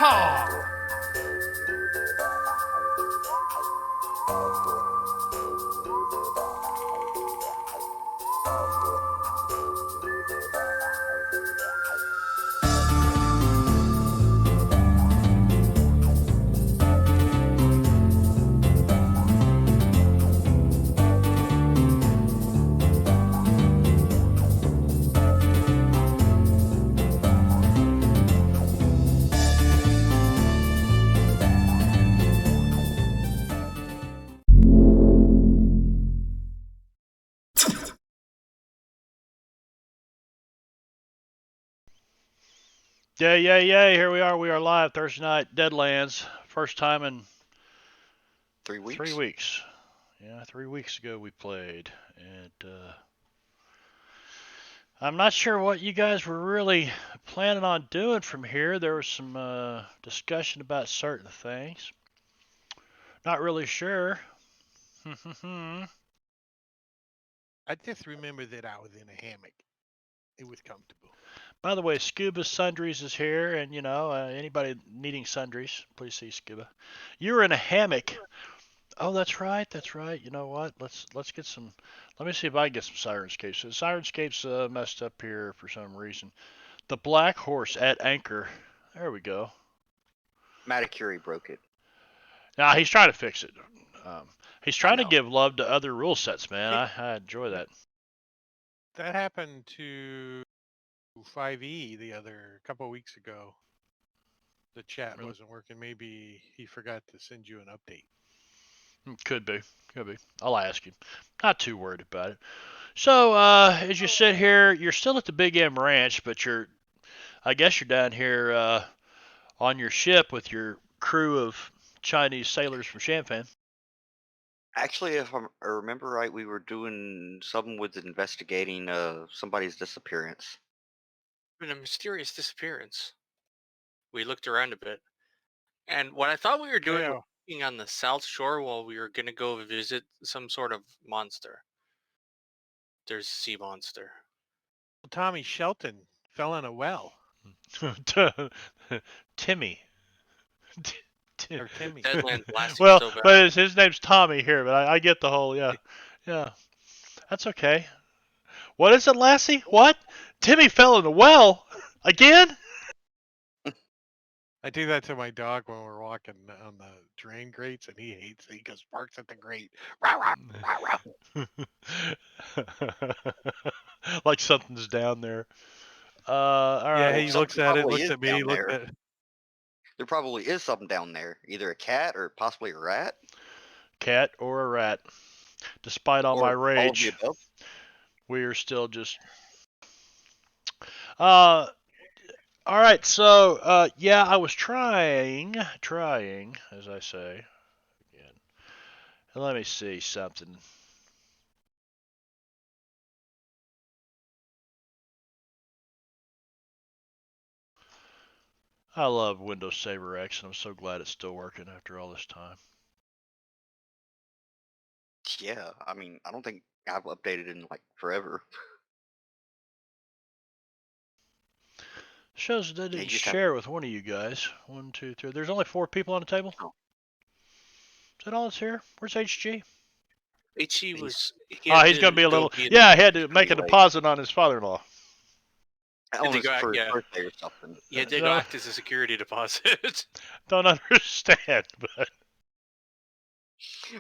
Yeehaw! Yay, yay, yay. Here we are. We are live Thursday night, Deadlands. First time in 3 weeks. 3 weeks. Yeah, 3 weeks ago we played. And I'm not sure what you guys were really planning on doing from here. There was some discussion about certain things. Not really sure. I just remember that I was in a hammock. It was comfortable. By the way, Scuba Sundries is here, and anybody needing sundries, please see Scuba. You were in a hammock. Oh, that's right. That's right. You know what? Let's get some. Let me see if I can get some Sirenscapes. So Sirenscapes messed up here for some reason. The Black Horse at anchor. There we go. Matakuri broke it. Now he's trying to fix it. He's trying to give love to other rule sets, man. I enjoy that. That happened to 5e the other couple of weeks ago. The chat wasn't working. Maybe he forgot to send you an update. Could be. I'll ask him. Not too worried about it. So, as you sit here, you're still at the Big M Ranch, but I guess you're down here on your ship with your crew of Chinese sailors from Champagne. Actually, if I remember right, we were doing something with investigating somebody's disappearance. Been a mysterious disappearance. We looked around a bit, and what I thought we were doing was being on the south shore while we were gonna go visit some sort of monster. There's a sea monster. Tommy Shelton fell in a well. Timmy. Or Timmy. Deadlands well, so bad. but his name's Tommy here, but I get the whole, yeah. That's okay. What is it, Lassie? What? Timmy fell in the well? Again? I do that to my dog when we're walking on the drain grates, and he hates it. He goes, barks at the grate. Rah, rah, rah, rah. Like something's down there. All right. Yeah, he looks at it, looks at me, looks at it. There probably is something down there. Either a cat or possibly a rat. Cat or a rat. Despite all my rage, we are still just... All right, so, yeah, I was trying, as I say, again. And let me see something. I love Windows Saber X, and I'm so glad it's still working after all this time. Yeah, I mean, I don't think I've updated in, like, forever. Shows that I didn't share with one of you guys. 1, 2, 3. There's only 4 people on the table? Oh. Is that all that's here? Where's HG? HG was... he's going to be a little... Yeah, he had to make a deposit on his father-in-law. On his birthday or something. Yeah, they go act as a security deposit. Don't understand, but...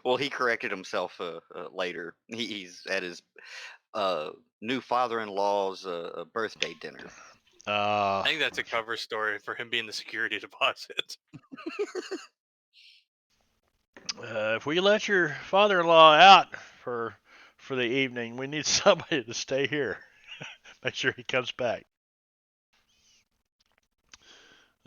Well, he corrected himself later. He's at his new father-in-law's birthday dinner. I think that's a cover story for him being the security deposit. If we let your father-in-law out for the evening, we need somebody to stay here. Make sure he comes back.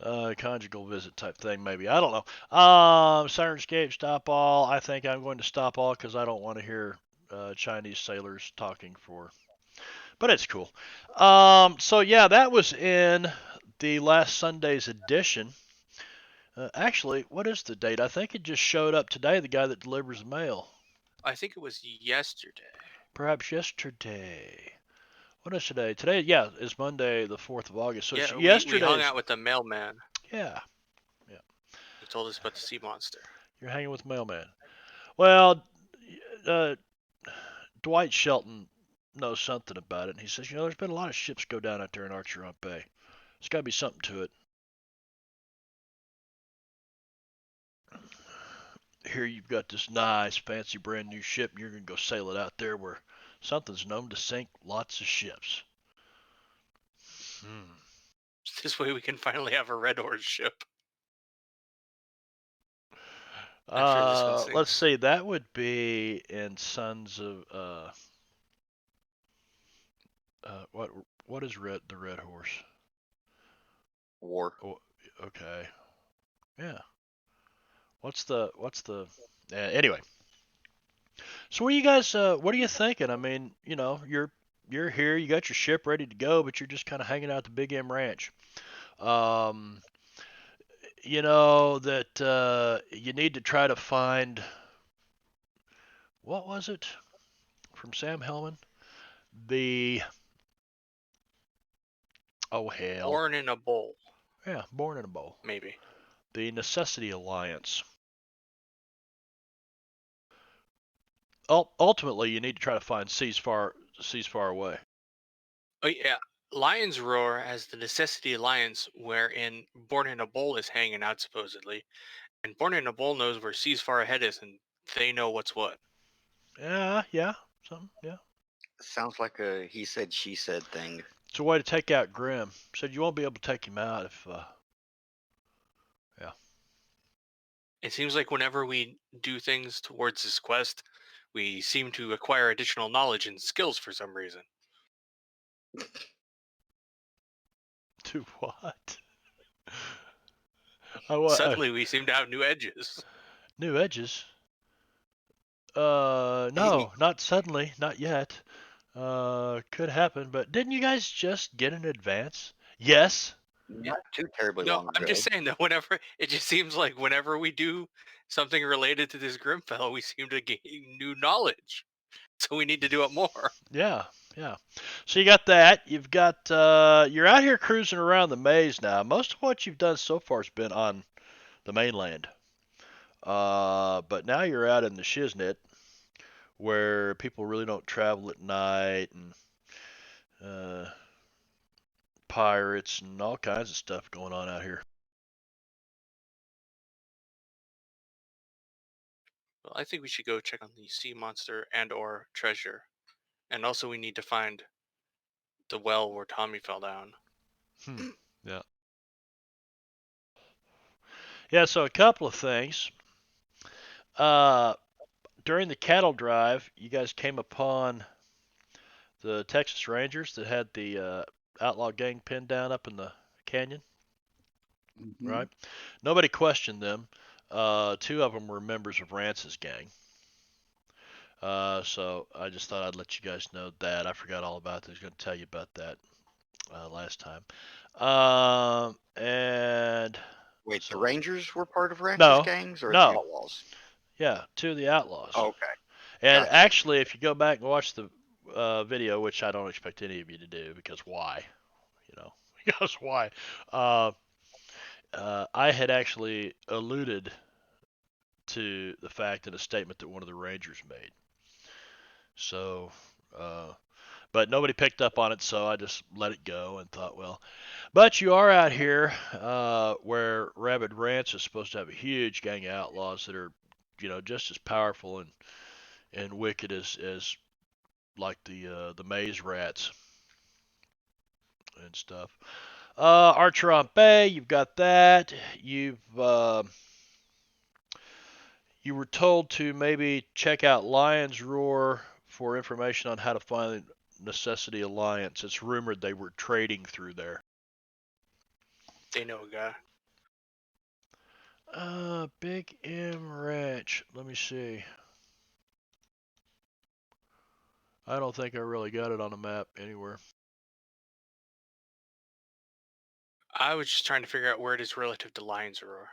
Conjugal visit type thing, maybe. I don't know. Sirenscape, stop all. I think I'm going to stop all because I don't want to hear Chinese sailors talking for... But it's cool. So, yeah, that was in the last Sunday's edition. Actually, what is the date? I think it just showed up today, the guy that delivers the mail. I think it was yesterday. Perhaps yesterday. What is today? Today, yeah, is Monday, the 4th of August. So yeah, it's yesterday. We hung out with the mailman. Yeah. told us about the sea monster. You're hanging with Mailman. Well, Dwight Shelton knows something about it, and he says, there's been a lot of ships go down out there in Archeron Bay. There's got to be something to it. Here you've got this nice, fancy, brand new ship, and you're going to go sail it out there where something's known to sink lots of ships. This way we can finally have a Red Horse ship. After this one sinks. Let's see. That would be in Sons of what is the Red Horse? War. Oh, okay. Yeah. What's the anyway. So what are you guys what are you thinking? I mean, you're here, you got your ship ready to go, but you're just kind of hanging out at the Big M Ranch. That you need to try to find, what was it from Sam Hellman? Oh hell. Born in a bowl. Yeah, Born in a Bowl. Maybe. The Necessity Alliance. Ultimately, you need to try to find seas far away. Oh yeah, Lion's Roar has the Necessity Alliance, wherein Born in a Bowl is hanging out supposedly, and Born in a Bowl knows where seas far ahead is, and they know what's what. Yeah, something, yeah. Sounds like a he said, she said thing. It's a way to take out Grimm. Said you won't be able to take him out if, yeah. It seems like whenever we do things towards this quest, we seem to acquire additional knowledge and skills for some reason. To what? Suddenly we seem to have new edges. New edges? No, not suddenly, not yet. Could happen, but didn't you guys just get an advance? Yes. Not too terribly No, long ago. I'm just saying that whenever it just seems like whenever we do something related to this Grim fellow, we seem to gain new knowledge. So we need to do it more. Yeah. So you got that. You've got you're out here cruising around the maze now. Most of what you've done so far has been on the mainland. But now you're out in the Shiznit, where people really don't travel at night, and pirates and all kinds of stuff going on out here. Well, I think we should go check on the sea monster and or treasure. And also we need to find the well where Tommy fell down. Yeah. Yeah, so a couple of things. During the cattle drive, you guys came upon the Texas Rangers that had the outlaw gang pinned down up in the canyon, right? Nobody questioned them. Two of them were members of Rance's gang. So I just thought I'd let you guys know that. I forgot all about this. I was going to tell you about that last time. And Wait, so, the Rangers were part of Rance's No, gangs or no. the Outlaws? Yeah, two of the outlaws. Oh, okay. And Gotcha. actually, if you go back and watch the video, which I don't expect any of you to do, because why? Because why? I had actually alluded to the fact in a statement that one of the Rangers made. So, but nobody picked up on it, so I just let it go and thought, well. But you are out here where Rabid Ranch is supposed to have a huge gang of outlaws that are, just as powerful and wicked as like the maze rats and stuff. Archeron Bay, you've got that. You were told to maybe check out Lion's Roar for information on how to find Necessity Alliance. It's rumored they were trading through there. They know a guy. Big M Ranch. Let me see. I don't think I really got it on a map anywhere. I was just trying to figure out where it is relative to Lion's Roar.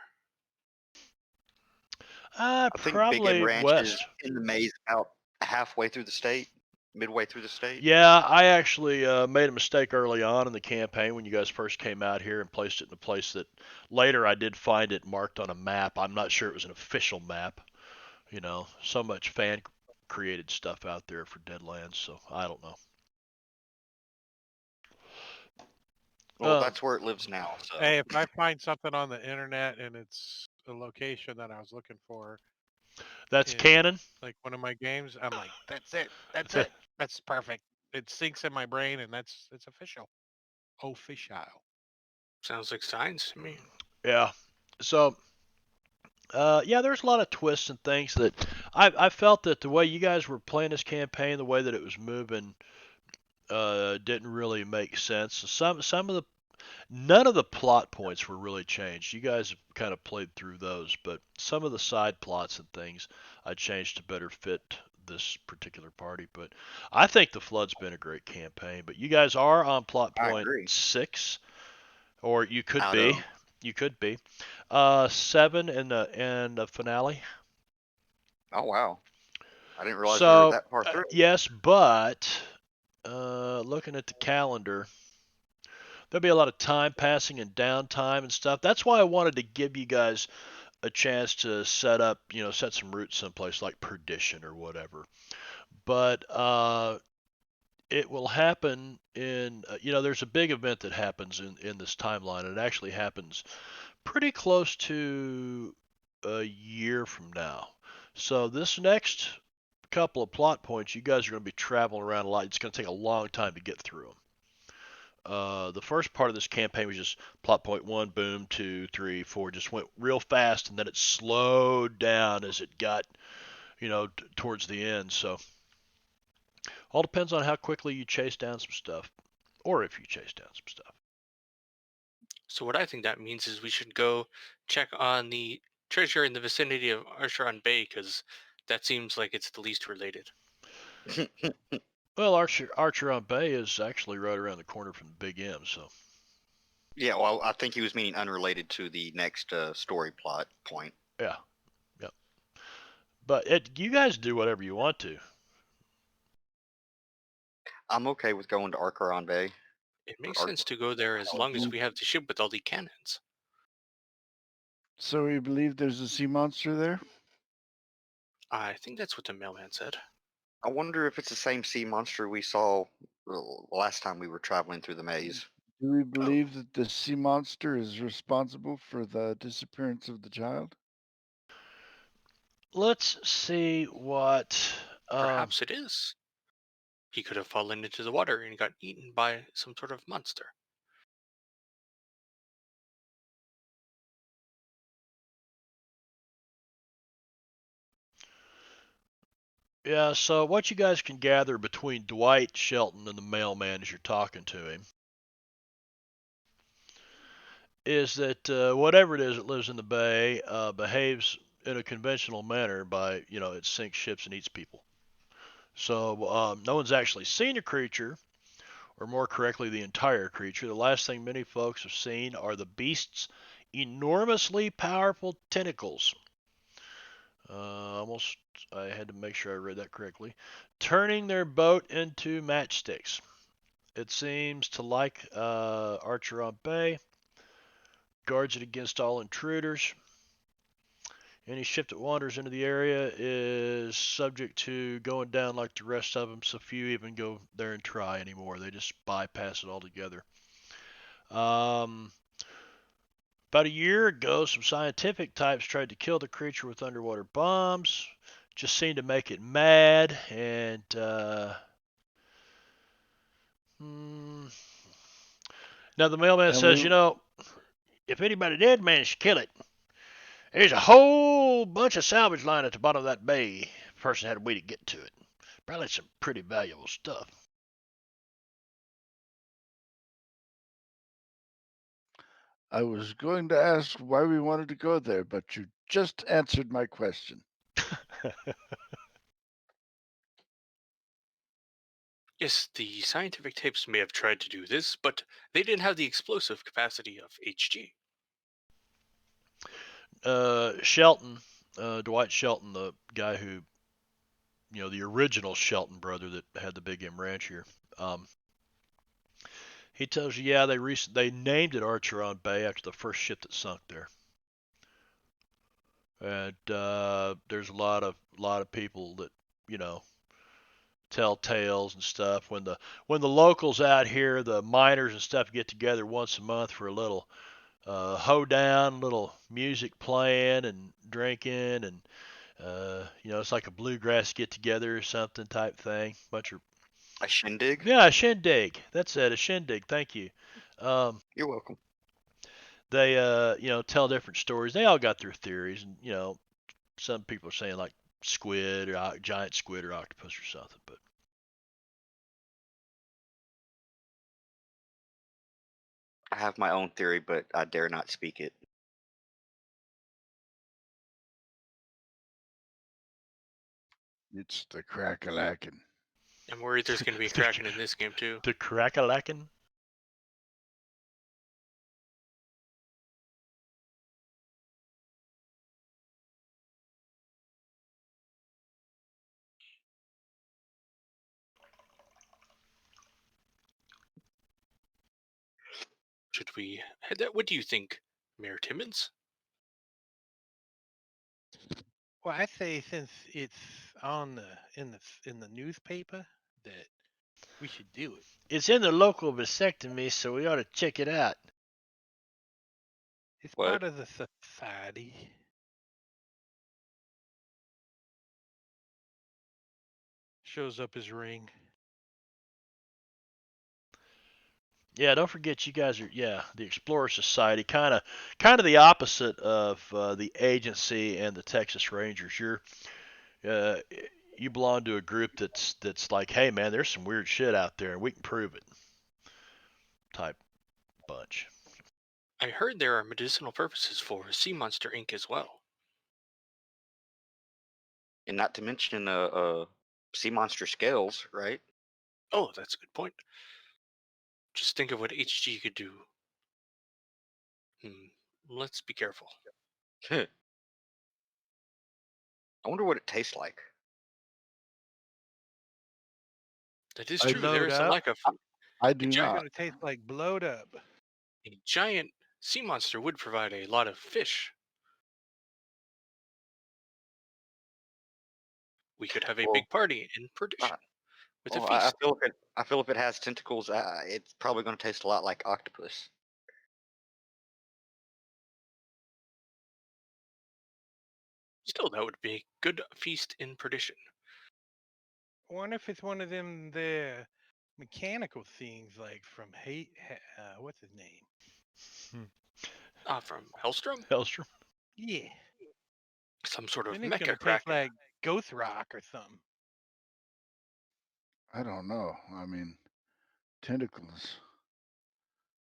I think Big Probably M Ranch west. is in the maze about halfway through the state. midway through the state? Yeah, I actually made a mistake early on in the campaign when you guys first came out here and placed it in a place that later I did find it marked on a map. I'm not sure it was an official map. So much fan created stuff out there for Deadlands, so I don't know. Well, that's where it lives now. So Hey, if I find something on the internet and it's a location that I was looking for That's in canon. like one of my games, I'm like, that's it. That's it. That's perfect. It syncs in my brain and it's official. Official. Sounds like science to me. Yeah. So, yeah, there's a lot of twists and things that I felt that the way you guys were playing this campaign, the way that it was moving, didn't really make sense. Some of the none of the plot points were really changed. You guys kind of played through those, but some of the side plots and things I changed to better fit this particular party. But I think the Flood's been a great campaign. But you guys are on plot I point agree. 6, or you could Out be. of You could be. 7 in the finale. oh wow, I didn't realize we were So that far through. yes, but looking at the calendar, there'll be a lot of time passing and downtime and stuff. That's why I wanted to give you guys a chance to set some roots someplace like Perdition or whatever. But it will happen there's a big event that happens in this timeline. It actually happens pretty close to a year from now. So this next couple of plot points, you guys are going to be traveling around a lot. It's going to take a long time to get through them. The first part of this campaign was just plot point 1, boom, 2, 3, 4, just went real fast, and then it slowed down as it got, towards the end. So all depends on how quickly you chase down some stuff, or if you chase down some stuff. So what I think that means is we should go check on the treasure in the vicinity of Archeron Bay, because that seems like it's the least related. Well, Archeron Bay is actually right around the corner from the Big M, so. Yeah, well, I think he was meaning unrelated to the next story plot point. Yeah, yep. But you guys do whatever you want to. I'm okay with going to Archeron Bay. It makes Ar- sense to go there as long as we have the ship with all the cannons. So we believe there's a sea monster there? I think that's what the mailman said. I wonder if it's the same sea monster we saw last time we were traveling through the maze. Do we believe that the sea monster is responsible for the disappearance of the child? Let's see what. Perhaps it is. He could have fallen into the water and got eaten by some sort of monster. Yeah, so what you guys can gather between Dwight Shelton and the mailman as you're talking to him is that whatever it is that lives in the bay behaves in a conventional manner by, it sinks ships and eats people. So no one's actually seen a creature, or more correctly, the entire creature. The last thing many folks have seen are the beast's enormously powerful tentacles. I had to make sure I read that correctly. Turning their boat into matchsticks. It seems to like Archeron Bay. Guards it against all intruders. Any ship that wanders into the area is subject to going down like the rest of them, so few even go there and try anymore. They just bypass it altogether. About a year ago, some scientific types tried to kill the creature with underwater bombs. Just seemed to make it mad, and now the mailman says, if anybody did manage to kill it, there's a whole bunch of salvage line at the bottom of that bay. The person had a way to get to it. Probably some pretty valuable stuff. I was going to ask why we wanted to go there, but you just answered my question. Yes, the scientific tapes may have tried to do this, but they didn't have the explosive capacity of HG. Shelton, Dwight Shelton, the guy who the original Shelton brother that had the Big M Ranch here. He tells you, yeah, they named it Archeron Bay after the first ship that sunk there. And there's a lot of people that tell tales and stuff. When the locals out here, the miners and stuff, get together once a month for a little hoedown, little music playing and drinking, and it's like a bluegrass get together or something type thing. Bunch of A shindig? Yeah, a shindig. That's it, a shindig. Thank you. You're welcome. They tell different stories. They all got their theories, and some people are saying like squid or giant squid or octopus or something, but I have my own theory, but I dare not speak it. It's the crack-a-lackin'. I'm worried there's going to be a Kraken in this game too. the crack-a-lackin'. Should we head that? What do you think, Mayor Timmons? Well, I say since it's on in the newspaper that we should do it. It's in the local vasectomy, so we ought to check it out. It's What? part of the society. Shows up his ring. Yeah, don't forget you guys are the Explorer Society, kind of the opposite of the agency and the Texas Rangers. You belong to a group that's like, hey man, there's some weird shit out there and we can prove it. Type bunch. I heard there are medicinal purposes for sea monster ink as well. And not to mention sea monster scales, right? Oh, that's a good point. Just think of what HG could do. Let's be careful. I wonder what it tastes like. That is I true. There Load is a up. lack of I do giant- It's not. gonna taste like blowed up. a giant sea monster would provide a lot of fish. We could have a Well, big party in Perdition with a well, I feast. I feel if it has tentacles, it's probably going to taste a lot like octopus. Still, that would be a good feast in Perdition. I wonder if it's one of them there mechanical things like from what's his name? From Hellstrom? Hellstrom. Yeah. Some sort of Then it's gonna mecha taste kraken. like ghost rock or something. I don't know. I mean, tentacles.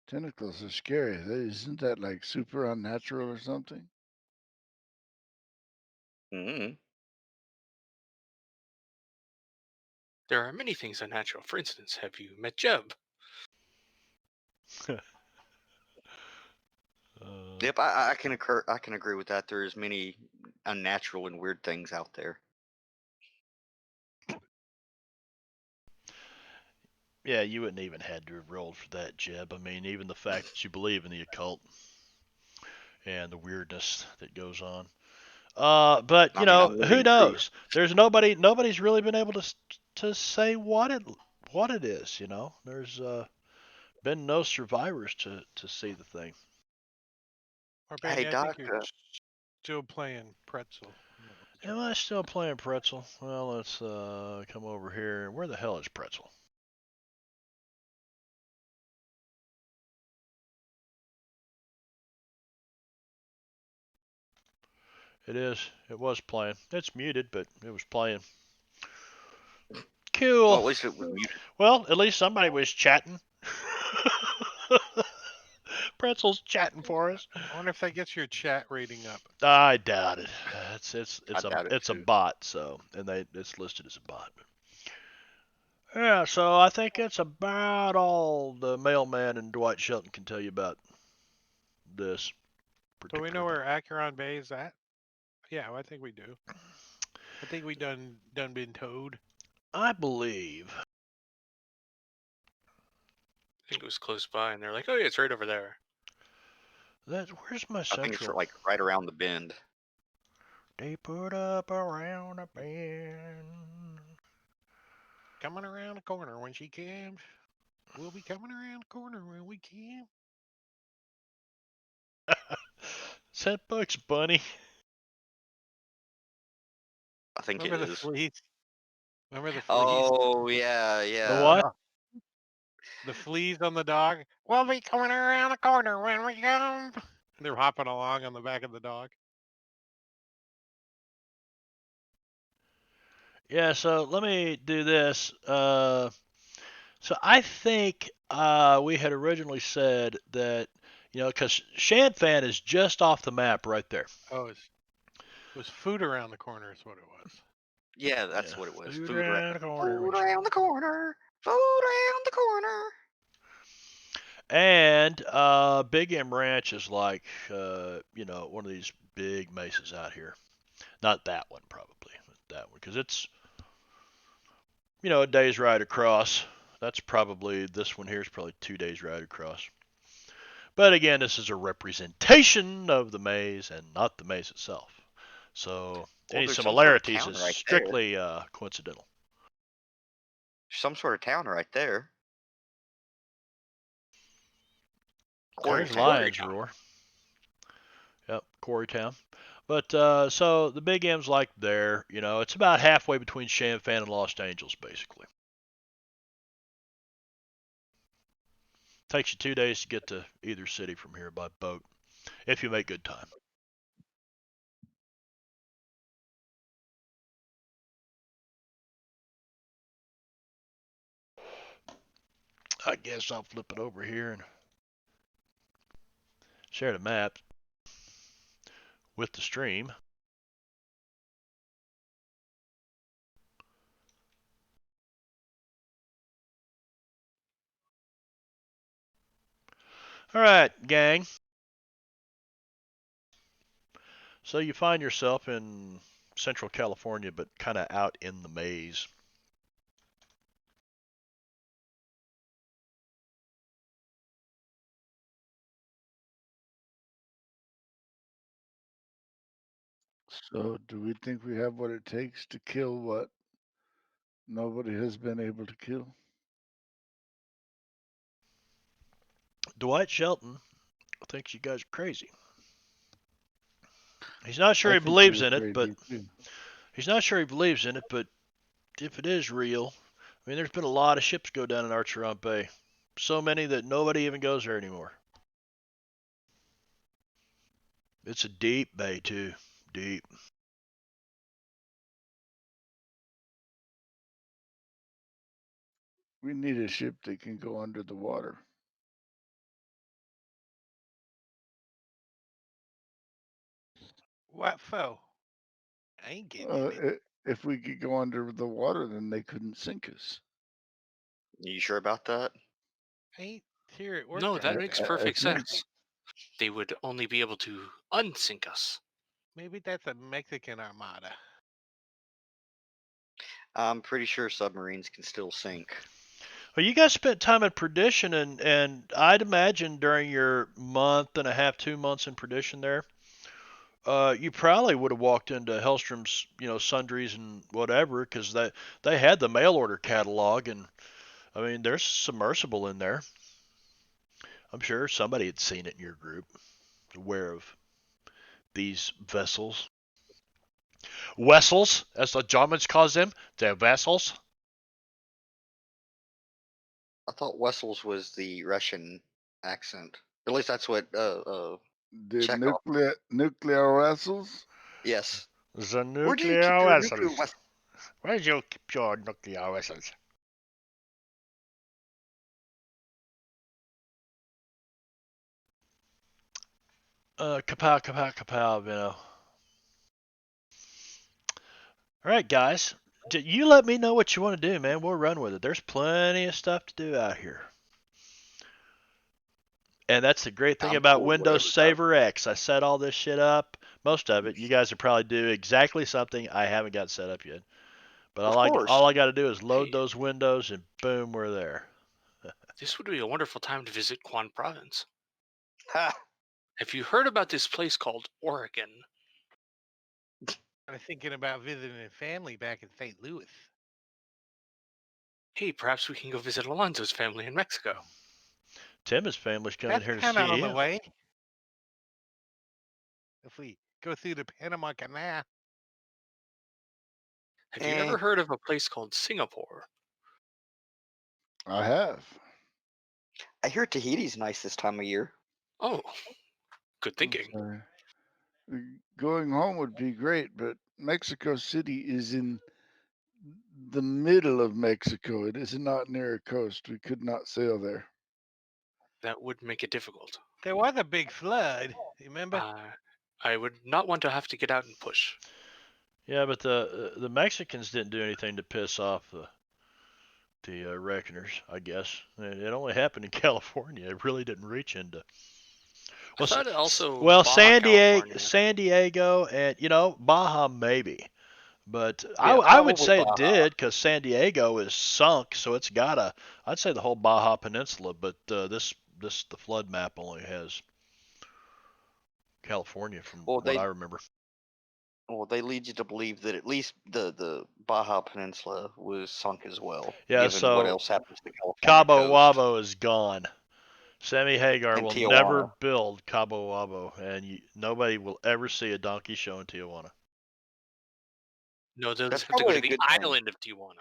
Tentacles are scary. Isn't that like super unnatural or something? Mm. There are many things unnatural. For instance, have you met Jeb? Yep, I can I can agree with that. There's many unnatural and weird things out there. Yeah, you wouldn't even had to have rolled for that, Jeb. I mean, even the fact that you believe in the occult and the weirdness that goes on. But I mean, I'm who living proof. knows? There's nobody's really been able to say what it is. There's been no survivors to see the thing. Or Hey, Benny, I Doc. think you're still playing pretzel. Am I still playing pretzel? Well, let's come over here. Where the hell is pretzel? It is. It was playing. It's muted, but it was playing. Cool. Well, at least it was muted. Well, at least somebody was chatting. Pretzel's chatting for us. I wonder if that gets your chat rating up. I doubt it. It's a too. bot, so it's listed as a bot. Yeah, so I think that's about all the mailman and Dwight Shelton can tell you about this. So we know where Archeron Bay is at? Yeah, well, I think we do. I think we done been towed. I believe. I think it was close by, and they're like, "Oh yeah, it's right over there." Where's my I think it's central? like right around the bend. They put up around a bend. Coming around the corner when she comes. We'll be coming around the corner when we can. Is that Bugs Bunny? I think Remember it the is. fleas? Remember the fleas? Oh yeah, The yeah. what? The fleas on the dog. We'll be coming around the corner when we come. They're hopping along on the back of the dog. Yeah, so let me do this. So I think we had originally said that, because Shanfan is just off the map right there. Oh, it was food around the corner is what it was. Yeah, that's Yeah, what it was. food Food around the corner. Food around the corner. Food around the corner. And Big M Ranch is like, one of these big mesas out here. Not that one, probably. But that one, because it's, a day's ride across. This one here is probably 2 days ride across. But again, this is a representation of the maze and not the maze itself. So Well, any there's some sort of similarities town is right there. strictly coincidental. Some sort of town right there. There's Quarrytown. Lions Roar. Yep, Quarrytown. But so the Big M's like there, it's about halfway between Shanfan and Los Angeles, basically. Takes you 2 days to get to either city from here by boat, if you make good time. I guess I'll flip it over here and share the map with the stream. All right, gang. So you find yourself in Central California, but kind of out in the maze. So, do we think we have what it takes to kill what nobody has been able to kill? Dwight Shelton thinks you guys are crazy. He's not sure I he think believes you're in it, but crazy too. he's not sure he believes in it, but if it is real, I mean, there's been a lot of ships go down in Archeron Bay. So many that nobody even goes there anymore. It's a deep bay, too. Deep. We need a ship that can go under the water. What for? I ain't getting in it. If we could go under the water, then they couldn't sink us. You sure about that? I ain't here at work. No, that down makes there. perfect think- sense. They would only be able to unsink us. Maybe that's a Mexican armada. I'm pretty sure submarines can still sink. Well, you guys spent time at Perdition, and I'd imagine during your month and a half, 2 months in Perdition there, you probably would have walked into Hellstrom's, sundries and whatever, because they had the mail order catalog, and I mean, there's submersible in there. I'm sure somebody had seen it in your group, aware of these vessels. Vessels, as the Germans call them, they're vessels. I thought Wessels was the Russian accent. At least that's what. The Chekhov. nuclear vessels. Yes. The Where do you keep nuclear your vessels. nuclear vessels? Where do you keep your nuclear vessels? Kapow, kapow, kapow, All right, guys. You let me know what you want to do, man. We'll run with it. There's plenty of stuff to do out here. And that's the great thing I'm about cool, Windows whatever, Saver X. I set all this shit up, most of it. You guys would probably do exactly something I haven't got set up yet. But Of course. all I got to do is load Hey. those windows, and boom, we're there. This would be a wonderful time to visit Quan Province. Ha! Have you heard about this place called Oregon? I was thinking about visiting a family back in St. Louis. Hey, perhaps we can go visit Alonzo's family in Mexico. Tim's family's coming That's here to kind of see on the you. way. If we go through the Panama Canal. Have you ever heard of a place called Singapore? I have. I hear Tahiti's nice this time of year. Oh, good I'm thinking. sorry. Going home would be great, but Mexico City is in the middle of Mexico. It is not near a coast. We could not sail there. That would make it difficult. There was a big flood. You remember? I would not want to have to get out and push. Yeah, but the Mexicans didn't do anything to piss off the reckoners, I guess. It only happened in California. It really didn't reach into. I thought it also Well, Baja San California. Diego, and Baja maybe, but Yeah, I would probably say it Baja. did because San Diego is sunk, so it's gotta. I'd say the whole Baja Peninsula, but the flood map only has California from Well, what I remember. they lead you to believe that at least the Baja Peninsula was sunk as well, Yeah, given what so else happens to the California Cabo coast Wabo is gone. Sammy Hagar and will Tijuana. never build Cabo Wabo, and nobody will ever see a donkey show in Tijuana. No, they'll That's just have to go probably to a the good thing. island of Tijuana.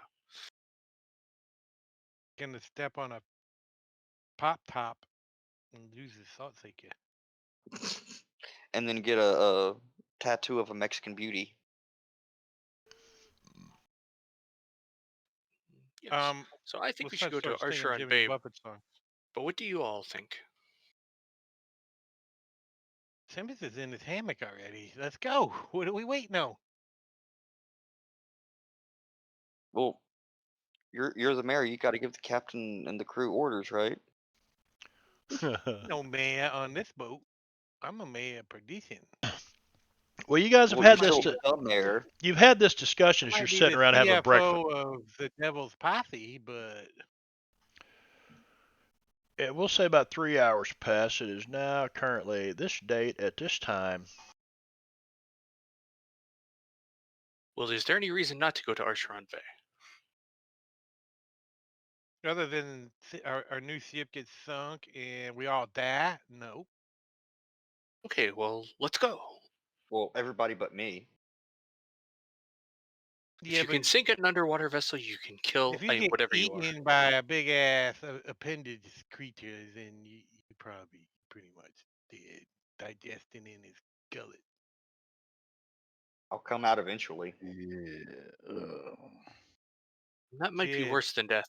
Gonna step on a pop top and lose his salt shaker. And then get a tattoo of a Mexican beauty. Yes. So I think we Let's should not go to start singing Archeron Jimmy Bay. Buffett songs. But what do you all think? Simmons is in his hammock already. Let's go. What are we waiting on? Well, you're the mayor. You got to give the captain and the crew orders, right? No mayor on this boat. I'm a mayor producing. Well, you guys have Well, had you're this. still the mayor. You've had this discussion as Might you're be sitting the around having breakfast. CFO of the Devil's Posse, but Yeah, we'll say about 3 hours past. It is now currently this date at this time. Well, is there any reason not to go to Archeron Bay? other than our new ship gets sunk and we all die, no. Okay, well, let's go. Well, everybody but me. If Yeah, you but can sink an underwater vessel, you can kill if you get whatever you are. eaten by a big ass appendage creature, then you probably pretty much dead, digesting in his gullet. I'll come out eventually. Yeah. That might be Jeb, worse than death.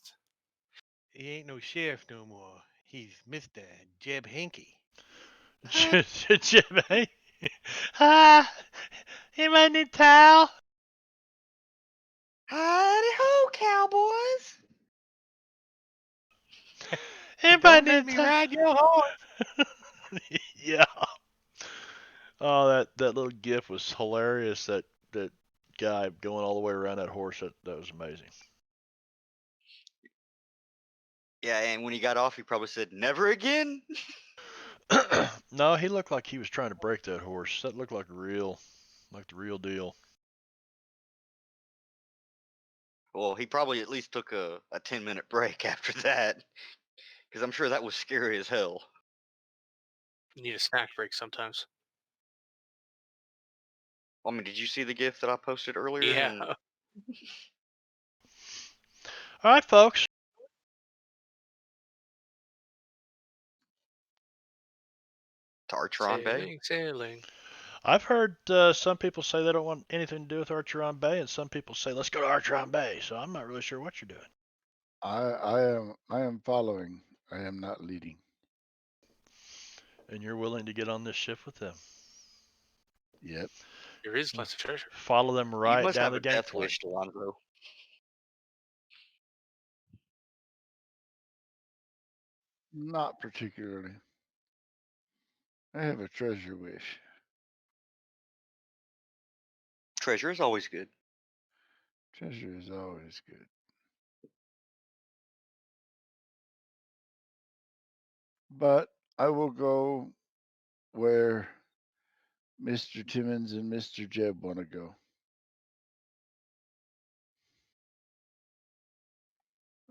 he ain't no sheriff no more. He's Mr. Jeb Hinky. Jimmy. Anybody need a towel? Howdy ho, cowboys! Don't Anybody let need me a ride your horse. Yeah. Oh, that little gif was hilarious. That guy going all the way around that horse. That was amazing. Yeah, and when he got off, he probably said, "Never again." No, he looked like he was trying to break that horse. That looked like the real deal. Well, he probably at least took a 10-minute break after that, because I'm sure that was scary as hell. You need a snack break sometimes. I mean, did you see the GIF that I posted earlier? Yeah. All right, folks. To Archeron Bay. Sailing, sailing. I've heard some people say they don't want anything to do with Archeron Bay, and some people say let's go to Archeron Bay. So I'm not really sure what you're doing. I am following. I am not leading. And you're willing to get on this ship with them. Yep. There is lots of treasure. Follow them You right must down have the a death gangplank. wish, Alonzo. Not particularly. I have a treasure wish. Treasure is always good. Treasure is always good. But I will go where Mr. Timmons and Mr. Jeb want to go.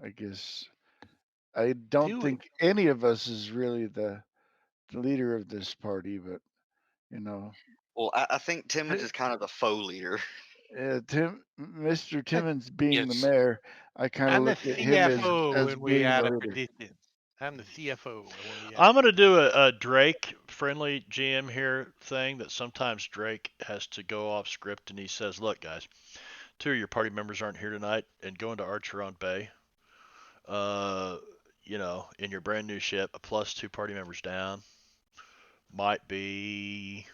I guess I don't Do think any of us is really the leader of this party, but you know, Well, I think Timmons is kind of the faux leader. Mr. Timmons being the Yes. mayor, I kind of I'm the look at him CFO as when we being the add a leader. tradition. I'm the CFO when we add. I'm going to do a Drake friendly GM here thing that sometimes Drake has to go off script and he says, look, guys, 2 of your party members aren't here tonight and going to Archeron Bay, in your brand new ship, a plus 2 party members down might be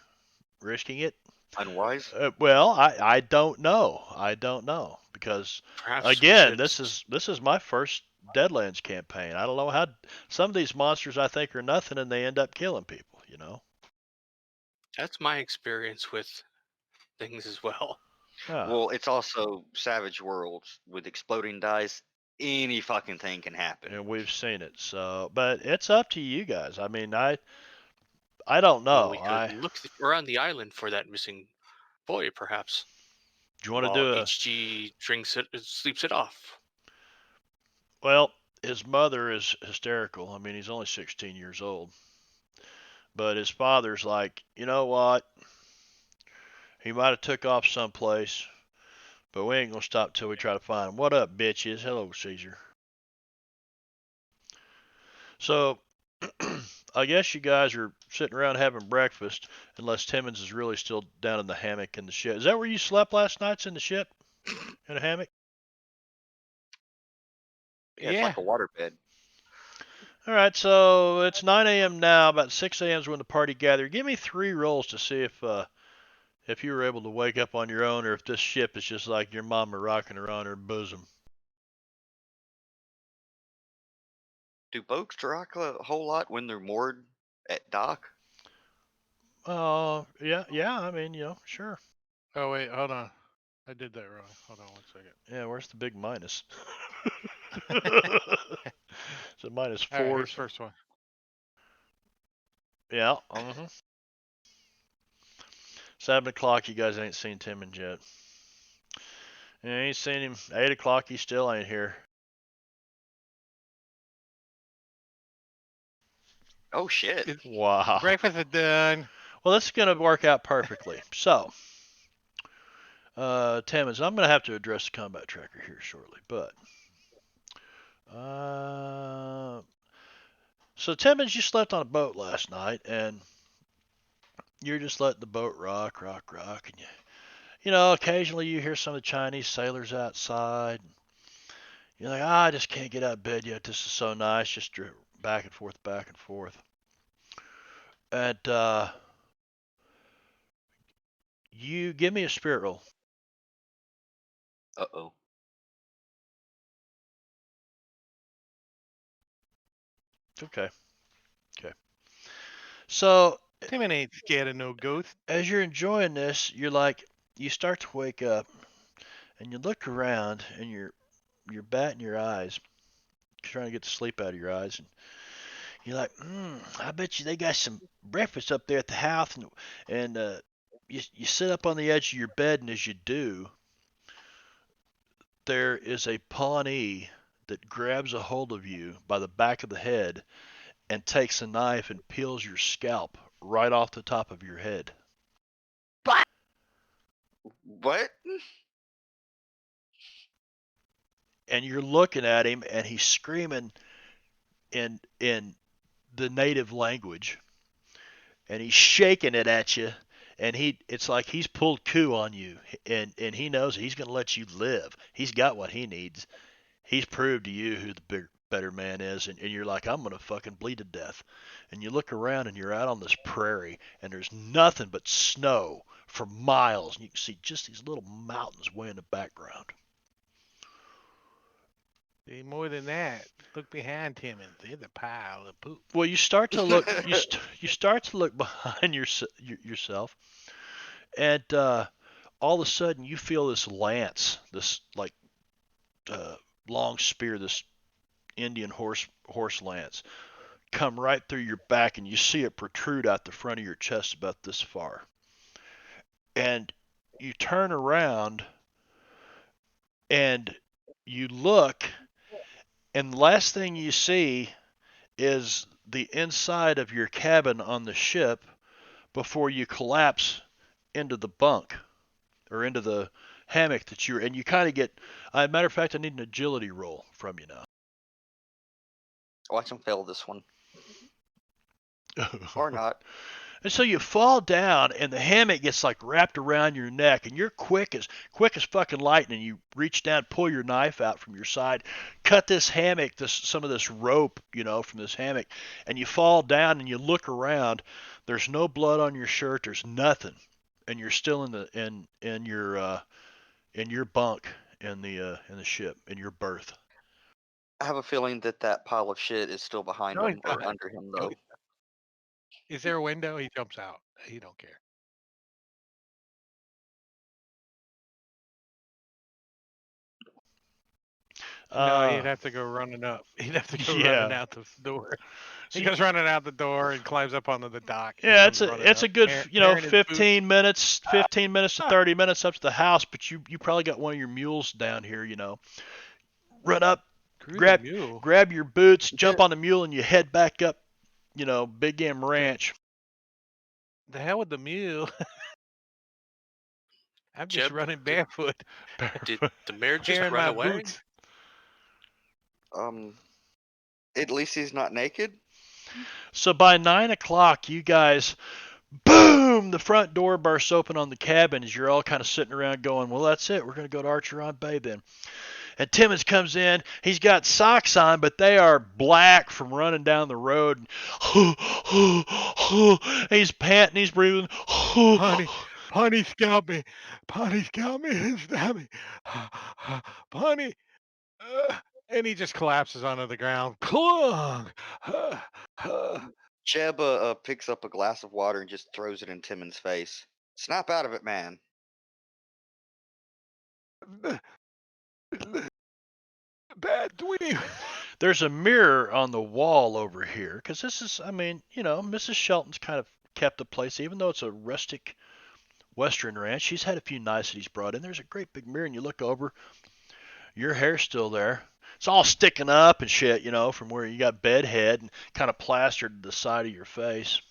risking it. Unwise. Well, I don't know. I don't know because Perhaps we again, should. this is my first Deadlands campaign. I don't know how some of these monsters I think are nothing and they end up killing people. That's my experience with things as well. Yeah. Well, it's also Savage Worlds with exploding dice. Any fucking thing can happen. And we've seen it. So, but it's up to you guys. I mean, I don't Well, know. we could look around the island for that missing boy, perhaps. Do you want to While do a? HG drinks it, sleeps it off. Well, his mother is hysterical. I mean, he's only 16 years old, but his father's like, you know what? He might have took off someplace, but we ain't gonna stop till we try to find him. What up, bitches? Hello, Caesar. So, I guess you guys are sitting around having breakfast, unless Timmons is really still down in the hammock in the ship. Is that where you slept last night? In the ship, in a hammock? Yeah, it's like a waterbed. All right, so it's 9 a.m. now. About 6 a.m. is when the party gathered. Give me 3 rolls to see if you were able to wake up on your own, or if this ship is just like your mama rocking her on her bosom. Do boats rock a whole lot when they're moored at dock? Yeah. I mean, sure. Oh wait, hold on. I did that wrong. Hold on 1 second. Yeah, where's the big minus? Is it minus All right, 4? here's first one. Yeah. 7 o'clock. You guys ain't seen Timmons yet. You ain't seen him. 8 o'clock. He still ain't here. Oh shit! Wow. Breakfast is done. Well, this is gonna work out perfectly. So, Timmons, I'm gonna have to address the combat tracker here shortly, but so Timmons, you slept on a boat last night, and you're just letting the boat rock, and occasionally you hear some of the Chinese sailors outside. You're like, I just can't get out of bed yet. This is so nice, just back and forth, back and forth. And you give me a spirit roll. Uh-oh. Okay. So Timon ain't scared of no ghost. as you're enjoying this, you start to wake up, and you look around, and you're batting your eyes, trying to get the sleep out of your eyes, and you're like, I bet you they got some breakfast up there at the house, and you sit up on the edge of your bed, and as you do, there is a Pawnee that grabs a hold of you by the back of the head and takes a knife and peels your scalp right off the top of your head. What? And you're looking at him, and he's screaming in the native language, and he's shaking it at you, and it's like he's pulled coup on you, and he knows he's going to let you live. He's got what he needs. He's proved to you who the better man is, and you're like, I'm going to fucking bleed to death. And you look around, and you're out on this prairie, and there's nothing but snow for miles, and you can see just these little mountains way in the background. Ain't more than that. Look behind Timon. There's a pile of poop. Well, you start to look. You start to look behind yourself, and all of a sudden you feel this lance, this like long spear, this Indian horse lance, come right through your back, and you see it protrude out the front of your chest about this far. And you turn around and you look, and the last thing you see is the inside of your cabin on the ship before you collapse into the bunk or into the hammock that you're, and you kind of get. Matter of fact, I need an agility roll from you now. Watch him fail this one. Or not. And so you fall down, and the hammock gets like wrapped around your neck, and you're quick as fucking lightning. You reach down, pull your knife out from your side, cut this hammock, some of this rope, from this hammock, and you fall down, and you look around. There's no blood on your shirt. There's nothing, and you're still in your bunk in the ship, in your berth. I have a feeling that pile of shit is still behind No, him he's or not. under him, No, though. he's not. Is there a window? He jumps out. He don't care. No, he'd have to go running up. He'd have to go running out the door. He goes running out the door and climbs up onto the dock. Yeah, it's a good 15 minutes to 30 minutes up to the house, but you probably got one of your mules down here, Run up, grab your boots, jump on the mule, and you head back up, Big Game Ranch. The hell with the mule. I'm just Jeb, running barefoot. Did the mare just Carrying run my away? boots. At least he's not naked. So by 9 o'clock, you guys, boom, the front door bursts open on the cabin as you're all kind of sitting around going, well, that's it. We're going to go to Archeron Bay then. And Timmons comes in. He's got socks on, but they are black from running down the road. He's panting. He's breathing. Pawnee scalped me. Pawnee scalped me and stabbed me. Pawnee. And he just collapses onto the ground. Jeb picks up a glass of water and just throws it in Timmons' face. Snap out of it, man. Bad dweeb. There's a mirror on the wall over here, because this is, Mrs. Shelton's kind of kept the place, even though it's a rustic Western ranch. She's had a few niceties brought in. There's a great big mirror, and you look over, your hair's still there. It's all sticking up and shit, from where you got bed head and kind of plastered to the side of your face.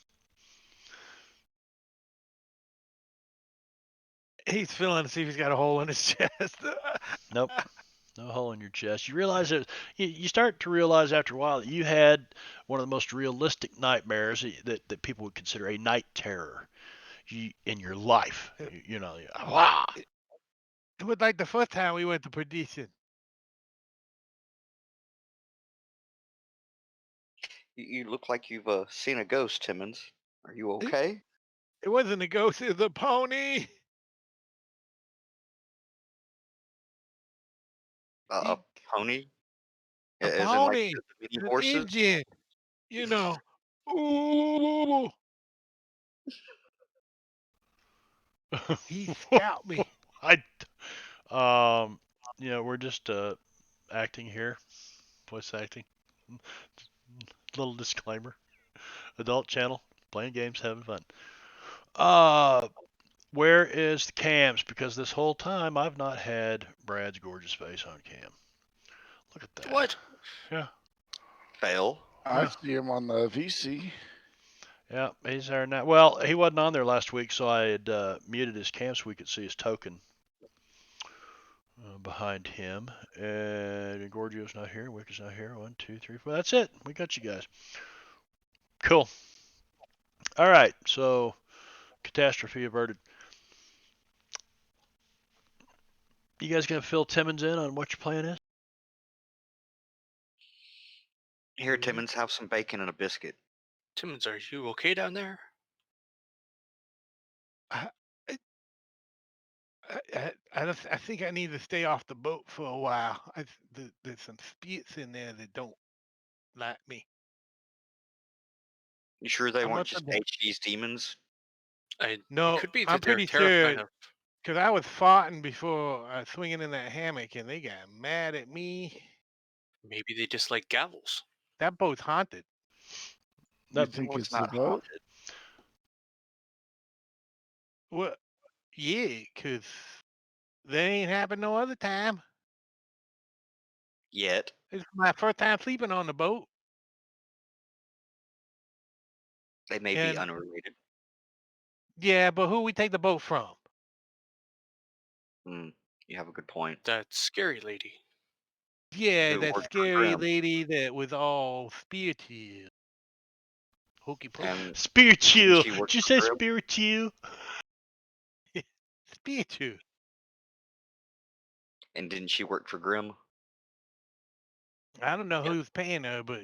He's feeling to see if he's got a hole in his chest. Nope. No hole in your chest. You realize you start to realize after a while that you had one of the most realistic nightmares that people would consider a night terror in your life. Wow. It was like the first time we went to Perdition. You look like you've seen a ghost, Timmons. Are you okay? It wasn't a ghost, it was a pony. A pony? A As in, like, pony. the mini An horses? engine. Ooh. He scalped me. We're just acting here, voice acting. Little disclaimer: adult channel, playing games, having fun. Where is the cams? Because this whole time I've not had Brad's gorgeous face on cam. Look at that. What? Yeah. Fail. I see him on the VC. Yeah, he's there now. Well, he wasn't on there last week, so I had muted his cam so we could see his token behind him. And Gorgio's not here. Wick is not here. 1, 2, 3, 4. That's it. We got you guys. Cool. All right. So, catastrophe averted. You guys gonna fill Timmons in on what your plan is? Here, Timmons, have some bacon and a biscuit. Timmons, are you okay down there? I think I need to stay off the boat for a while. There's some spirits in there that don't like me. You sure they I'm weren't not just the- HG's demons? No, it could be I'm that they're pretty terrified sure. of Because I was farting before swinging in that hammock, and they got mad at me. Maybe they dislike gavels. That boat's haunted. You That, think Well, it's the boat? haunted Well, yeah, because that ain't happened no other time. yet. It's my first time sleeping on the boat. They may be And unrelated. yeah, but who we take the boat from? You have a good point. That scary lady. Yeah, Who that worked for scary Grimm. lady that was all spiritual. Hokey pokey. And didn't spiritual. she work Did you for say Grimm? spiritual? Spiritual. And didn't she work for Grimm? I don't know Yeah. who's paying her, but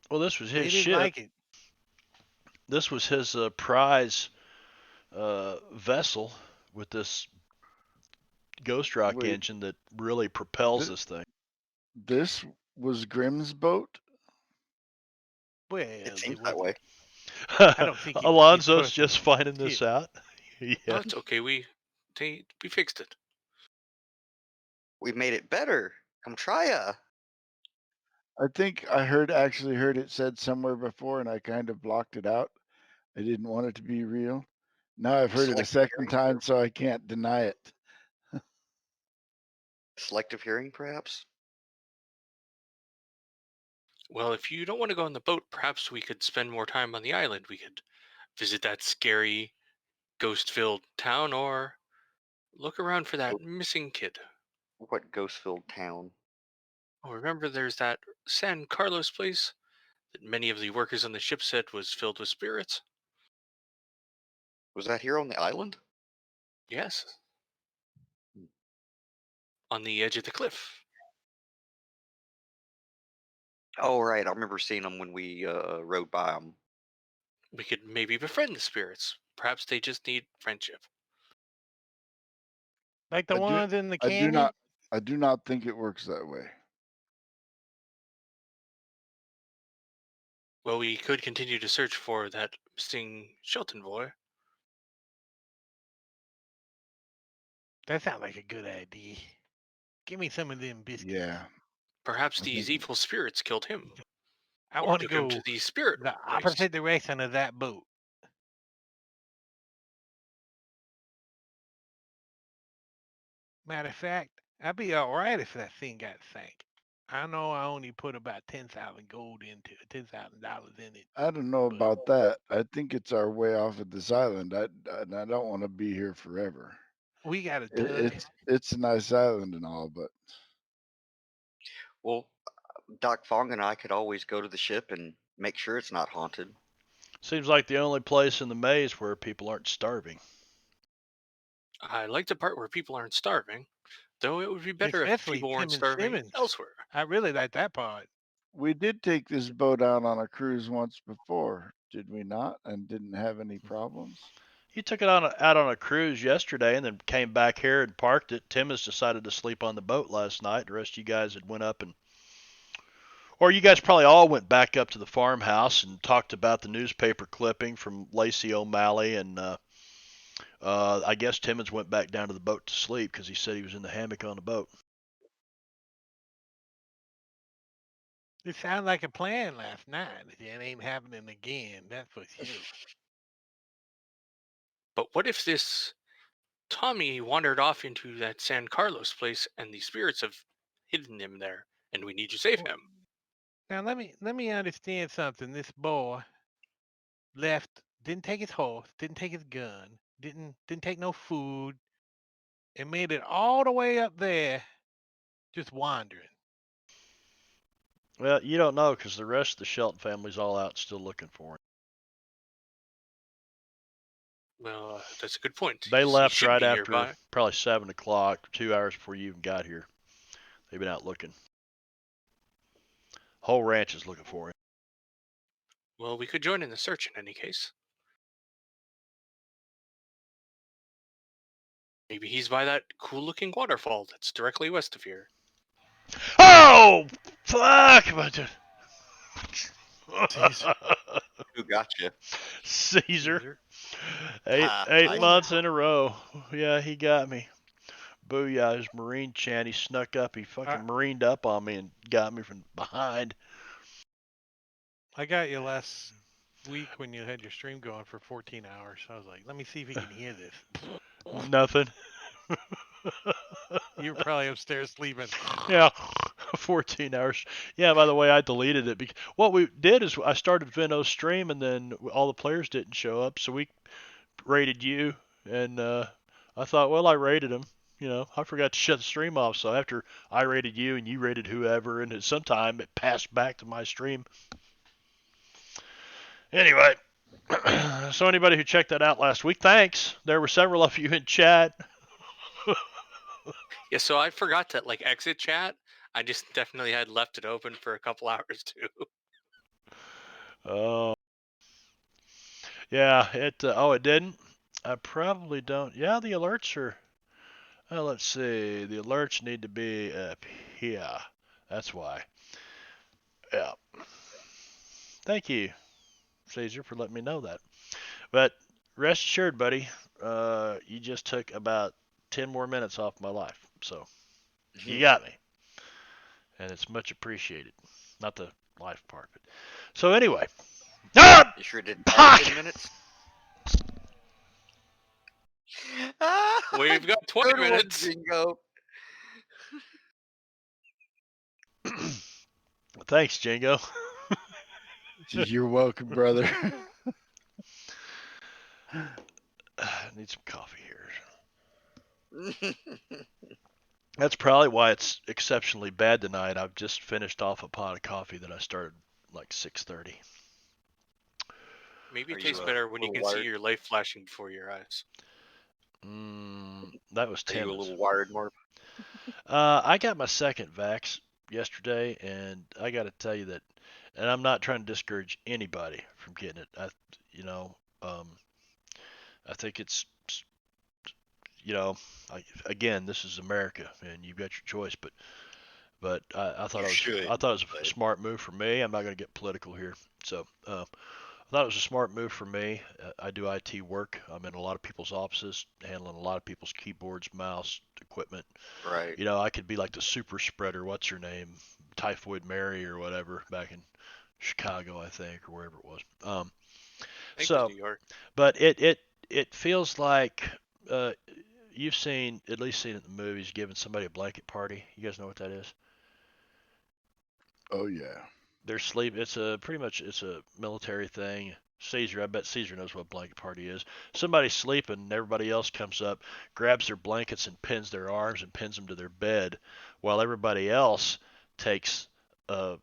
Well, this was they his didn't ship. like it. This was his prize vessel with this Ghost Rock Wait. engine that really propels Th- this thing. This was Grimm's boat? Well, It seems it that way. wasn't. I don't think it was his Alonso's just personal finding this ship. out. No, Yeah. it's okay. We fixed it. We made it better. Come try ya. I think I actually heard it said somewhere before, and I kind of blocked it out. I didn't want it to be real. Now I've heard it a Selective second hearing? time, so I can't deny it. Selective hearing, perhaps? Well, if you don't want to go on the boat, perhaps we could spend more time on the island. We could visit that scary, ghost-filled town, or look around for that missing kid. What ghost-filled town? Oh, remember there's that San Carlos place that many of the workers on the ship said was filled with spirits? Was that here on the island? Yes. On the edge of the cliff. Oh, right. I remember seeing them when we rode by them. We could maybe befriend the spirits. Perhaps they just need friendship. Like the I do- ones in the I do canyon. not. I do not think it works that way. Well, we could continue to search for that missing Shelton boy. That sounds like a good idea. Give me some of them biscuits. Yeah. Perhaps I these think- evil spirits killed him. I Or want to took him go to the spirit the place. opposite direction of that boat. Matter of fact, I'd be all right if that thing got sank. I know I only put about 10,000 gold into it, $10,000 in it. I don't know But- about that. I think it's our way off of this island. I don't want to be here forever. We got a tug. It's a nice island and all, but Well, Doc Fong and I could always go to the ship and make sure it's not haunted. Seems like the only place in the maze where people aren't starving. I like the part where people aren't starving, though it would be better Especially if people weren't Tim and starving Simmons. elsewhere. I really like that part. we did take this boat out on a cruise once before, did we not? And didn't have any problems. You took it out on a cruise yesterday and then came back here and parked it. Tim has decided to sleep on the boat last night. The rest of you guys had went up and, or you guys probably all went back up to the farmhouse and talked about the newspaper clipping from Lacey O'Malley. And I guess Timmons went back down to the boat to sleep because he said he was in the hammock on the boat. It sounded like a plan last night. It ain't happening again. That's for sure. But what if this Tommy wandered off into that San Carlos place and the spirits have hidden him there and we need to save him? Now let me understand something. This boy left, didn't take his horse, didn't take his gun, didn't take no food, and made it all the way up there, just wandering. Well, you don't know because the rest of the Shelton family's all out still looking for him. Well, that's a good point. They He left should right be after nearby. probably 7 o'clock, 2 hours before you even got here. They've been out looking. Whole ranch is looking for him. Well, we could join in the search in any case. Maybe he's by that cool-looking waterfall that's directly west of here. Oh, fuck! Who got you? Caesar. Eight I months in a row. Yeah, he got me. Booyah, his Marine chant. He snuck up. He fucking marined up on me and got me from behind. I got you last week when you had your stream going for 14 hours. I was like, let me see if he can hear this. Nothing. You were probably upstairs sleeping. Yeah, 14 hours. Yeah, by the way, I deleted it because what we did is I started Veno's stream and then all the players didn't show up, so we raided you, and I thought, well, I raided him. You know, I forgot to shut the stream off, so after I raided you and you raided whoever, and at some time it passed back to my stream. Anyway, so anybody who checked that out last week, thanks. There were several of you in chat. Yeah, so I forgot to exit chat. I just definitely had left it open for a couple hours too. Oh, yeah, it. It didn't. I probably don't. Yeah, the alerts are. Let's see. The alerts need to be up here. That's why. Yeah. Thank you, Caesar, for letting me know that. But rest assured, buddy, you just took about 10 more minutes off my life. So you got me. And it's much appreciated. Not the life part. But... So anyway. Ah! You sure did Fuck! 10 minutes? We've got 20 Good one, minutes. Jingo. Thanks, Jingo. You're welcome, brother. I need some coffee here. That's probably why it's exceptionally bad tonight. I've just finished off a pot of coffee that I started like 6:30. Maybe Are it you tastes a better when you little can see wired? your light flashing before your eyes. That was Are you a Timmons. little wired, Marv? I got my second vax yesterday, and I got to tell you that, and I'm not trying to discourage anybody from getting it. I think it's, again, this is America, and you've got your choice. But I thought You should. it was a smart move for me. I'm not going to get political here, so I thought it was a smart move for me. I do IT work. I'm in a lot of people's offices, handling a lot of people's keyboards, mouse, equipment. Right. You know, I could be like the super spreader. What's her name? Typhoid Mary or whatever back in Chicago, I think, or wherever it was. I think it was New York. But it feels like you've at least seen it in the movies, giving somebody a blanket party. You guys know what that is? Oh yeah. They're sleep. It's a military thing. Caesar, I bet Caesar knows what blanket party is. Somebody's sleeping, and everybody else comes up, grabs their blankets and pins their arms and pins them to their bed, while everybody else takes a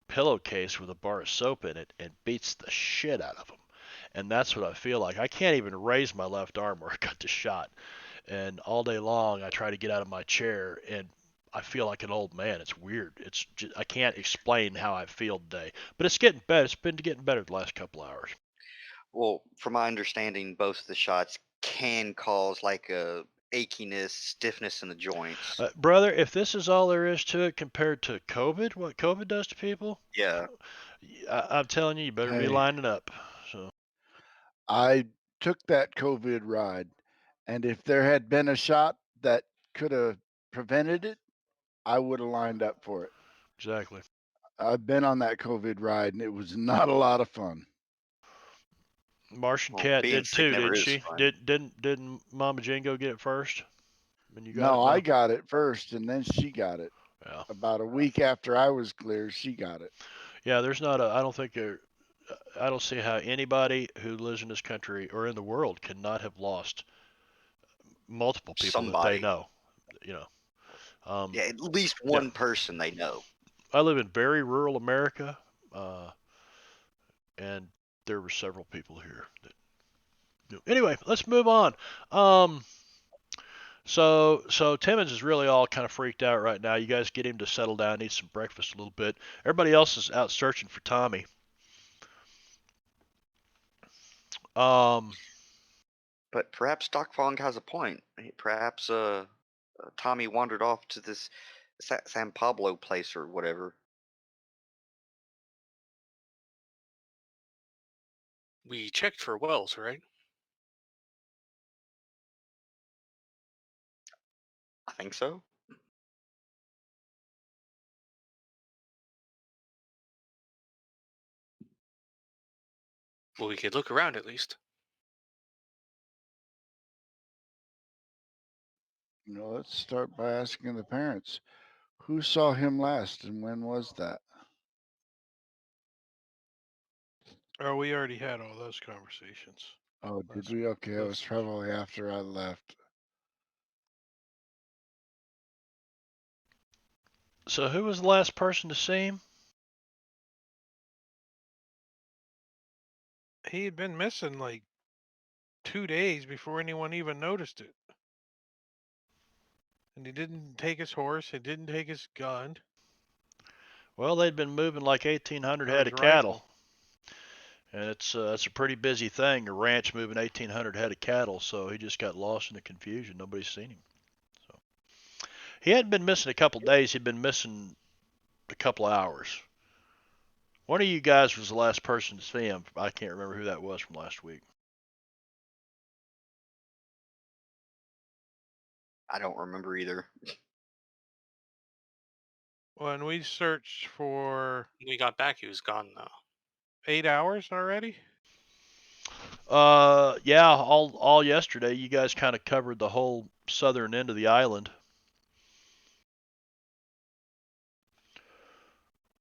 pillowcase with a bar of soap in it and beats the shit out of them. And that's what I feel like. I can't even raise my left arm where I got the shot. And all day long, I try to get out of my chair, and I feel like an old man. It's weird. It's just, I can't explain how I feel today, but it's getting better. It's been getting better the last couple hours. Well, from my understanding, both of the shots can cause like a achiness, stiffness in the joints. Brother, if this is all there is to it compared to COVID, what COVID does to people, Yeah. I'm telling you, you better be Hey. lining up. So I took that COVID ride, and if there had been a shot that could have prevented it, I would have lined up for it. exactly. I've been on that COVID ride, and it was not a lot of fun. Martian Well, Cat being did sick too, never didn't is she? fun. Didn't Mama Jingo get it first? When you got No, it, I got it first, and then she got it. Yeah. About a week after I was clear, she got it. Yeah, I don't see how anybody who lives in this country or in the world cannot have lost multiple people that they Somebody. know. You know, Yeah, at least one person they know. I live in very rural America, and there were several people here that knew. Anyway, let's move on. So Timmons is really all kind of freaked out right now. You guys get him to settle down, eat some breakfast a little bit. Everybody else is out searching for Tommy. But perhaps Doc Fong has a point. Perhaps Tommy wandered off to this San Pablo place or whatever. We checked for wells, right? I think so. Well, we could look around at least. Let's start by asking the parents. Who saw him last and when was that? Oh, we already had all those conversations. Oh, did we? Okay, it was probably after I left. So who was the last person to see him? He had been missing like 2 days before anyone even noticed it. And he didn't take his horse. He didn't take his gun. Well, they'd been moving like 1,800 Or head his of cattle. rifle. And it's a pretty busy thing, a ranch moving 1,800 head of cattle, so he just got lost in the confusion. Nobody's seen him. So he hadn't been missing a couple days. He'd been missing a couple of hours. One of you guys was the last person to see him. I can't remember who that was from last week. I don't remember either. When we searched for When we got back, he was gone though. 8 hours already. Yeah, all yesterday you guys kind of covered the whole southern end of the island.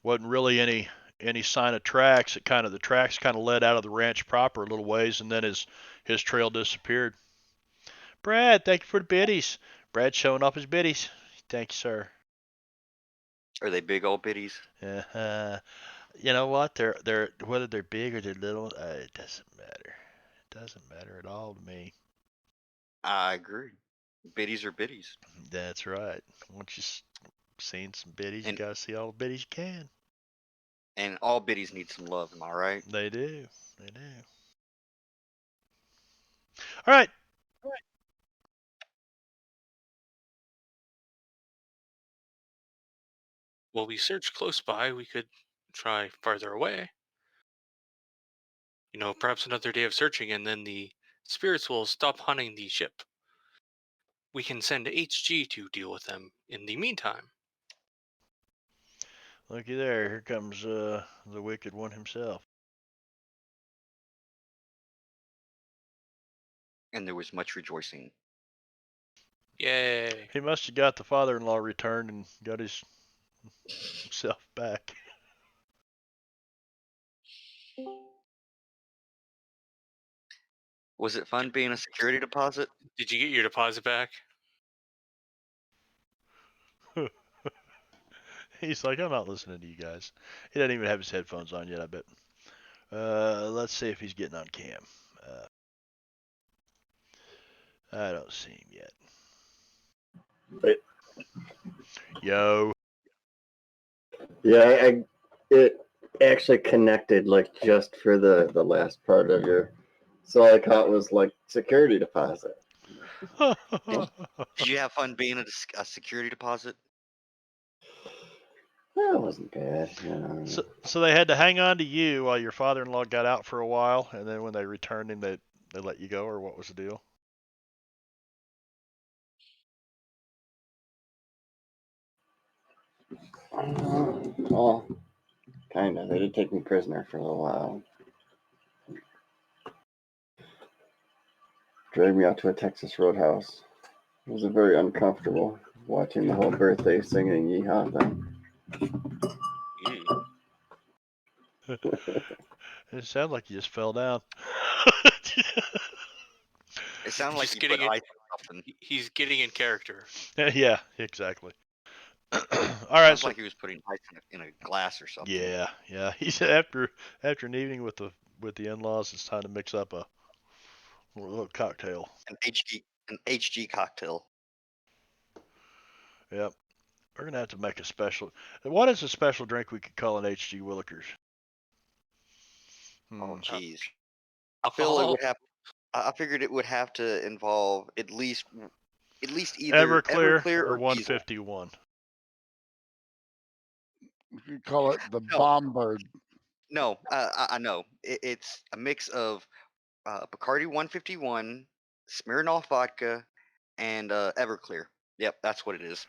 Wasn't really any sign of tracks. The tracks kind of led out of the ranch proper a little ways, and then his trail disappeared. Brad, thank you for the biddies. Brad showing up his biddies. Thank you, sir. Are they big old biddies? You know what? They're whether they're big or they're little, it doesn't matter. It doesn't matter at all to me. I agree. Biddies are biddies. That's right. Once you've seen some biddies, you And gotta see all the biddies you can. and all biddies need some love, am I right? They do. They do. All right. Well, we searched close by. We could try farther away. Perhaps another day of searching, and then the spirits will stop hunting the ship. We can send HG to deal with them in the meantime. Looky there. Here comes the wicked one himself. And there was much rejoicing. Yay. He must have got the father-in-law returned and got himself back. Was it fun being a security deposit? Did you get your deposit back? He's like, I'm not listening to you guys. He doesn't even have his headphones on yet, I bet. Let's see if he's getting on cam. I don't see him yet. But Yo. yeah, it actually connected like just for the last part of your. So all I caught was like security deposit. Did you have fun being a security deposit? That wasn't bad. So they had to hang on to you while your father-in-law got out for a while, and then when they returned him, they let you go, or what was the deal? Well, kind of. They did take me prisoner for a little while. Dragged me out to a Texas roadhouse. It was very uncomfortable watching the whole birthday singing Yeehaw thing. It sounded like you just fell down. It sounded like Just you put getting it. ice on something. He's getting in character. Yeah, exactly. All right, Sounds so like he was putting ice in a glass or something. yeah. He said after an evening with the in-laws, it's time to mix up a little cocktail. An HG cocktail. Yep. We're gonna have to make a special. What is a special drink we could call an HG Willikers? Oh, jeez. I figured it would have to involve at least either Everclear or or Diesel. 151. We could call it the No. Bomb Bird. No, I know. It's a mix of Bacardi 151, Smirnoff vodka, and Everclear. Yep, that's what it is.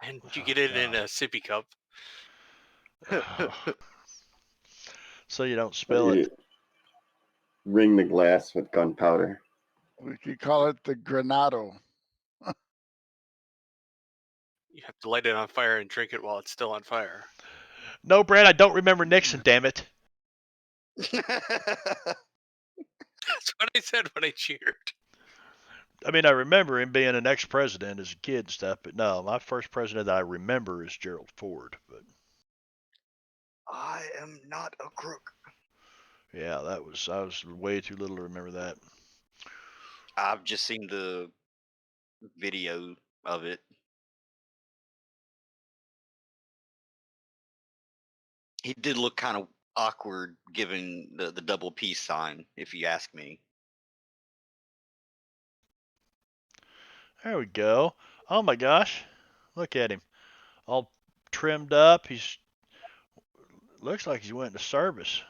And you Oh, get it in God. a sippy cup. So you don't spill it. You ring the glass with gunpowder. We could call it the Granado. You have to light it on fire and drink it while it's still on fire. No, Brad, I don't remember Nixon, damn it. That's what I said when I cheered. I mean, I remember him being an ex-president as a kid and stuff, but no, my first president that I remember is Gerald Ford. But I am not a crook. yeah, I was way too little to remember that. I've just seen the video of it. He did look kind of awkward given the double peace sign, if you ask me. There we go. Oh my gosh, look at him, all trimmed up. He's looks like he's went into service.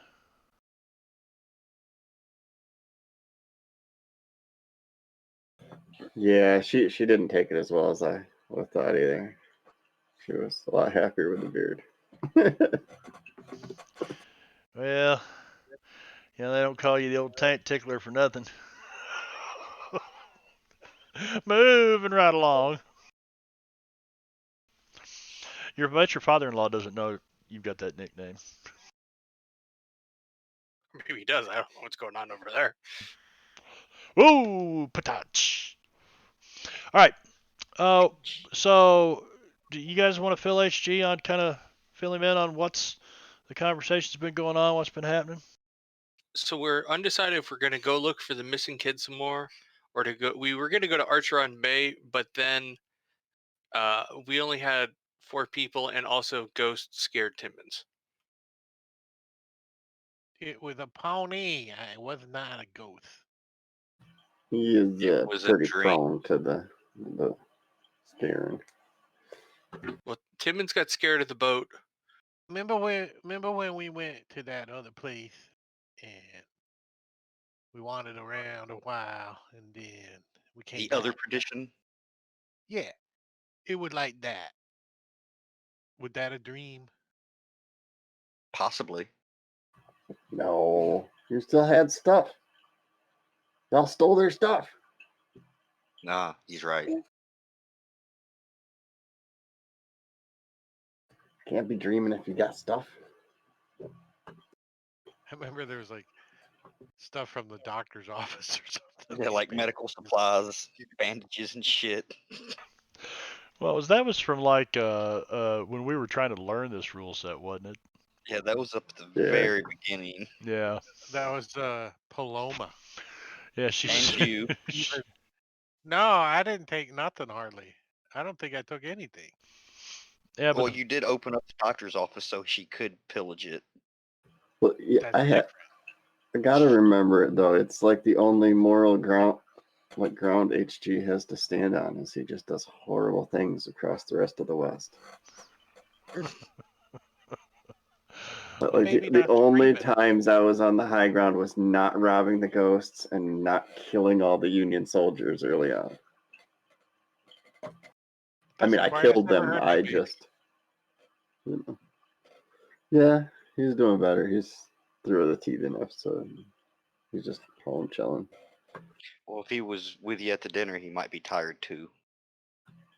Yeah, she didn't take it as well as I would have thought either. She was a lot happier with the beard. Well, they don't call you the old taint tickler for nothing. Moving right along. Your father-in-law doesn't know you've got that nickname. Maybe he does. I don't know what's going on over there. Whoa, patach. All right. So do you guys want to fill HG on kind of fill him in on what's the conversation's been going on, what's been happening? So we're undecided if we're going to go look for the missing kid some more, or to go. We were going to go to Archeron Bay, but then we only had 4 people, and also Ghost scared Timmons. It was a pony. It was not a ghost. He is It was a pretty dream. prone to the scaring. Well, Timmons got scared of the boat. Remember when we went to that other place and we wandered around a while and then we came The back? other perdition. Yeah, it was like that. Was that a dream? Possibly. No, you still had stuff. Y'all stole their stuff. Nah, he's right. Can't be dreaming if you got stuff. I remember there was like stuff from the doctor's office or something. Yeah, like medical supplies, bandages, and shit. Well, that was from like when we were trying to learn this rule set, wasn't it? Yeah, that was up at the Yeah. very beginning. Yeah. That was Paloma. Yeah, she And you. No, I didn't take nothing hardly. I don't think I took anything. Yeah, but Well, you did open up the doctor's office so she could pillage it. Well, yeah, That's I different. gotta remember it though. It's like the only moral ground HG has to stand on is he just does horrible things across the rest of the West. But Well, like maybe the not only screaming. times I was on the high ground was not robbing the ghosts and not killing all the Union soldiers early on. I That's mean, the I quietest killed I've ever them. heard I you be. just, yeah, he's doing better. He's through the teeth enough, so he's just home chilling. Well, if he was with you at the dinner, he might be tired too.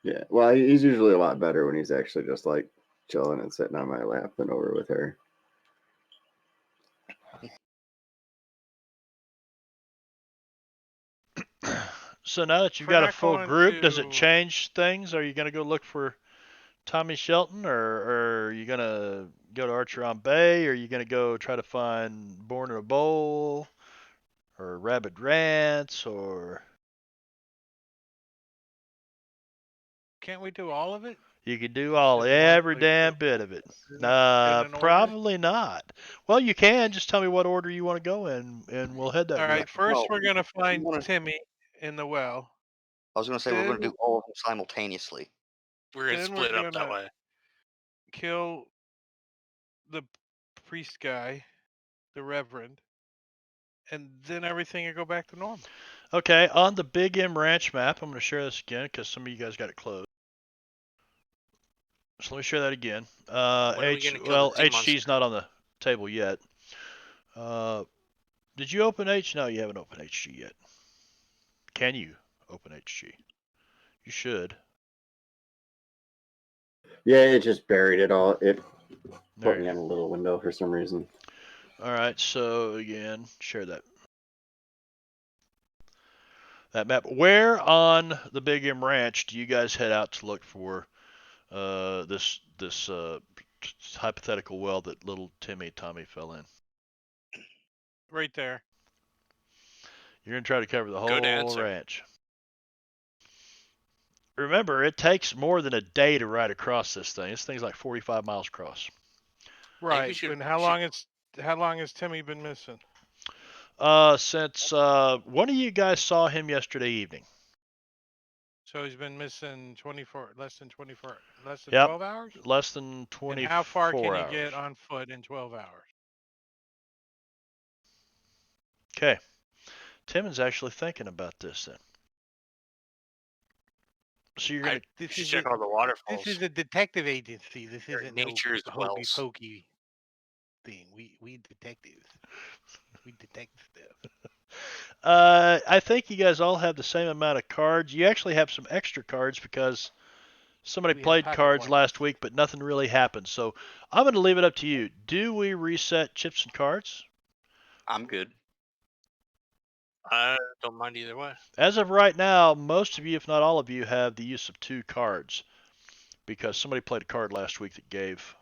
Yeah, well, he's usually a lot better when he's actually just like chilling and sitting on my lap and over with her. so now that you've We're got a not full going group, does it to. change things? Are you going to go look for Tommy Shelton, or are you going to go to Archeron Bay, or are you going to go try to find Born in a Bowl, or Rabbit Rants, or Can't we do all of it? you could do Just in one, every like, damn bit of it? in an order? Probably not. Well, you can. Just tell me what order you want to go in, and we'll head that All way. right. First, No, we're gonna find wanna- Timmy in the well. I was going to say we're going to Then, do all of them simultaneously. We're going to then we're split up that gonna way. kill the priest guy. the Reverend, and then everything will go back to normal. Okay, on the Big M Ranch map, I'm going to share this again because some of you guys got it closed. So let me share that again. When are we gonna kill the sea HG's monster? not on the table yet. Did you open H? No, you haven't opened HG yet. Can you open HG? You should. Yeah, it just buried it all. It There put me you in go. a little window for some reason. All right, so again, share that map. Where on the Big M Ranch do you guys head out to look for this hypothetical well that little Tommy fell in? Right there. You're gonna try to cover the Good whole answer. ranch. Remember, it takes more than a day to ride across this thing. This thing's like 45 miles across. think we Right. should- And we how should- long has Timmy been missing? Since one of you guys saw him yesterday evening. So he's been missing less than Yep. 12 hours? Less than 24 And how far can hours. he get on foot in 12 hours? Okay. Timon's actually thinking about this then. So you're gonna. We This should is check a, all the waterfalls. this is a detective agency. This They're isn't no nature's hokey wells. pokey thing. We detectives. We detect stuff. I think you guys all have the same amount of cards. You actually have some extra cards because somebody We have played pocket cards watches. last week, but nothing really happened. So I'm going to leave it up to you. Do we reset chips and cards? I'm good. I don't mind either way. As of right now, most of you, if not all of you, have the use of 2 cards because somebody played a card last week that gave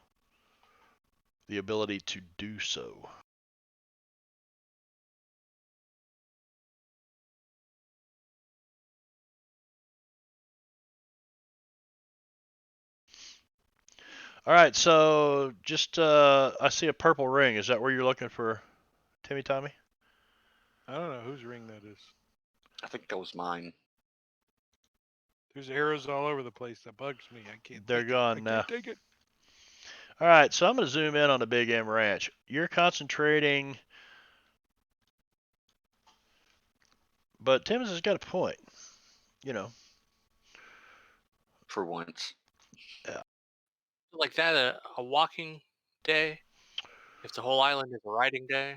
the ability to do so. All right, so just I see a purple ring. Is that where you're looking for Timmy Tommy? I don't know whose ring that is. I think that was mine. There's arrows all over the place. That bugs me. I can't. They're take gone it. now. I can't take it. All right, so I'm going to zoom in on the Big M Ranch. You're concentrating, but Timmons has got a point. You know. For once. Like that, a walking day. If the whole island is a riding day.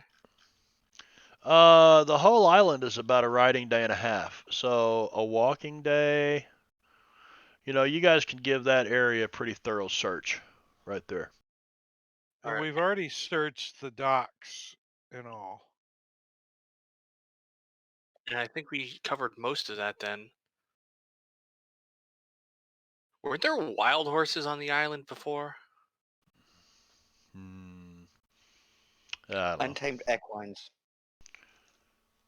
The whole island is about a riding day and a half. So a walking day, you guys can give that area a pretty thorough search right there. And Alright. we've already searched the docks and all. And I think we covered most of that then. Weren't there wild horses on the island before? I don't know. Untamed equines.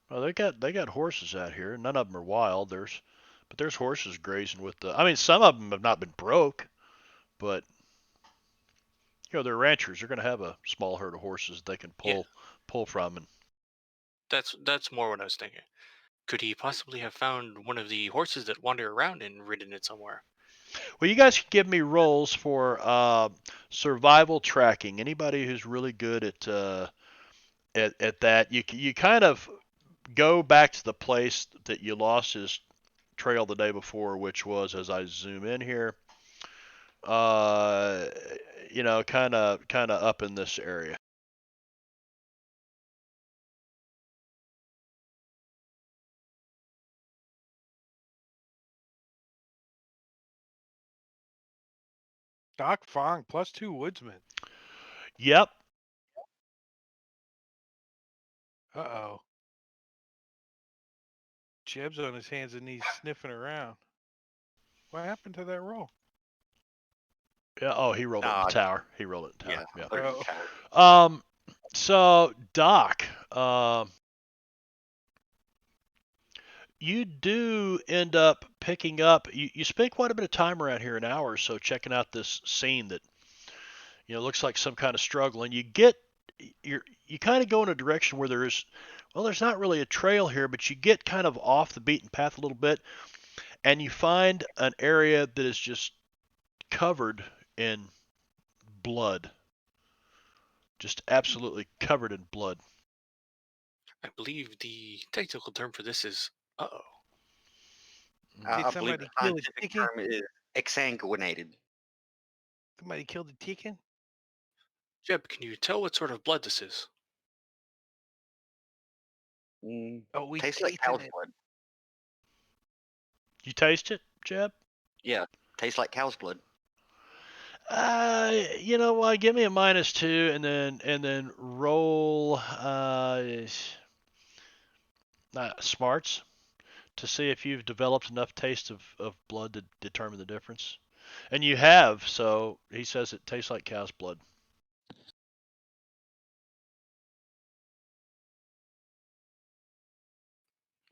Well, they got horses out here. None of them are wild. But there's horses grazing with the. I mean, some of them have not been broke, but they're ranchers. They're going to have a small herd of horses they can pull from. And That's more what I was thinking. Could he possibly have found one of the horses that wander around and ridden it somewhere? well, you guys can give me rolls for survival tracking. Anybody who's really good at that, you kind of go back to the place that you lost his trail the day before, which was, as I zoom in here, kind of up in this area. Doc Fong +2 woodsman. Yep. Uh-oh. Jeb's on his hands and knees sniffing around. What happened to that roll? Yeah. Oh, he rolled it in the tower. He rolled it in the tower. Yeah. Yeah. Oh. So Doc, you do end up picking up. You spend quite a bit of time around here, an hour or so, checking out this scene that looks like some kind of struggle, and you kind of go in a direction where there's not really a trail here, but you get kind of off the beaten path a little bit, and you find an area that is just covered in blood. just absolutely covered in blood. I believe the technical term for this is uh-oh. Did I believe somebody the kill the scientific chicken? term is exsanguinated. Somebody killed the chicken? Jeb, can you tell what sort of blood this is? Oh, we Tastes like tasted cow's it. blood. You taste it, Jeb? Yeah, tastes like cow's blood. You know what? Give me a -2, and then roll smarts to see if you've developed enough taste of blood to determine the difference. And you have, so he says it tastes like cow's blood.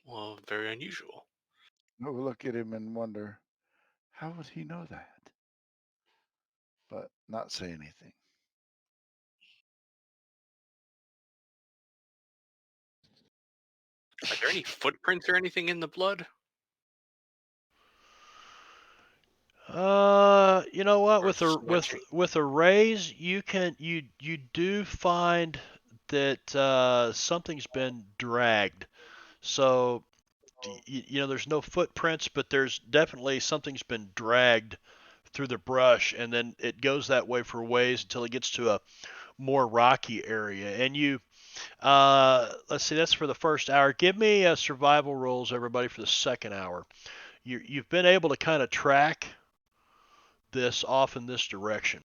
Well, very unusual. I will look at him and wonder, how would he know that? But not say anything. Are there any footprints or anything in the blood? You know what? Or With a smudging? with a raise, you do find that something's been dragged. So you know, there's no footprints, but there's definitely something's been dragged through the brush, and then it goes that way for a ways until it gets to a more rocky area. And let's see, that's for the first hour. Give me survival rolls, everybody, for the second hour. You've been able to kind of track this off in this direction.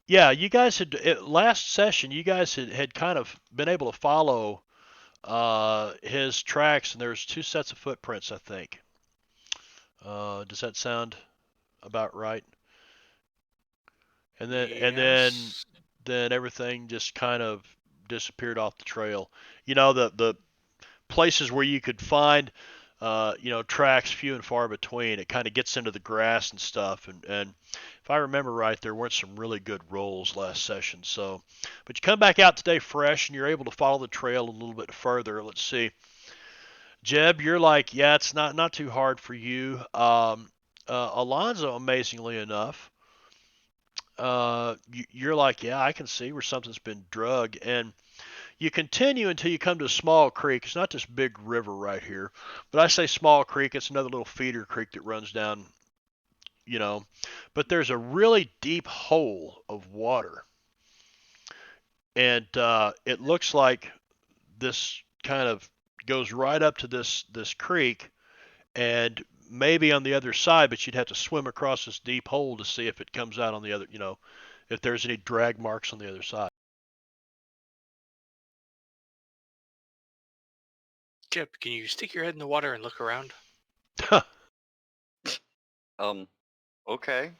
Yeah, you guys last session. You guys had kind of been able to follow his tracks, and there's 2 sets of footprints, I think. Does that sound about right? And Yes. then everything just kind of disappeared off the trail. You know, the places where you could find you know, tracks few and far between. It kind of gets into the grass and stuff. And if I remember right, there weren't some really good rolls last session. So, but you come back out today fresh, and you're able to follow the trail a little bit further. Let's see, Jeb, you're like, yeah, it's not too hard for you. Alonzo, amazingly enough, you're like, yeah, I can see where something's been drug, and you continue until you come to a small creek. It's not this big river right here, but I say small creek. It's another little feeder creek that runs down, you know. But there's a really deep hole of water, and it looks like this kind of goes right up to this creek, and maybe on the other side, but you'd have to swim across this deep hole to see if it comes out on the other, you know, if there's any drag marks on the other side. Jeb, can you stick your head in the water and look around? Okay.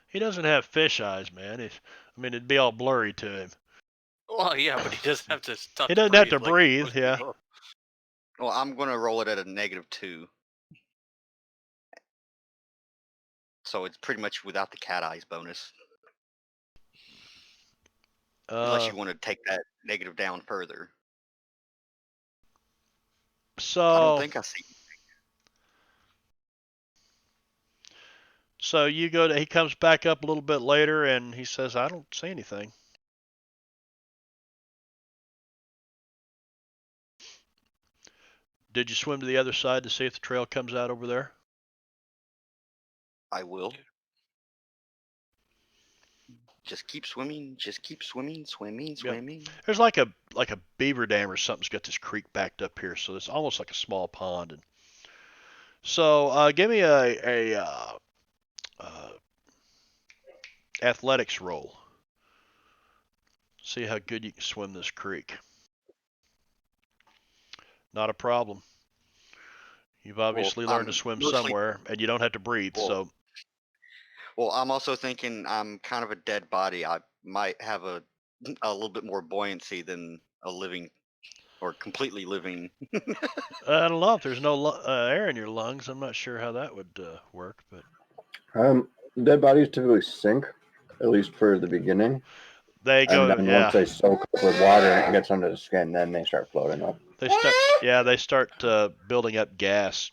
He doesn't have fish eyes, man. I mean, it'd be all blurry to him. Well, yeah, but he doesn't have to stop He to doesn't have breathe to like breathe, most yeah. people. Well, I'm gonna roll it at a -2. So it's pretty much without the cat eyes bonus. Unless you want to take that negative down further. I don't So think I see. so you go to he comes back up a little bit later and he says, I don't see anything. Did you swim to the other side to see if the trail comes out over there? I will. Just keep swimming. Just keep swimming. Swimming. Swimming. There's like a beaver dam or something's got this creek backed up here, so it's almost like a small pond. And so give me a athletics roll. See how good you can swim this creek. Not a problem. You've obviously learned to I'm swim mostly. somewhere, and you don't have to breathe. Well, So well, I'm also thinking I'm kind of a dead body. I might have a little bit more buoyancy than a living or completely living. I don't know if there's no air in your lungs. I'm not sure how that would work, but Dead bodies typically sink, at least for the beginning. They And go, then yeah. once they soak up with water and it gets under the skin, then they start floating up. They start building up gas.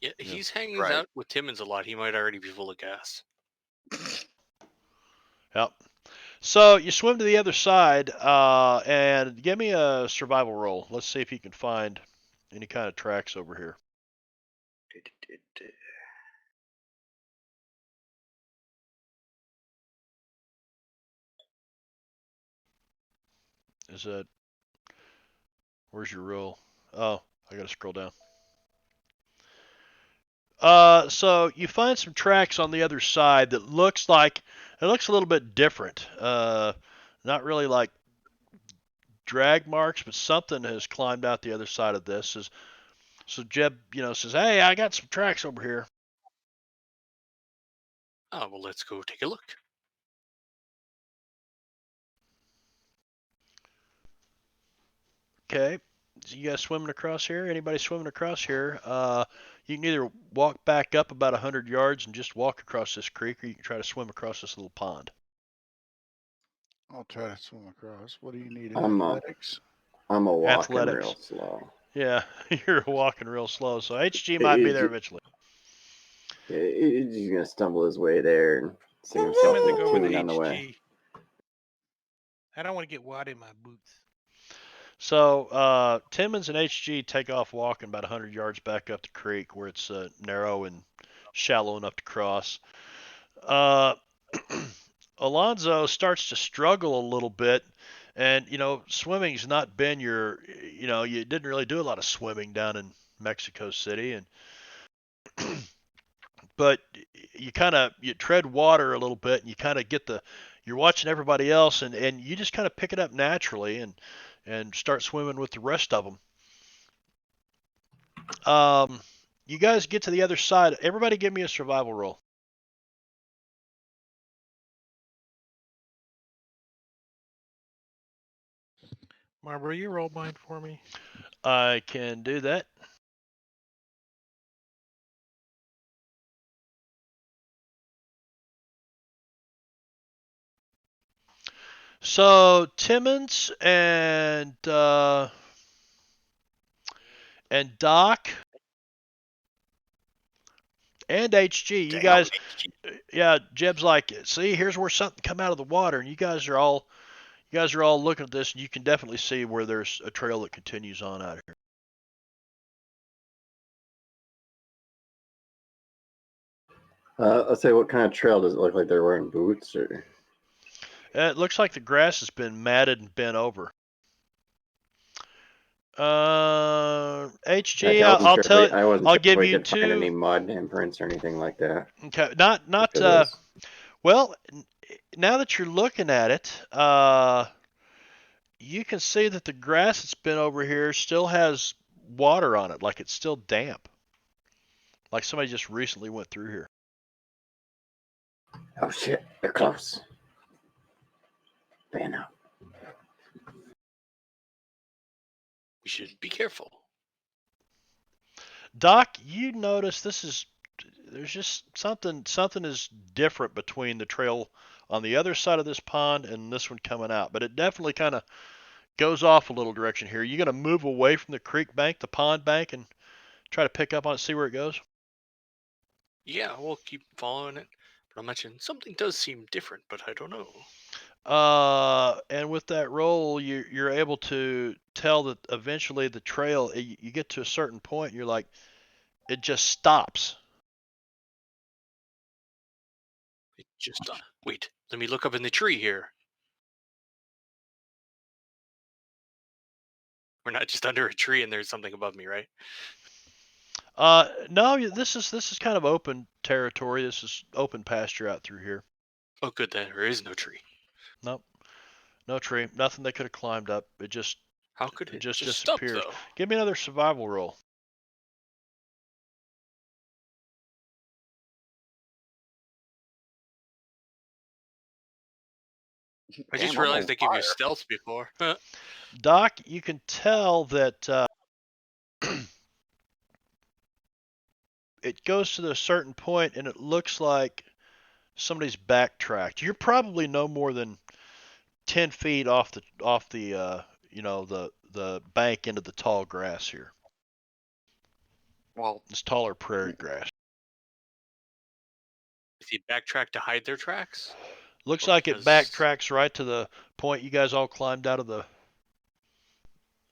Yeah, Yeah. he's hanging Right. out with Timmons a lot. He might already be full of gas. Yep. So you swim to the other side, and give me a survival roll. Let's see if you can find any kind of tracks over here. Is that? Where's your roll? Oh, I gotta scroll down. So you find some tracks on the other side that looks like it looks a little bit different. Not really like drag marks, but something has climbed out the other side of this. So Jeb, says, "Hey, I got some tracks over here." Oh, well, let's go take a look. Okay. So you guys swimming across here? Anybody swimming across here? You can either walk back up about 100 yards and just walk across this creek, or you can try to swim across this little pond. I'll try to swim across. What do you need? I'm Athletics? a walking Athletics. real slow. Yeah, you're walking real slow, so HG might be there eventually. He's gonna stumble his way there and sing I'm himself a gonna go little with tune on the way. HG. I don't want to get water in my boots. So Timmons and HG take off walking about 100 yards back up the creek where it's narrow and shallow enough to cross. Alonzo starts to struggle a little bit, and swimming's not been you didn't really do a lot of swimming down in Mexico City, and but you tread water a little bit, and you kind of you're watching everybody else, and you just kind of pick it up naturally and start swimming with the rest of them. You guys get to the other side. Everybody give me a survival roll. Marlboro, you roll mine for me. I can do that. So Timmons and Doc and HG, you guys, yeah, Jeb's like, see, here's where something come out of the water, and you guys are all looking at this, and you can definitely see where there's a trail that continues on out of here. Let's say, what kind of trail does it look like? They're wearing boots, or? It looks like the grass has been matted and bent over. HG, Okay, I'll tell you. I wasn't I'll sure give if we you could find any two. mud imprints or anything like that. Okay, not. Well, now that you're looking at it, you can see that the grass that's been over here still has water on it, like it's still damp. Like somebody just recently went through here. Oh shit, they're close. Fan out. We should be careful. Doc, you notice there's just something is different between the trail on the other side of this pond and this one coming out, but it definitely kind of goes off a little direction here. You gonna move away from the creek bank, the pond bank, and try to pick up on it, see where it goes? Yeah, we'll keep following it. But I'll mention something does seem different, but I don't know. And with that roll, you're able to tell that eventually the trail, you get to a certain point, and you're like, it just stops. It just wait. Let me look up in the tree here. We're not just under a tree and there's something above me, right? No, this is kind of open territory. This is open pasture out through here. Oh, good. Then there is no tree. Nope, no tree, nothing they could have climbed up. How could it it just stop disappears. though? Give me another survival roll. I Damn, just I'm on realized they gave you fire. stealth before. Doc, you can tell that it goes to a certain point, and it looks like somebody's backtracked. You're probably no more than 10 feet off the the bank into the tall grass here. Well, It's taller prairie grass. If you backtrack to hide their tracks, Looks or like it because backtracks right to the point you guys all climbed out of the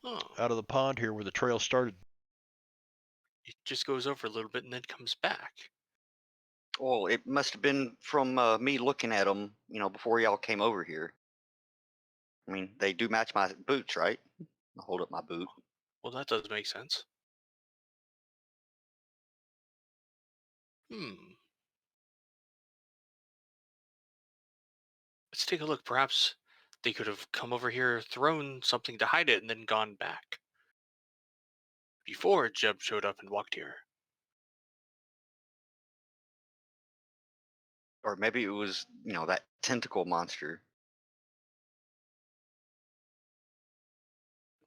oh, pond here where the trail started. it just goes over a little bit and then comes back. well, it must have been from me looking at them, before y'all came over here. I mean, they do match my boots, right? I'll hold up my boot. Well, that does make sense. Let's take a look. Perhaps they could have come over here, thrown something to hide it, and then gone back before Jeb showed up and walked here. Or maybe it was, that tentacle monster.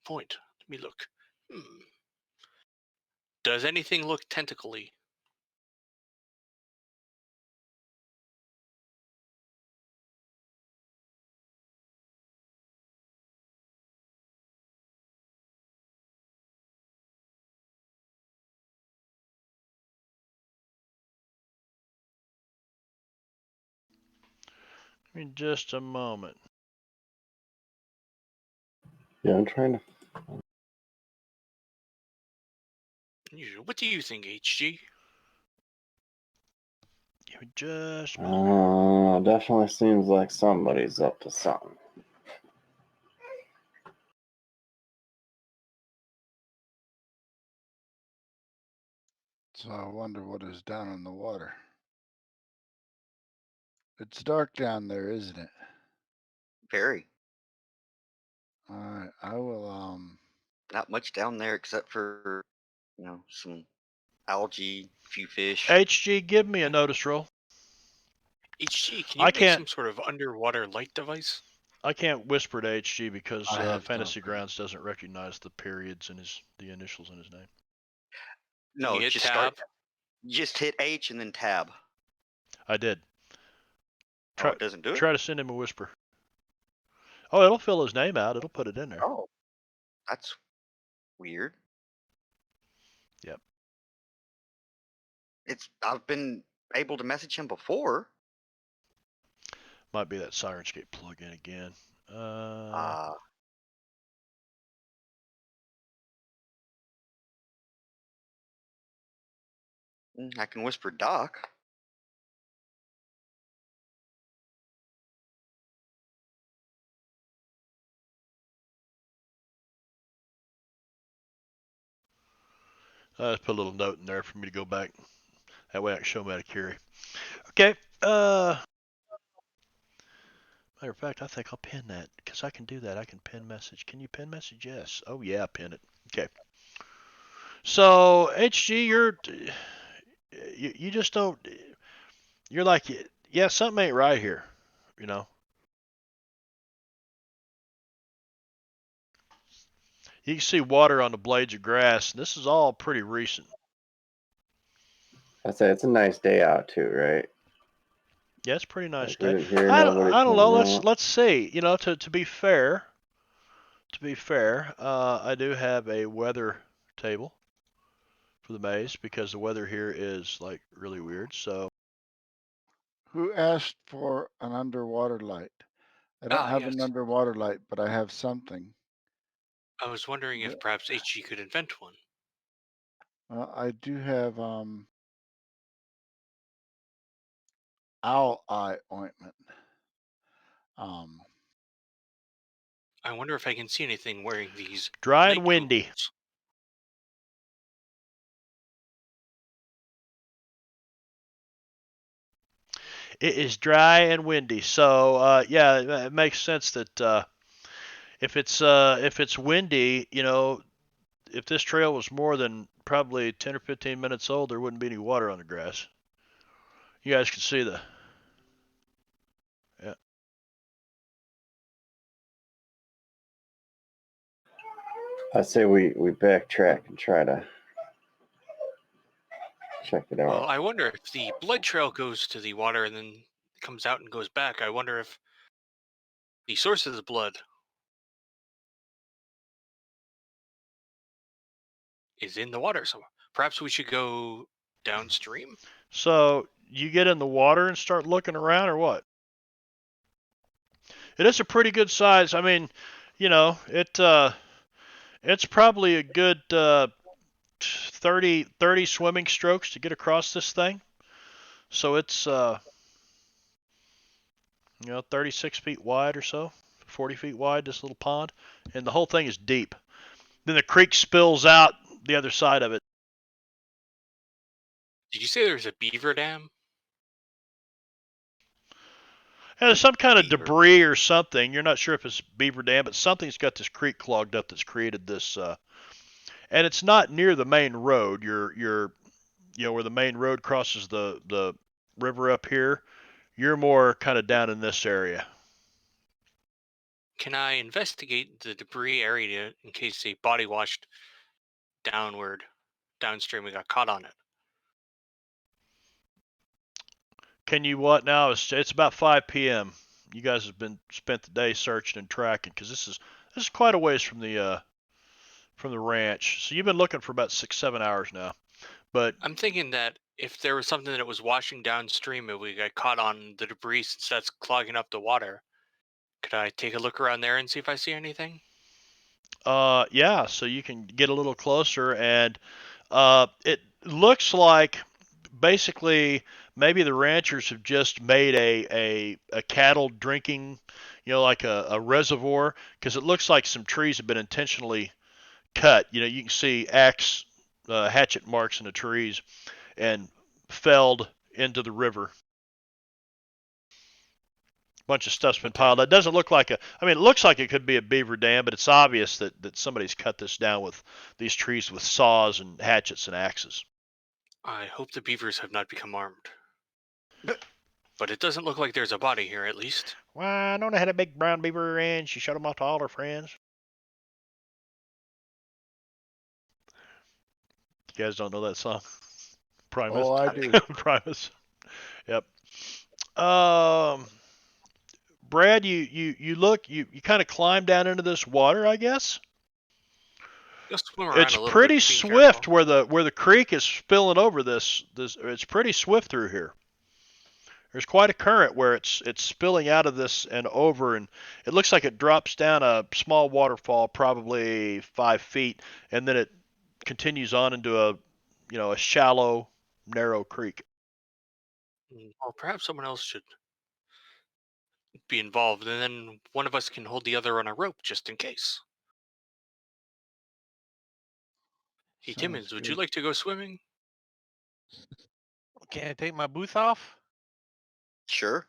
Point. Let me look. Does anything look tentacly? In just a moment. Yeah, I'm trying to. What do you think, HG? Give me just a moment. Definitely seems like somebody's up to something. So I wonder what is down in the water. It's dark down there, isn't it? Very. All right, I will. Not much down there except for, some algae, few fish. HG, give me a notice roll. HG, can I you make can't- some sort of underwater light device? I can't whisper to HG because I have Fantasy something. Grounds doesn't recognize the periods in the initials in his name. No, you hit just tab. Just hit H and then tab. I did. Oh, it doesn't do it? Try to send him a whisper. Oh, it'll fill his name out. It'll put it in there. Oh, that's weird. Yep. I've been able to message him before. Might be that Sirenscape plugin again. I can whisper Doc. Let's put a little note in there for me to go back. That way I can show him how to carry. Okay. Matter of fact, I think I'll pin that because I can do that. I can pin message. Can you pin message? Yes. Oh yeah, pin it. Okay. So HG, you just don't. You're like, yeah, something ain't right here. You know. You can see water on the blades of grass, and this is all pretty recent. I'd say it's a nice day out too, right? Yeah, it's a pretty nice Like, day. we didn't hear I nobody don't know. coming out. Let's see. You know, to be fair, I do have a weather table for the maze because the weather here is like really weird. So Who asked for an underwater light? I don't have an Yes. underwater light, but I have something. I was wondering if perhaps HG could invent one. I do have owl eye ointment. I wonder if I can see anything wearing these dry night and windy. goggles. It is dry and windy. So yeah, it makes sense that if it's windy, you know, if this trail was more than probably 10 or 15 minutes old, there wouldn't be any water on the grass. You guys can see the. Yeah. I say we backtrack and try to check it out. Well, I wonder if the blood trail goes to the water and then comes out and goes back. I wonder if The source of the blood is in the water somewhere. Perhaps we should go downstream? So you get in the water and start looking around, or what? It is a pretty good size. I mean, it's probably a good 30 swimming strokes to get across this thing. So it's 36 feet wide or so, 40 feet wide, this little pond, and the whole thing is deep. Then the creek spills out the other side of it. Did you say there's a beaver dam? And there's some kind of Beaver. debris or something. You're not sure if it's beaver dam, but something's got this creek clogged up that's created this. And it's not near the main road. You're where the main road crosses the river up here. You're more kind of down in this area. Can I investigate the debris area in case a body washed downstream and got caught on it? Can you what now? It's about 5 p.m. You guys have spent the day searching and tracking because this is quite a ways from the ranch. So you've been looking for about 6-7 hours now. But I'm thinking that if there was something that was washing downstream and we got caught on the debris since that's clogging up the water, could I take a look around there and see if I see anything? yeah, so you can get a little closer, and it looks like basically maybe the ranchers have just made a cattle drinking, like a reservoir, because it looks like some trees have been intentionally cut. You can see axe hatchet marks in the trees and felled into the river. Bunch of stuff's been piled. It doesn't look like it looks like it could be a beaver dam, but it's obvious that somebody's cut this down with these trees with saws and hatchets and axes. I hope the beavers have not become armed. But it doesn't look like there's a body here, at least. Well, I know they had a big brown beaver and she showed them off to all her friends. You guys don't know that song? Primus. Oh, I do. Primus. Yep. Brad, you look, you kind of climb down into this water, I guess. Just swim around It's a little pretty bit, being swift careful. where the creek is spilling over this. It's pretty swift through here. There's quite a current where it's spilling out of this and over, and it looks like it drops down a small waterfall, probably 5 feet, and then it continues on into a shallow, narrow creek. Well, perhaps someone else should be involved, and then one of us can hold the other on a rope just in case. Hey, Sounds Timmons, would you good. like to go swimming? Can I take my boots off? Sure.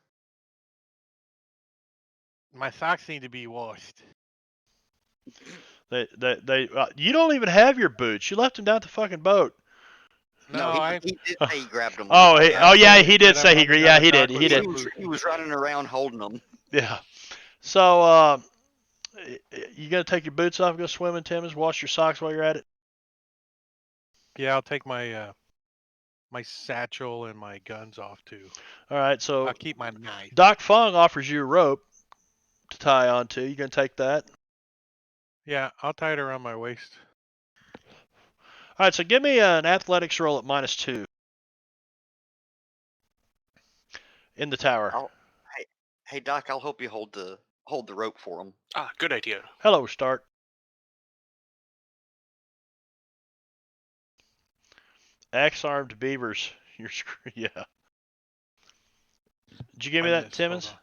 My socks need to be washed. You don't even have your boots. You left them down at the fucking boat. No, he did say he grabbed them. Oh, yeah, he said did I'm say probably he gonna did. dock with He my did. boots. He was running around holding them. Yeah. So, you gonna take your boots off and go swimming, Timmons? Wash your socks while you're at it. Yeah, I'll take my my satchel and my guns off too. All right. So I'll keep my knife. Doc Fong offers you a rope to tie onto. You gonna take that? Yeah, I'll tie it around my waist. All right. So give me an athletics roll at -2 in the tower. Hey Doc, I'll help you hold the rope for him. Ah, good idea. Hello, Stark. Axe-armed beavers. You're screwed. Yeah. Did you give me I that, missed. Hold Timmons? on.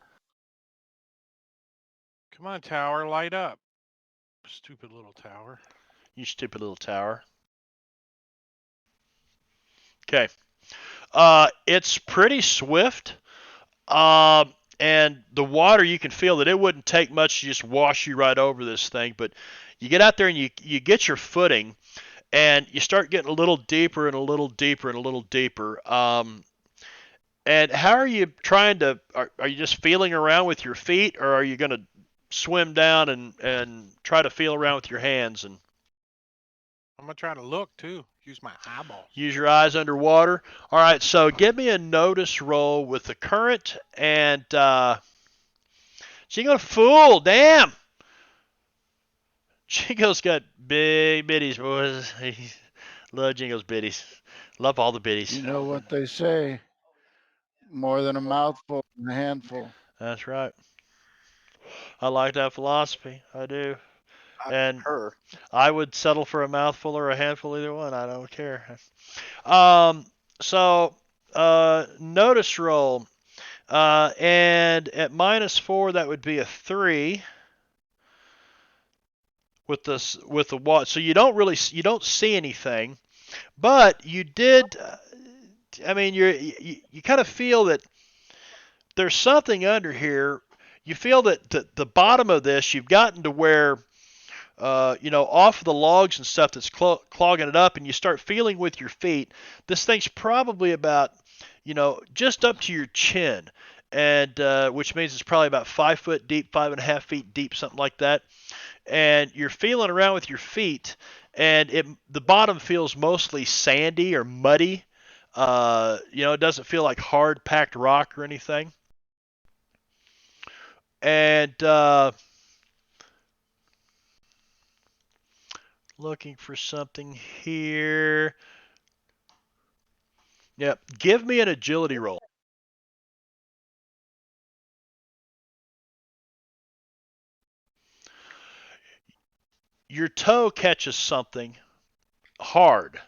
Come on, tower, light up. Stupid little tower. You stupid little tower. Okay. It's pretty swift. And the water, you can feel that it wouldn't take much to just wash you right over this thing. But you get out there and you get your footing, and you start getting a little deeper and a little deeper and a little deeper. And how are you trying to? Are you just feeling around with your feet, or are you going to swim down and try to feel around with your hands and I'm gonna try to look too. Use my eyeballs. use your eyes underwater? All right, so give me a notice roll with the current and Jingo fool, damn. Jingo's got big bitties, boys. Love Jingo's bitties. Love all the bitties. You know what they say, more than a mouthful and a handful. That's right. I like that philosophy. I do. And Her. I would settle for a mouthful or a handful, either one. I don't care. So, notice roll. And at -4, that would be a 3 with the watch. So you don't see anything, but you did. I mean, you kind of feel that there's something under here. You feel that the bottom of this, you've gotten to where, off of the logs and stuff that's clogging it up, and you start feeling with your feet. This thing's probably about, just up to your chin, and which means it's probably about 5 foot deep, 5.5 feet deep, something like that. And you're feeling around with your feet, and the bottom feels mostly sandy or muddy. It doesn't feel like hard packed rock or anything. And looking for something here. Yep. Give me an agility roll. Your toe catches something hard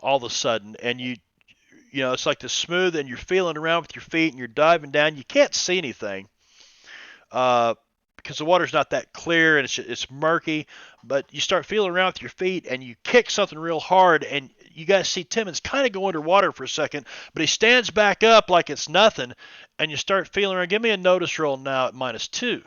all of a sudden, and it's like this smooth, and you're feeling around with your feet, and you're diving down. You can't see anything because the water's not that clear, and it's murky. But you start feeling around with your feet, and you kick something real hard, and you guys see Timmons kind of go underwater for a second, but he stands back up like it's nothing, and you start feeling around. Give me a notice roll now at -2.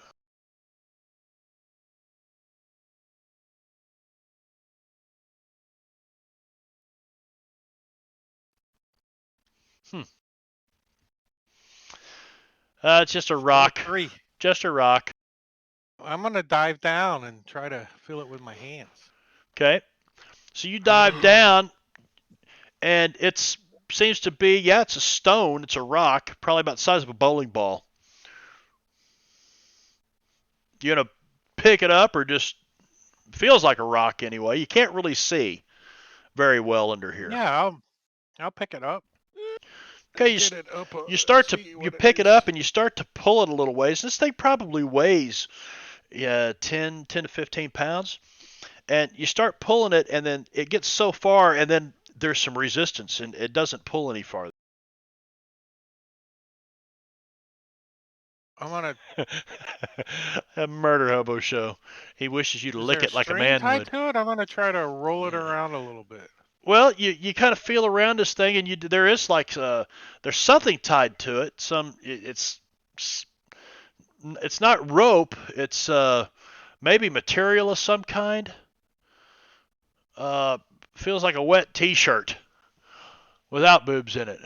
It's just a rock. 3. Just a rock. I'm gonna dive down and try to fill it with my hands. Okay. So you dive down, and it seems to be, it's a stone. It's a rock, probably about the size of a bowling ball. You gonna pick it up, or just feels like a rock anyway? You can't really see very well under here. Yeah, I'll pick it up. Okay, you pick it up and you start to pull it a little ways. This thing probably weighs 10 to 15 pounds. And you start pulling it, and then it gets so far, and then there's some resistance, and it doesn't pull any farther. I'm gonna A murder hobo show. He wishes you to lick it like a man would. To it? I'm gonna try to roll it around a little bit. Well, you kind of feel around this thing, and there is there's something tied to it. It's not rope. It's maybe material of some kind. Feels like a wet T-shirt without boobs in it.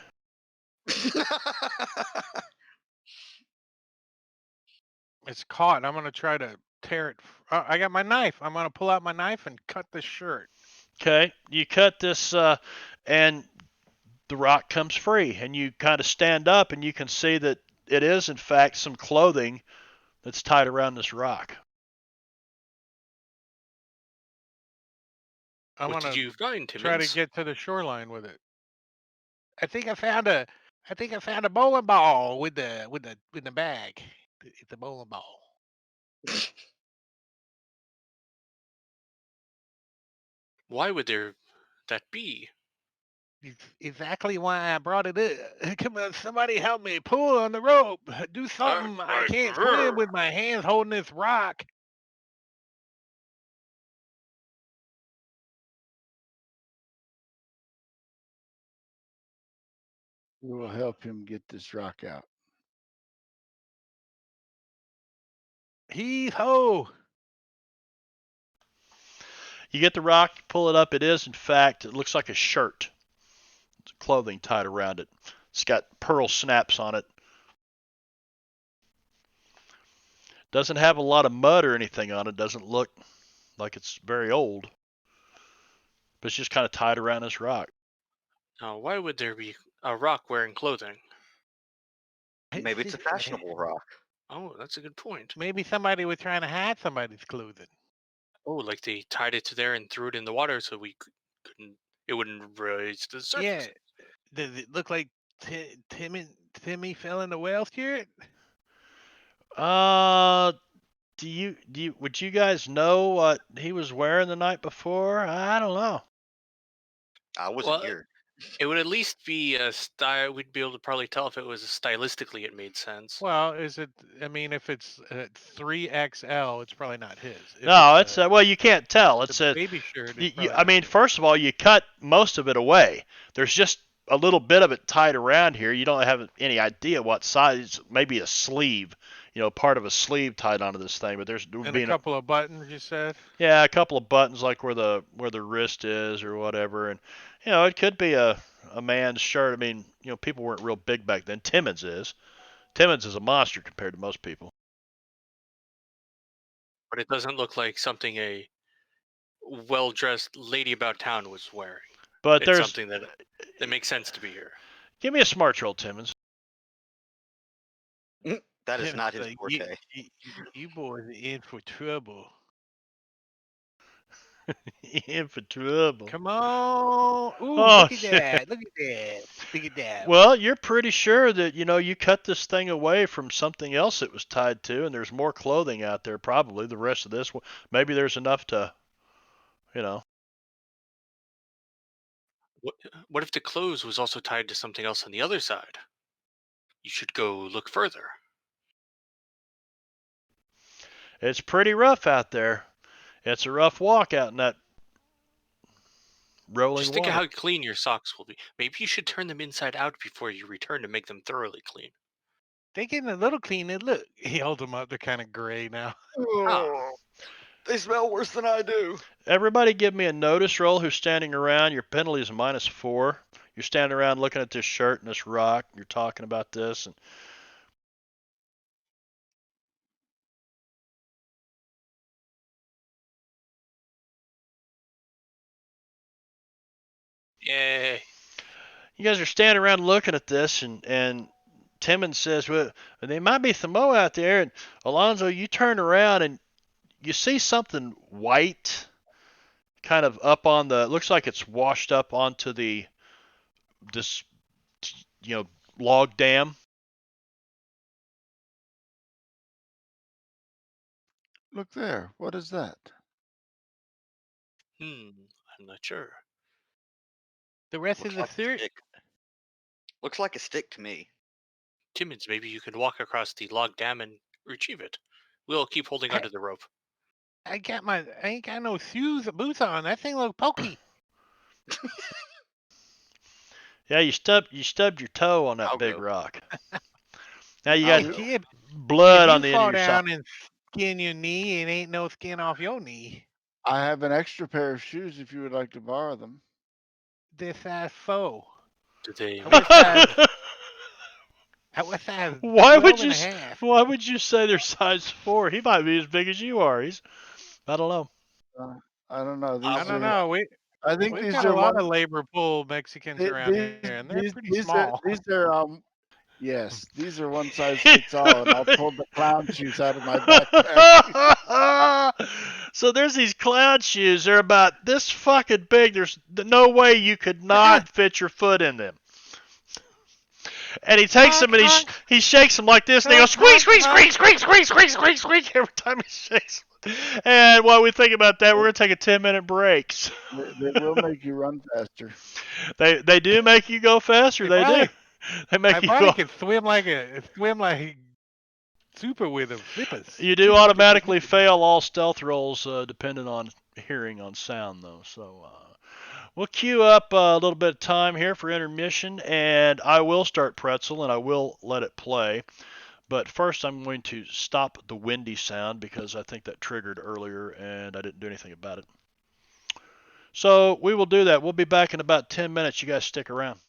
It's caught. I'm gonna try to tear it. I got my knife. I'm gonna pull out my knife and cut the shirt. Okay, you cut this, and the rock comes free, and you kind of stand up, and you can see that it is, in fact, some clothing that's tied around this rock. I'm What gonna did you find, try Timmons? to get to the shoreline with it. I think I found a bowling ball with the bag. It's a bowling ball. Why would there that be? It's exactly why I brought it in. Come on, somebody help me pull on the rope. Do something. I can't swim with my hands holding this rock. We will help him get this rock out. Heave ho! You get the rock, you pull it up. It is, in fact, it looks like a shirt. It's clothing tied around it. It's got pearl snaps on it. Doesn't have a lot of mud or anything on it. Doesn't look like it's very old. But it's just kind of tied around this rock. Now, why would there be a rock wearing clothing? Maybe it's a fashionable rock. Oh, that's a good point. Maybe somebody was trying to hide somebody's clothing. Oh, like they tied it to there and threw it in the water so we couldn't. It wouldn't rise to the Yeah. surface. Does it look like Timmy fell in the well shirt? Uh, would you guys know what he was wearing the night before? I don't know. I wasn't Well, here. it would at least be a style. We'd be able to probably tell if it was stylistically it made sense. Well, is it? I mean, if it's 3XL, it's probably not his. If No, it's it's well, you can't tell. the It's a baby shirt, it's probably I not mean, his. first of all, you cut most of it away. There's just a little bit of it tied around here. You don't have any idea what size. Maybe a sleeve, part of a sleeve tied onto this thing. But there would And a be couple of buttons, you said. yeah, a couple of buttons like where the wrist is or whatever. And it could be a man's shirt. I mean, people weren't real big back then. Timmons is. Timmons is a monster compared to most people. But it doesn't look like something a well-dressed lady about town was wearing. But It's there's something that makes sense to be here. give me a smart roll, Timmons. That is Timmy's not his like, forte. you boys are in for trouble. In for trouble. Come on. Ooh, Oh look at shit. that. Look at that. Look at that. Well, you're pretty sure that you cut this thing away from something else it was tied to, and there's more clothing out there. Probably the rest of this, maybe there's enough to, you know. What if the clothes was also tied to something else on the other side? You should go look further. It's pretty rough out there. It's a rough walk out in that rolling Just think water. of how clean your socks will be. Maybe you should turn them inside out before you return to make them thoroughly clean. They getting a little clean. And look, he held them up. They're kind of gray now. Oh, they smell worse than I do. Everybody give me a notice roll who's standing around. Your penalty is -4. You're standing around looking at this shirt and this rock. You're talking about this. And Yay. you guys are standing around looking at this, and Timmons says, well, there might be some more out there. And Alonzo, you turn around and you see something white kind of up on looks like it's washed up onto this, log dam. Look there. What is that? I'm not sure. The rest Looks of the like a shirt. stick. Looks like a stick to me. Timmons, maybe you can walk across the log dam and retrieve it. We'll keep holding onto the rope. I ain't got no shoes or boots on. That thing look pokey. Yeah, you stubbed your toe on that I'll big go. rock. Now you I'll got go. If blood you on the end fall of your sock. down and skin your knee, it ain't no skin off your knee. I have an extra pair of shoes if you would like to borrow them. They're size 4. Do they What make size? What size? Why 12 would and you a half. why would you say they're size 4? He might be as big as you are. I don't know. I don't know. I These don't are. know. I think We've these got a are lot one. of labor pool Mexicans around here, and they're pretty small. These are yes, these are one size fits all, and I'll pull the clown shoes out of my backpack. So there's these clown shoes. They're about this fucking big. There's no way you could not fit your foot in them. And he takes them and he shakes them like this, and they go squeak, squeak, squeak, squeak, squeak, squeak, squeak, squeak every time he shakes them. And while we think about that, we're gonna take a 10-minute break. They will make you run faster. They do make you go faster. They do. They make My you body go. can swim like super with them flippers. You do automatically fail all stealth rolls depending on hearing on sound, though. So we'll queue up a little bit of time here for intermission, and I will start Pretzel, and I will let it play. But first, I'm going to stop the windy sound because I think that triggered earlier, and I didn't do anything about it. So we will do that. We'll be back in about 10 minutes. You guys stick around.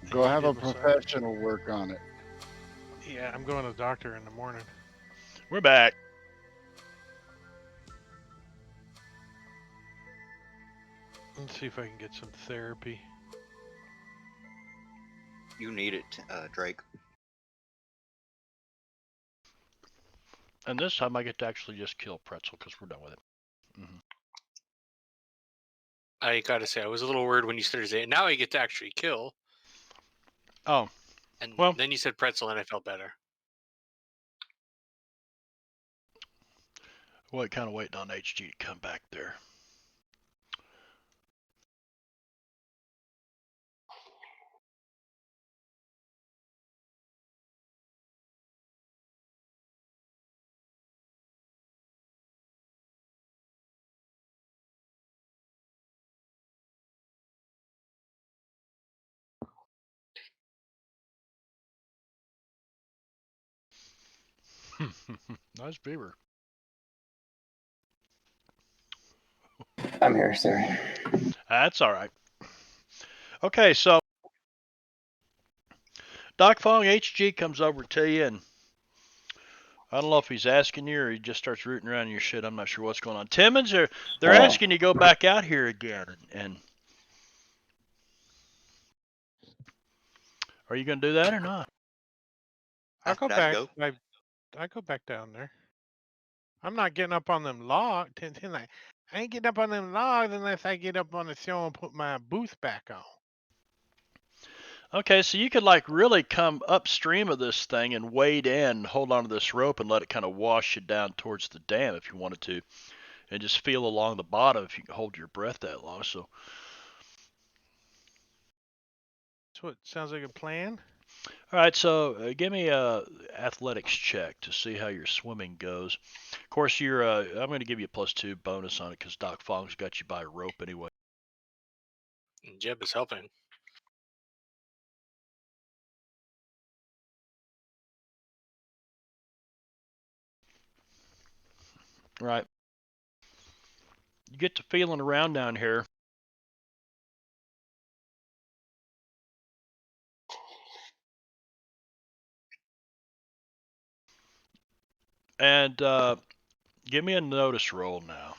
Go you have a did massage? professional work on it. Yeah, I'm going to the doctor in the morning. We're back. Let's see if I can get some therapy. You need it, Drake. And this time I get to actually just kill Pretzel because we're done with it. Mm-hmm. I gotta say, I was a little worried when you started saying, now I get to actually kill. Oh, And well, then you said pretzel, and I felt better. well, kind of waiting on HG to come back there. Nice beaver. I'm here, sir. That's all right. Okay, so Doc Fong HG comes over to you, and I don't know if he's asking you or he just starts rooting around in your shit. I'm not sure what's going on. Timmons, they're Oh, asking you to go back out here again, and are you going to do that or not? I'll Ask go Dad to back. go. I go back down there. I'm not getting up on them logs. I ain't getting up on them logs unless I get up on the show and put my booth back on. Okay, so you could like really come upstream of this thing and wade in, hold onto this rope, and let it kind of wash you down towards the dam if you wanted to, and just feel along the bottom if you can hold your breath that long. So, That's what sounds like a plan. all right, so give me a athletics check to see how your swimming goes. Of course, you're. I'm going to give you a +2 bonus on it because Doc Fong's got you by rope anyway. And Jeb is helping. Right. You get to feeling around down here. And give me a notice roll now.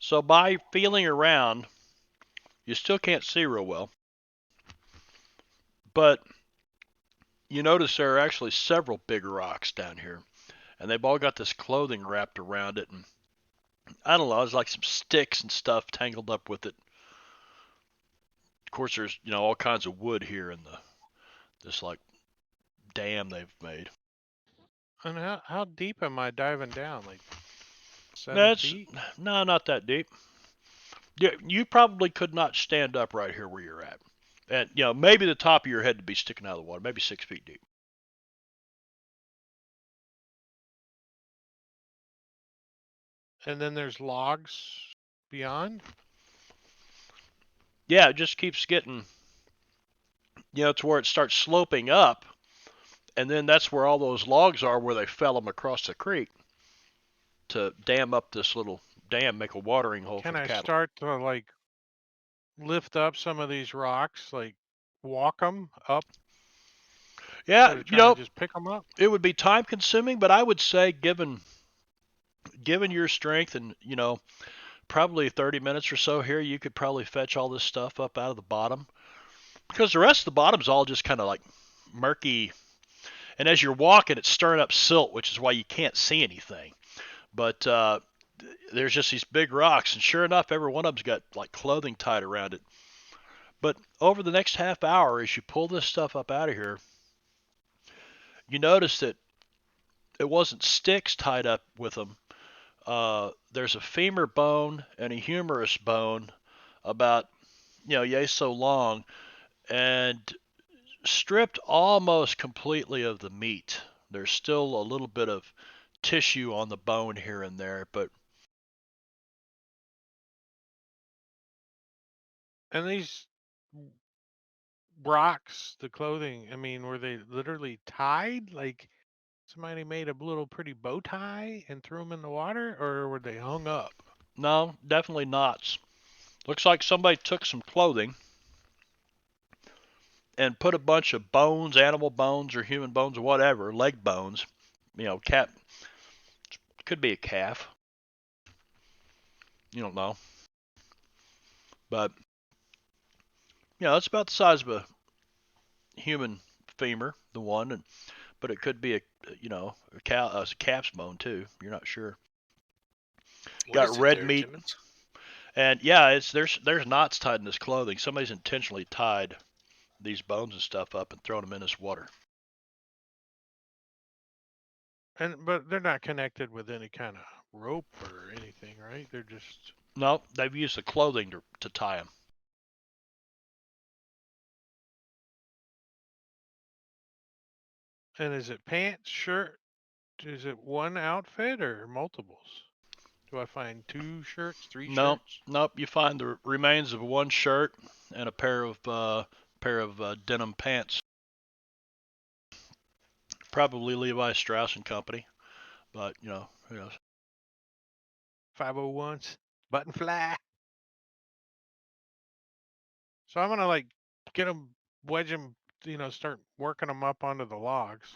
So by feeling around, you still can't see real well. But you notice there are actually several big rocks down here. And they've all got this clothing wrapped around it. And I don't know, there's like some sticks and stuff tangled up with it. Of course, there's, all kinds of wood here in this like dam they've made. And how deep am I diving down? Like 7 That's feet? no, not that deep. Yeah, you probably could not stand up right here where you're at. And maybe the top of your head to be sticking out of the water, maybe 6 feet deep. And then there's logs beyond? Yeah, it just keeps getting, to where it starts sloping up, and then that's where all those logs are where they fell them across the creek to dam up this little dam, make a watering hole Can for the I cattle. start to like lift up some of these rocks, like walk them up Yeah, instead of trying to just pick them up? it would be time consuming, but I would say given your strength and, probably 30 minutes or so here, you could probably fetch all this stuff up out of the bottom. Because the rest of the bottom's all just kind of like murky. And as you're walking, it's stirring up silt, which is why you can't see anything. But there's just these big rocks, and sure enough, every one of them's got like clothing tied around it. But over the next half hour, as you pull this stuff up out of here, you notice that it wasn't sticks tied up with them. There's a femur bone and a humerus bone about, yay so long, and stripped almost completely of the meat. There's still a little bit of tissue on the bone here and there, but And these rocks, the clothing, I mean, were they literally tied? Like somebody made a little pretty bow tie and threw them in the water, or were they hung up? No, definitely knots. Looks like somebody took some clothing and put a bunch of bones, animal bones or human bones or whatever, leg bones. Cat could be a calf. You don't know, but it's about the size of a human femur, the one, but it could be a calf's bone too. You're not sure. What Got is it red there, meat, Timmons? and yeah, there's knots tied in this clothing. Somebody's intentionally tied these bones and stuff up and thrown them in this water. But they're not connected with any kind of rope or anything, right? They're just. No, they've used the clothing to tie them. And is it pants, shirt? Is it one outfit or multiples? Do I find 2 shirts, 3 Nope, shirts? nope. You find the remains of one shirt and a pair of denim pants. Probably Levi Strauss and Company, but who knows? 501s, button fly. So I'm gonna get them, wedge them, start working them up onto the logs.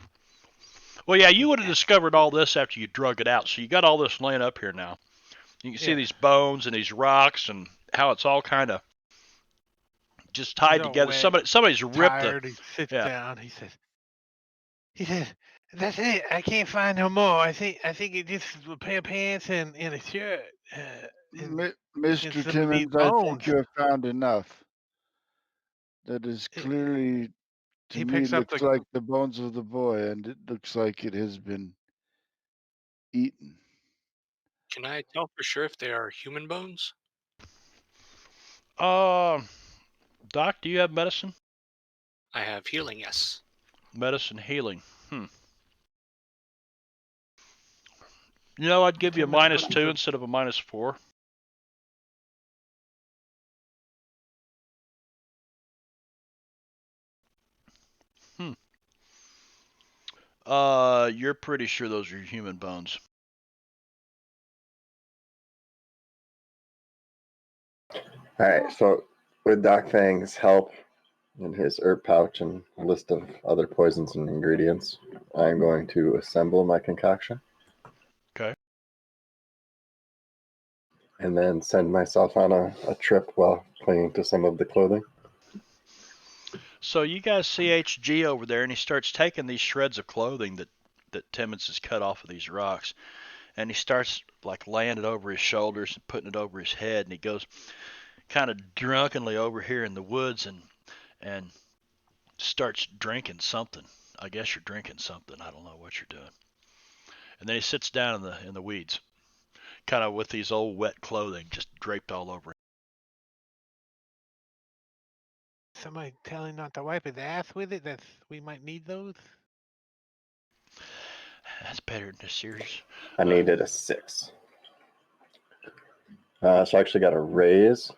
Well, yeah, you would have discovered all this after you drug it out. So you got all this laying up here now. You can see these bones and these rocks and how it's all kind of just tied together. Wet, Somebody's ripped tired. He sits yeah. down. He says, that's it. I can't find no more. I think it just a pair of pants and a shirt. And Mr. some of these Timmons, I think bones. you have found enough. That is clearly, to He me, picks up looks like the bones of the boy, and it looks like it has been eaten. Can I tell for sure if they are human bones? Doc, do you have medicine? I have healing, yes. Medicine healing. I'd give you a -2 instead of a -4. You're pretty sure those are human bones. All right, so with Doc Fang's help and his herb pouch and list of other poisons and ingredients, I'm going to assemble my concoction. Okay. And then send myself on a trip while clinging to some of the clothing. So you guys see HG over there, and he starts taking these shreds of clothing that Timmons has cut off of these rocks, and he starts laying it over his shoulders and putting it over his head, and he goes kind of drunkenly over here in the woods and starts drinking something. I guess you're drinking something. I don't know what you're doing. And then he sits down in the weeds, kind of with these old wet clothing just draped all over him. Somebody tell him not to wipe his ass with it. We might need those. That's better than a series. I needed a 6. So I actually got a raise,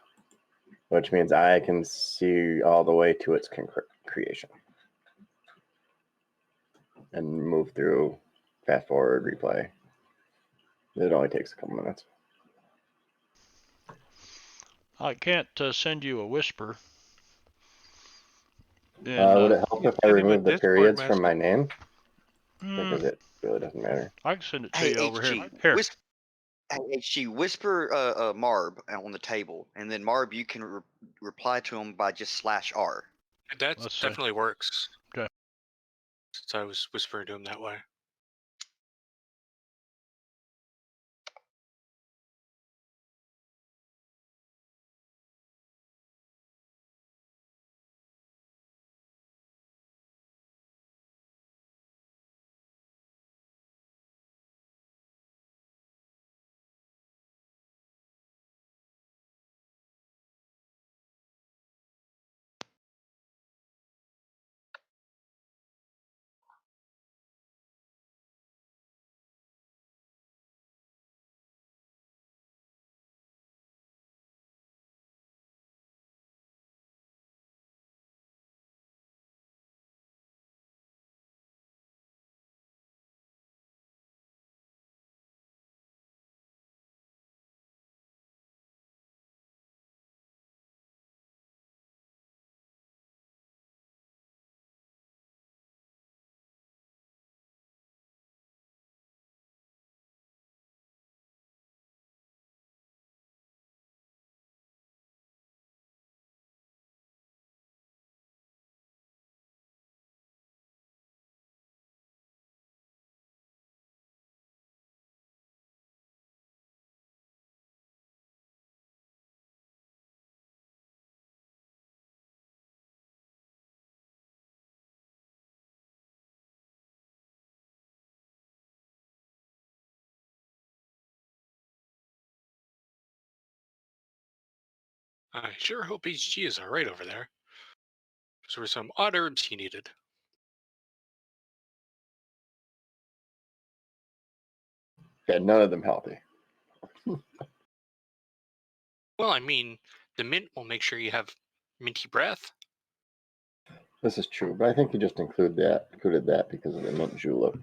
which means I can see all the way to its creation. And move through, fast forward, replay. It only takes a couple minutes. I can't send you a whisper. Would it help if I remove the periods from my name? Because it really doesn't matter. I can send it to Hey, you over HG, here. Here. HG, whisper Marb on the table, and then Marb, you can reply to him by just /R. That Let's see. definitely works. Okay. Since I was whispering to him that way. I sure hope HG is alright over there. Those were some odd herbs he needed. Yeah, none of them healthy. Well, I mean, the mint will make sure you have minty breath. This is true, but I think he just included that because of the mint julep.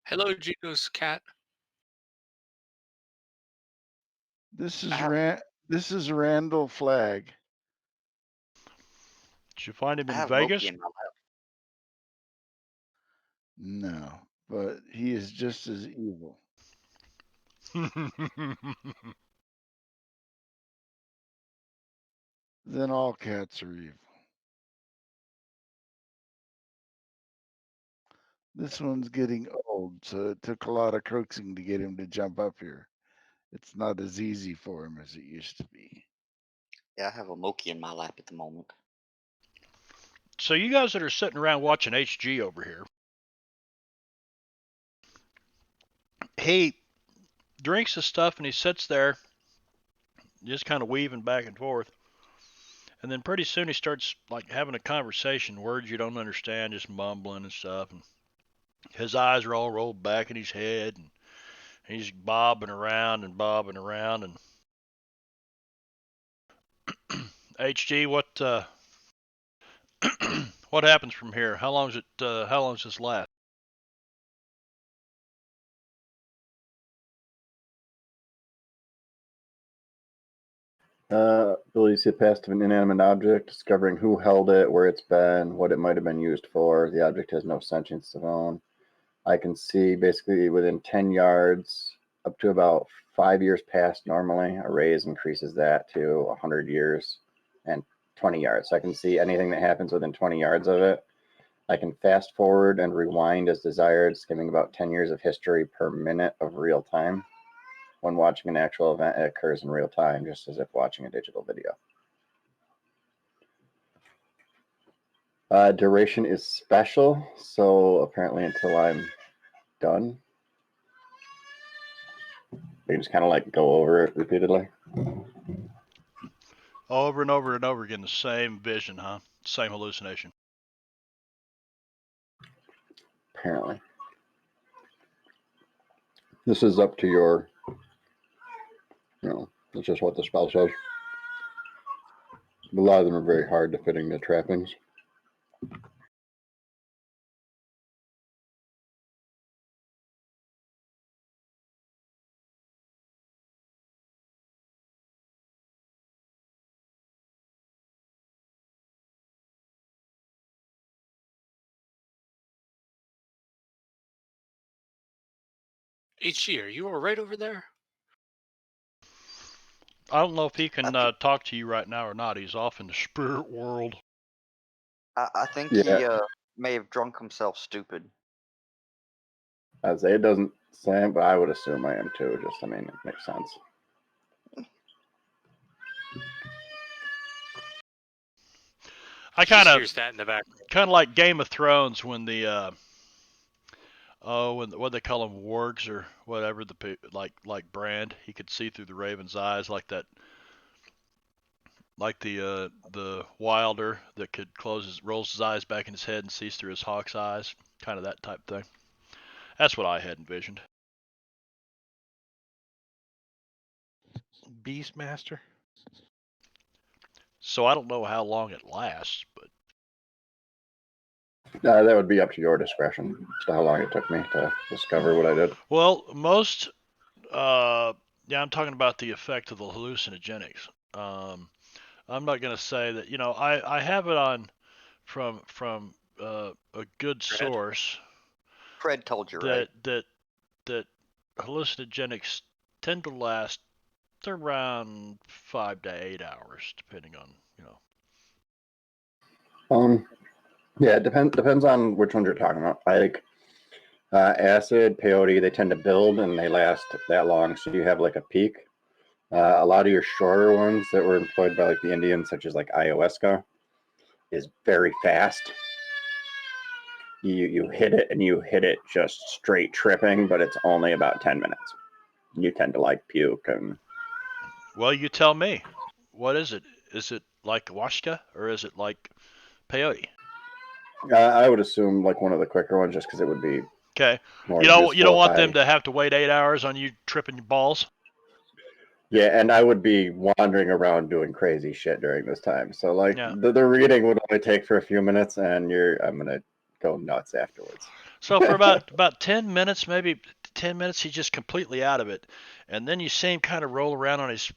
Hello, Juno's cat. This is I This is Randall Flagg. Did you find him I in have Moki Vegas? in my lap. No, but he is just as evil. Then all cats are evil. This one's getting old, so it took a lot of coaxing to get him to jump up here. It's not as easy for him as it used to be. Yeah, I have a Moki in my lap at the moment. So you guys that are sitting around watching HG over here, he drinks his stuff and he sits there just kind of weaving back and forth. And then pretty soon he starts like having a conversation, words you don't understand, just mumbling and stuff. And his eyes are all rolled back in his head, and he's bobbing around and bobbing around. And HG, what happens from here? How long does this last? Ability to see past of an inanimate object, discovering who held it, where it's been, what it might have been used for. The object has no sentience of its own. I can see basically within 10 yards up to about 5 years past normally. A raise increases that to 100 years and 20 yards. So I can see anything that happens within 20 yards of it. I can fast forward and rewind as desired, skimming about 10 years of history per minute of real time. When watching an actual event, it occurs in real time, just as if watching a digital video. Duration is special, so apparently until I'm done. You just kind of like go over it repeatedly. Over and over and over again, the same vision, huh? Same hallucination. Apparently. This is up to your, that's just what the spell says. A lot of them are very hard to fit into trappings. HG, are you alright over there? I don't know if he can I think, talk to you right now or not. He's off in the spirit world. I think Yeah. he may have drunk himself stupid. I'd say it doesn't say it, but I would assume I am too. Just, it makes sense. I Just kind hears that in the background. of like Game of Thrones when the what they call them, wargs or whatever, like Brand, he could see through the Raven's eyes like that, like the Wilder that could rolls his eyes back in his head and sees through his hawk's eyes, kind of that type thing. That's what I had envisioned. Beastmaster. So I don't know how long it lasts, but That would be up to your discretion as to how long it took me to discover what I did. well, most yeah, I'm talking about the effect of the hallucinogenics. I'm not going to say that, I have it on from a good source Fred told you, that right? that hallucinogenics tend to last around 5 to 8 hours, depending on Yeah, it depends on which ones you're talking about. Like acid, peyote, they tend to build and they last that long, so you have like a peak. A lot of your shorter ones that were employed by like the Indians, such as like ayahuasca, is very fast. You hit it and you hit it just straight tripping, but it's only about 10 minutes. You tend to like puke and. Well, you tell me. What is it? Is it like ayahuasca or is it like peyote? I would assume like one of the quicker ones, just because it would be Okay. more You don't useful if want them I. to have to wait 8 hours on you tripping your balls. Yeah, and I would be wandering around doing crazy shit during this time. So like Yeah. the reading would only take for a few minutes, and I'm gonna go nuts afterwards. So for about 10 minutes, maybe 10 minutes, he's just completely out of it, and then you see him kind of roll around on his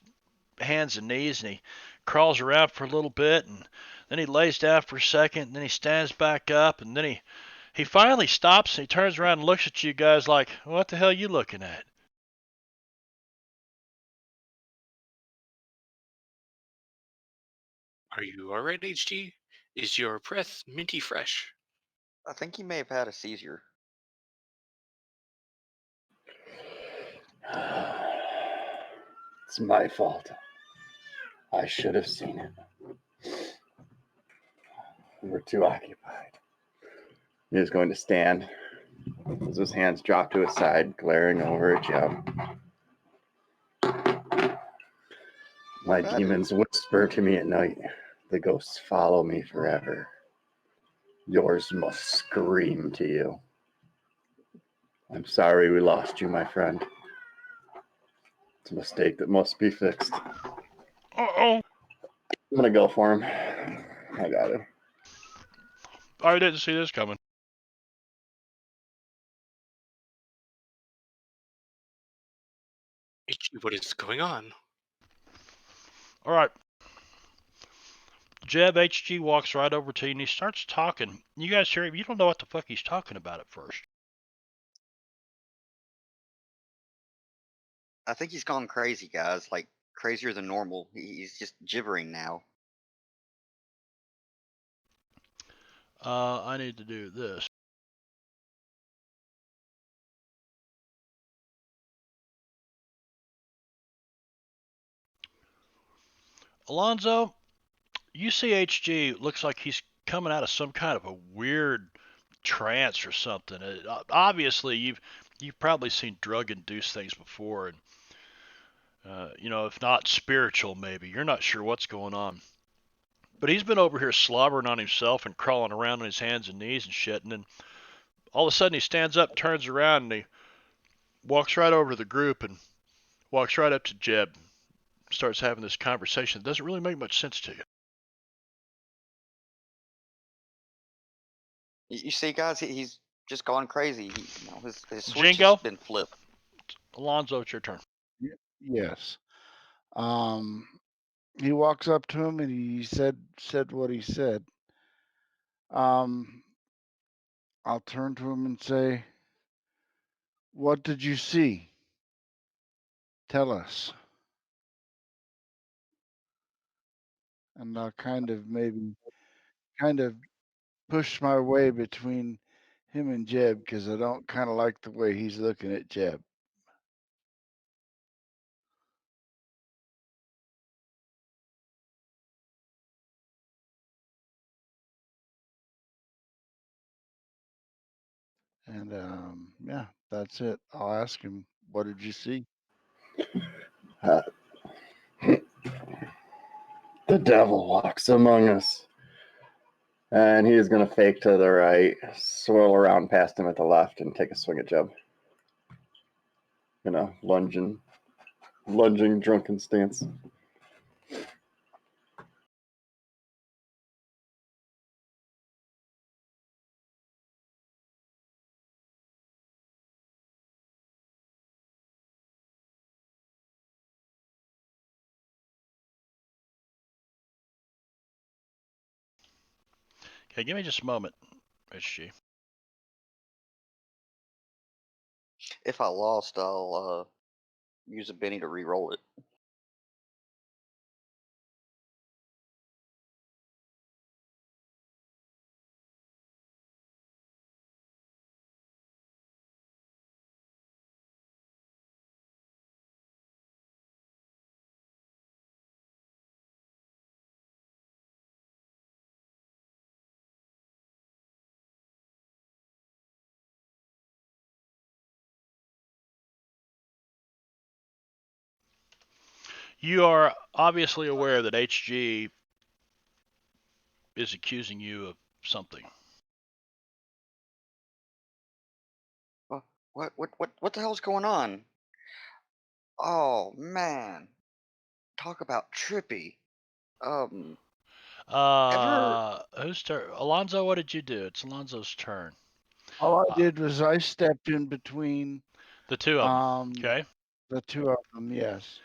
hands and knees, and he crawls around for a little bit, and then he lays down for a second, and then he stands back up, and then he finally stops and he turns around and looks at you guys like, "What the hell are you looking at?" Are you alright, HG? Is your breath minty fresh? I think he may have had a seizure. It's my fault. I should have seen it. We were too occupied. He was going to stand as his hands dropped to his side, glaring over at Joe. My That demons whisper to me at night. The ghosts follow me forever. Yours must scream to you. I'm sorry we lost you, my friend. It's a mistake that must be fixed. Uh-oh. I'm gonna go for him. I got him. I didn't see this coming. HG, what is going on? All right. Jeb HG walks right over to you and he starts talking. You guys hear him. You don't know what the fuck he's talking about at first. I think he's gone crazy, guys. Like crazier than normal. He's just gibbering now. I need to do this. Alonzo, you see HG looks like he's coming out of some kind of a weird trance or something. Obviously, you've probably seen drug-induced things before, and if not spiritual, maybe you're not sure what's going on. But he's been over here slobbering on himself and crawling around on his hands and knees and shit, and then all of a sudden he stands up, turns around, and he walks right over to the group and walks right up to Jeb, starts having this conversation that doesn't really make much sense to you. You see, guys, he's just gone crazy. His switch has Jingo, been flipped. Alonzo, it's your turn. Yes. He walks up to him and he said what he said. I'll turn to him and say, "What did you see? Tell us." And I'll kind of push my way between him and Jeb because I don't kind of like the way he's looking at Jeb. And yeah, that's it. I'll ask him, "What did you see?" Uh, the devil walks among us. And he is going to fake to the right, swirl around past him at the left, and take a swing at Jeb. Lunging drunken stance. Okay, give me just a moment, HG. If I lost, I'll use a Benny to re-roll it. You are obviously aware that HG is accusing you of something. What the hell's going on? Oh man, talk about trippy. Ever? Whose turn? Alonzo, what did you do? It's Alonzo's turn. All I did was I stepped in between The two of them. Okay. the two of them. Yes.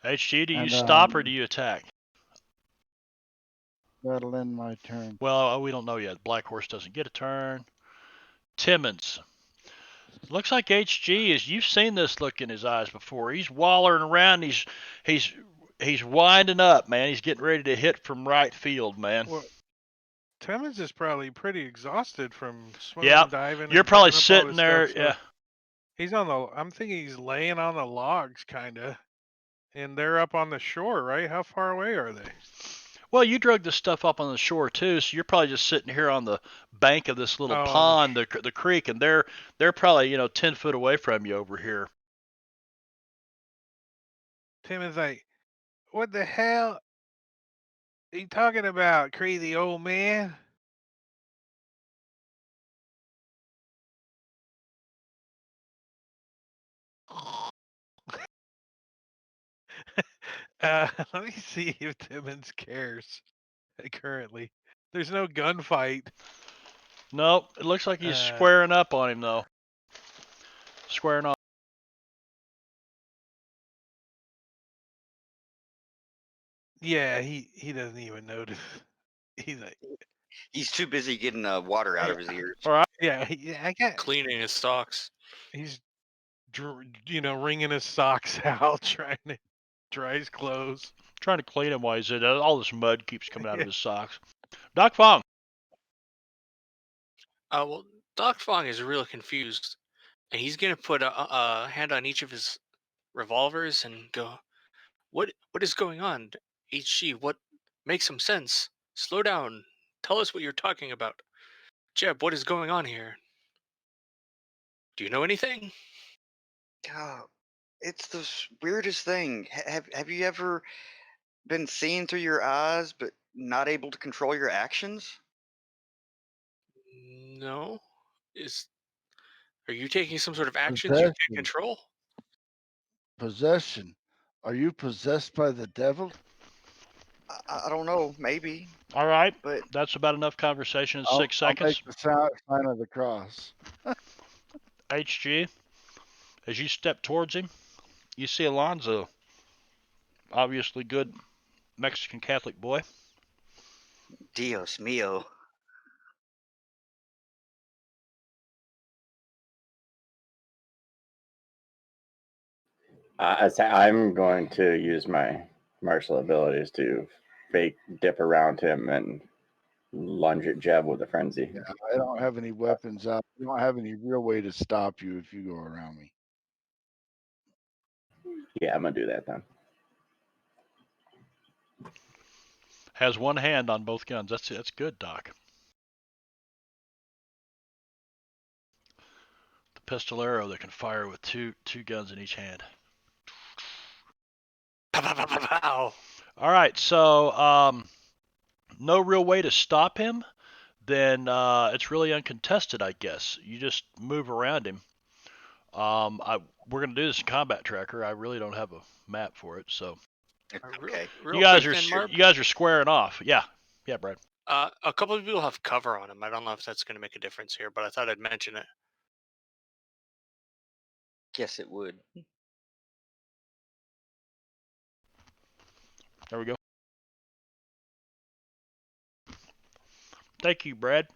HG, do you And stop or do you attack? that'll end my turn. Well, we don't know yet. Black Horse doesn't get a turn. Timmons. Looks like HG is. You've seen this look in his eyes before. He's wallering around. He's winding up, man. He's getting ready to hit from right field, man. Well, Timmons is probably pretty exhausted from swimming, Yeah, diving. you're and probably picking up all sitting this there. stuff, so Yeah. he's on the. I'm thinking he's laying on the logs, kinda, and they're up on the shore, right? How far away are they? Well, you drug this stuff up on the shore too, so you're probably just sitting here on the bank of this little Oh, pond, the creek, and they're probably 10 foot away from you over here. Timmons like, what the hell are you talking about, crazy old man? Let me see if Timmons cares currently. There's no gunfight. Nope, it looks like he's Uh, squaring up on him though. Squaring off. Yeah, he doesn't even notice. He's like, He's too busy getting water out Yeah. of his ears. All right. yeah, I got. Cleaning his socks. He's, wringing his socks out, trying to dry his clothes. Trying to clean him while he's in. All this mud keeps coming out Yeah. of his socks. Doc Fong. Well, Doc Fong is real confused, and he's gonna put a hand on each of his revolvers and go, What is going on, HG? What makes some sense? Slow down. Tell us what you're talking about. Jeb, what is going on here? Do you know anything? God, it's the weirdest thing. Have you ever been seeing through your eyes but not able to control your actions? No. Are you taking some sort of actions you can't Possession. control? Possession. Are you possessed by the devil? I don't know, maybe, All right. but That's about enough conversation in I'll 6 make seconds. the sign of the cross. HG, as you step towards him, you see Alonzo. Obviously good Mexican Catholic boy. Dios mio. I'm going to use my martial abilities to fake dip around him and lunge at Jeb with a frenzy. Yeah, I don't have any weapons out. I don't have any real way to stop you if you go around me. Yeah, I'm gonna do that then. Has one hand on both guns. That's good, Doc. The pistolero that can fire with two guns in each hand. Pow, pow, pow, pow, pow. All right, so no real way to stop him. Then it's really uncontested, I guess. You just move around him. We're gonna do this in combat tracker. I really don't have a map for it, so Okay. Real you guys quick are then, Marv. you guys are squaring off. Yeah, Brad. A couple of people have cover on them. I don't know if that's going to make a difference here, but I thought I'd mention it. Guess it would. There we go. Thank you, Brad.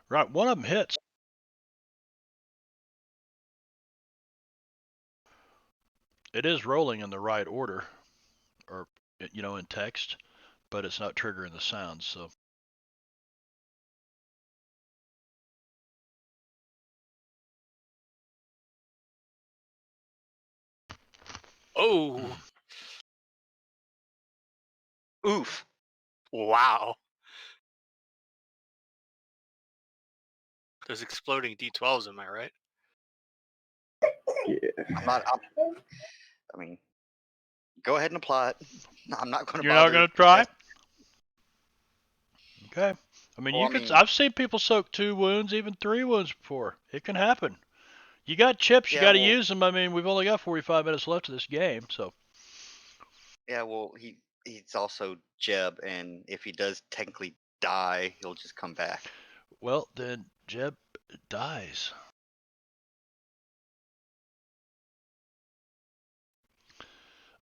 Right, one of them hits. It is rolling in the right order, or in text, but it's not triggering the sounds. So Oh, Oof. wow. Those exploding D12s, am I right? Yeah. I mean, go ahead and apply it. I'm not going to you're not bother. gonna try? Okay. I mean, Well, I've seen people soak 2 wounds, even 3 wounds before. It can happen. You got chips, you Yeah, got to well, use them. I mean, we've only got 45 minutes left of this game, so. yeah, well, he's also Jeb, and if he does technically die, he'll just come back. Well, then Jeb dies.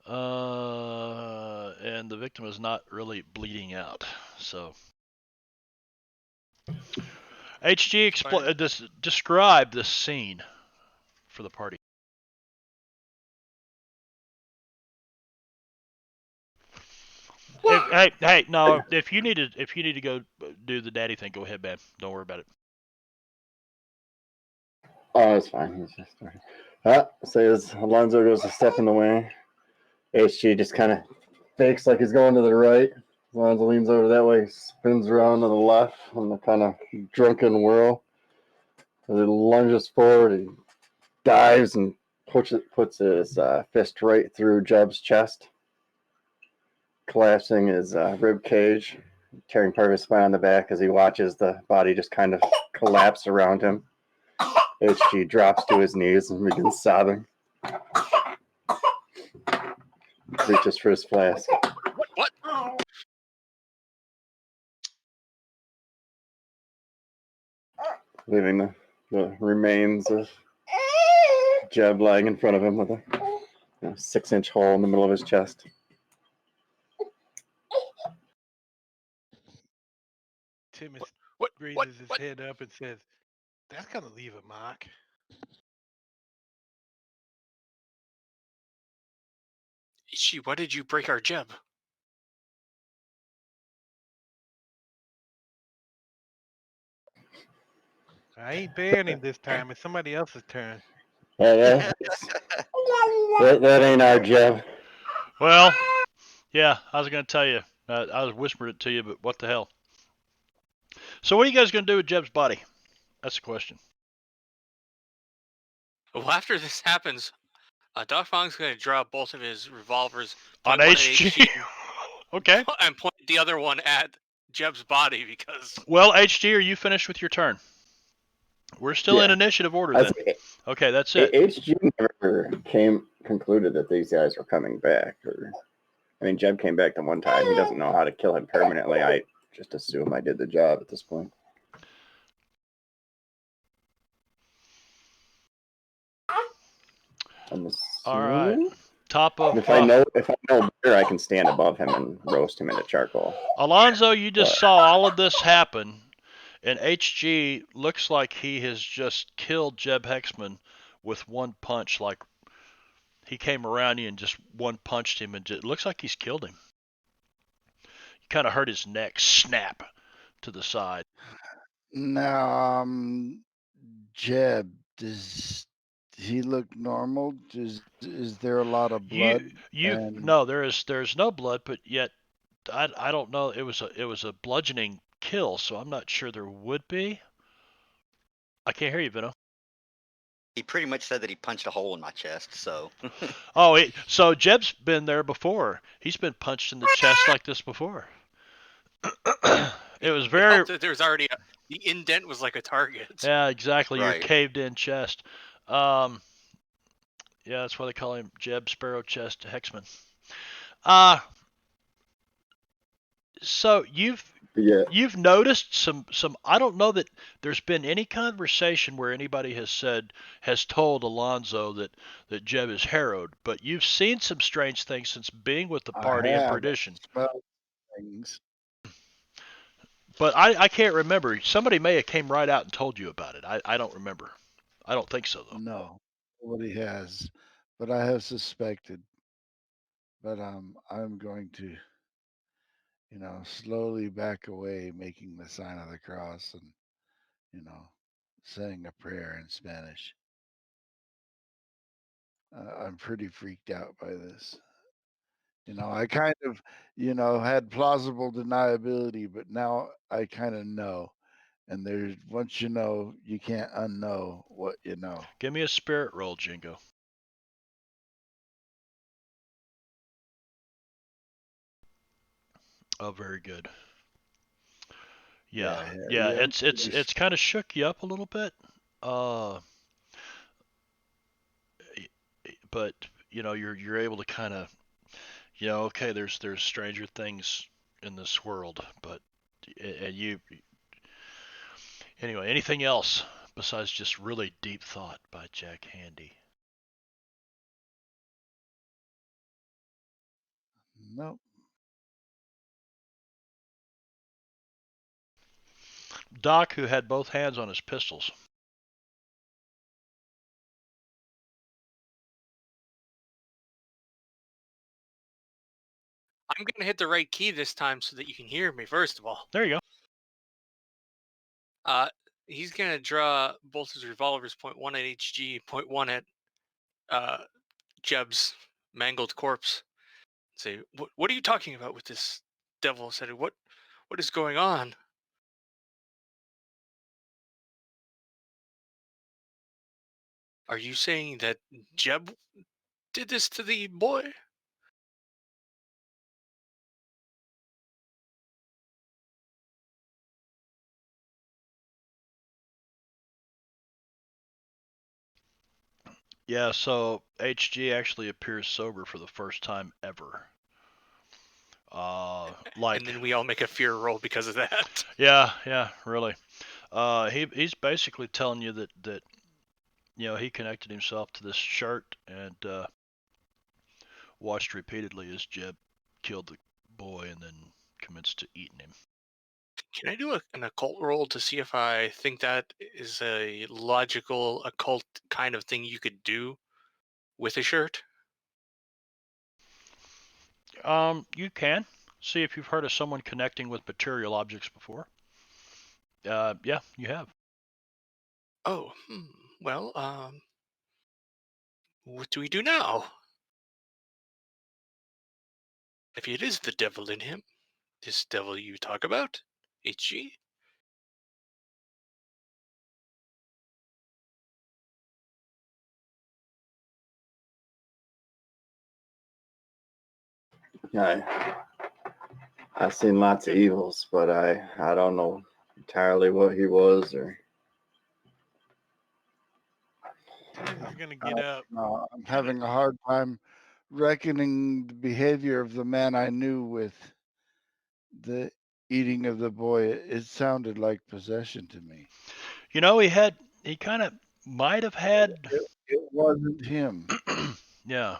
And the victim is not really bleeding out, so. HG, describe this scene for the party. Hey, no. If you need to go do the daddy thing, go ahead, man. Don't worry about it. Oh, it's fine. He's just starting. So as Alonzo goes to step in the way, HG just kind of fakes like he's going to the right. Alonzo leans over that way, spins around to the left on the kind of drunken whirl. As he lunges forward, he dives and puts his fist right through Jeb's chest, collapsing his rib cage, tearing part of his spine on the back as he watches the body just kind of collapse around him. HG drops to his knees and begins sobbing. Reaches for his flask. What? Leaving the remains of Jeb lying in front of him with a 6-inch hole in the middle of his chest. Timus What? raises his head up and says, "That's gonna leave a mark." Ichi, why did you break our Jeb? I ain't bearing him this time. It's somebody else's turn. Yeah, that ain't our Jeb. Well, yeah, I was gonna tell you. I was whispering it to you, but what the hell? So what are you guys gonna do with Jeb's body? That's the question. Well, after this happens, Doc Fong's going to draw both of his revolvers On point one at HG. Okay. and point the other one at Jeb's body because. Well, HG, are you finished with your turn? We're still in initiative order then. Okay, that's it. HG never concluded that these guys were coming back. I mean, Jeb came back the one time. He doesn't know how to kill him permanently. I just assume I did the job at this point. All right. Top of. If I know better, I can stand above him and roast him into charcoal. Alonzo, you just saw all of this happen, and HG looks like he has just killed Jeb Hexman with one punch. Like he came around you and just one punched him, and it looks like he's killed him. You kind of heard his neck snap to the side. Now, Jeb, does he look normal? Is there a lot of blood? No, there's no blood, but yet I don't know. It was a bludgeoning kill, so I'm not sure there would be. I can't hear you, Vino. He pretty much said that he punched a hole in my chest, so. So Jeb's been there before. He's been punched in the chest like this before. It was very. There was already the indent was like a target. Yeah, exactly. Right. Your caved-in chest. Yeah, that's why they call him Jeb Sparrow Chest Hexman. So you've Yeah. You've noticed some. I don't know that there's been any conversation where anybody has told Alonzo that Jeb is harrowed, but you've seen some strange things since being with the I party in have Perdition. smelled things. But I can't remember. Somebody may have came right out and told you about it. I don't remember. I don't think so though. No, nobody has, but I have suspected. But I'm going to, slowly back away, making the sign of the cross and, saying a prayer in Spanish. I'm pretty freaked out by this. I kind of, had plausible deniability, but now I kind of know. And there's once you know, you can't unknow what you know. Give me a spirit roll, Jingo. Oh, very good. Yeah. It's kind of shook you up a little bit. But you're able to kind of, okay, there's stranger things in this world, but and you anyway, anything else besides just really deep thought by Jack Handy? Nope. Doc, who had both hands on his pistols. I'm gonna hit the right key this time so that you can hear me. First of all, There you he's gonna draw both his revolvers, point one at HG, point one at Jeb's mangled corpse. Say, what are you talking about with this devil? Said, what is going on? Are you saying that Jeb did this to the boy? Yeah, so HG actually appears sober for the first time ever. And then we all make a fear roll because of that. Yeah, really. He's basically telling you that he connected himself to this shirt and watched repeatedly as Jeb killed the boy and then commenced to eating him. Can I do an occult roll to see if I think that is a logical occult kind of thing you could do with a shirt? You can see if you've heard of someone connecting with material objects before. Yeah, you have. Oh, well, what do we do now? If it is the devil in him, this devil you talk about, HG? I've seen lots of evils, but I don't know entirely what he was or. Timmy's gonna get up. I'm having a hard time reckoning the behavior of the man I knew with the eating of the boy. It sounded like possession to me. He kind of might have had. It wasn't him. Yeah,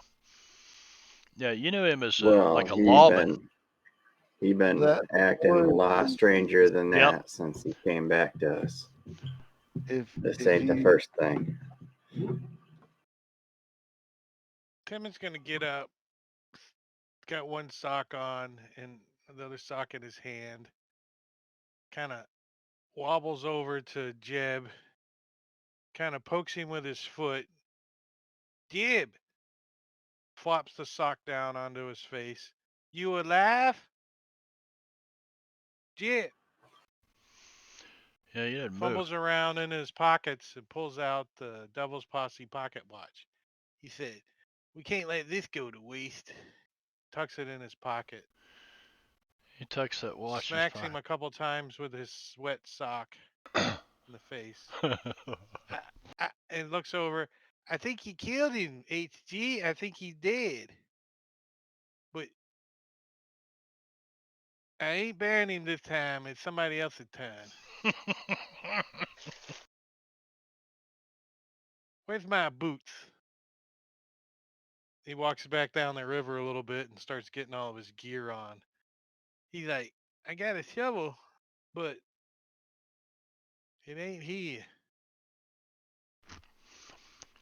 you knew him as like a He lawman. been That acting a lot stranger than that Yep. since he came back to us. This if ain't the he first thing. Timmy's gonna get up. Got one sock on and the other sock in his hand. Kind of wobbles over to Jeb. Kind of pokes him with his foot. Jeb flops the sock down onto his face. You alive? Jeb Yeah, you didn't move. fumbles around in his pockets and pulls out the Devil's Posse pocket watch. He said, "We can't let this go to waste." Tucks it in his pocket. He tucks that watch Smacks in him a couple times with his wet sock his in the face. pocket. And looks over. I think he killed him, HG. I think he's dead. But I ain't burying him this time. It's somebody else's turn. Where's my boots? He walks back down the river a little bit and starts getting all of his gear on. He's like, I got a shovel, but it ain't here.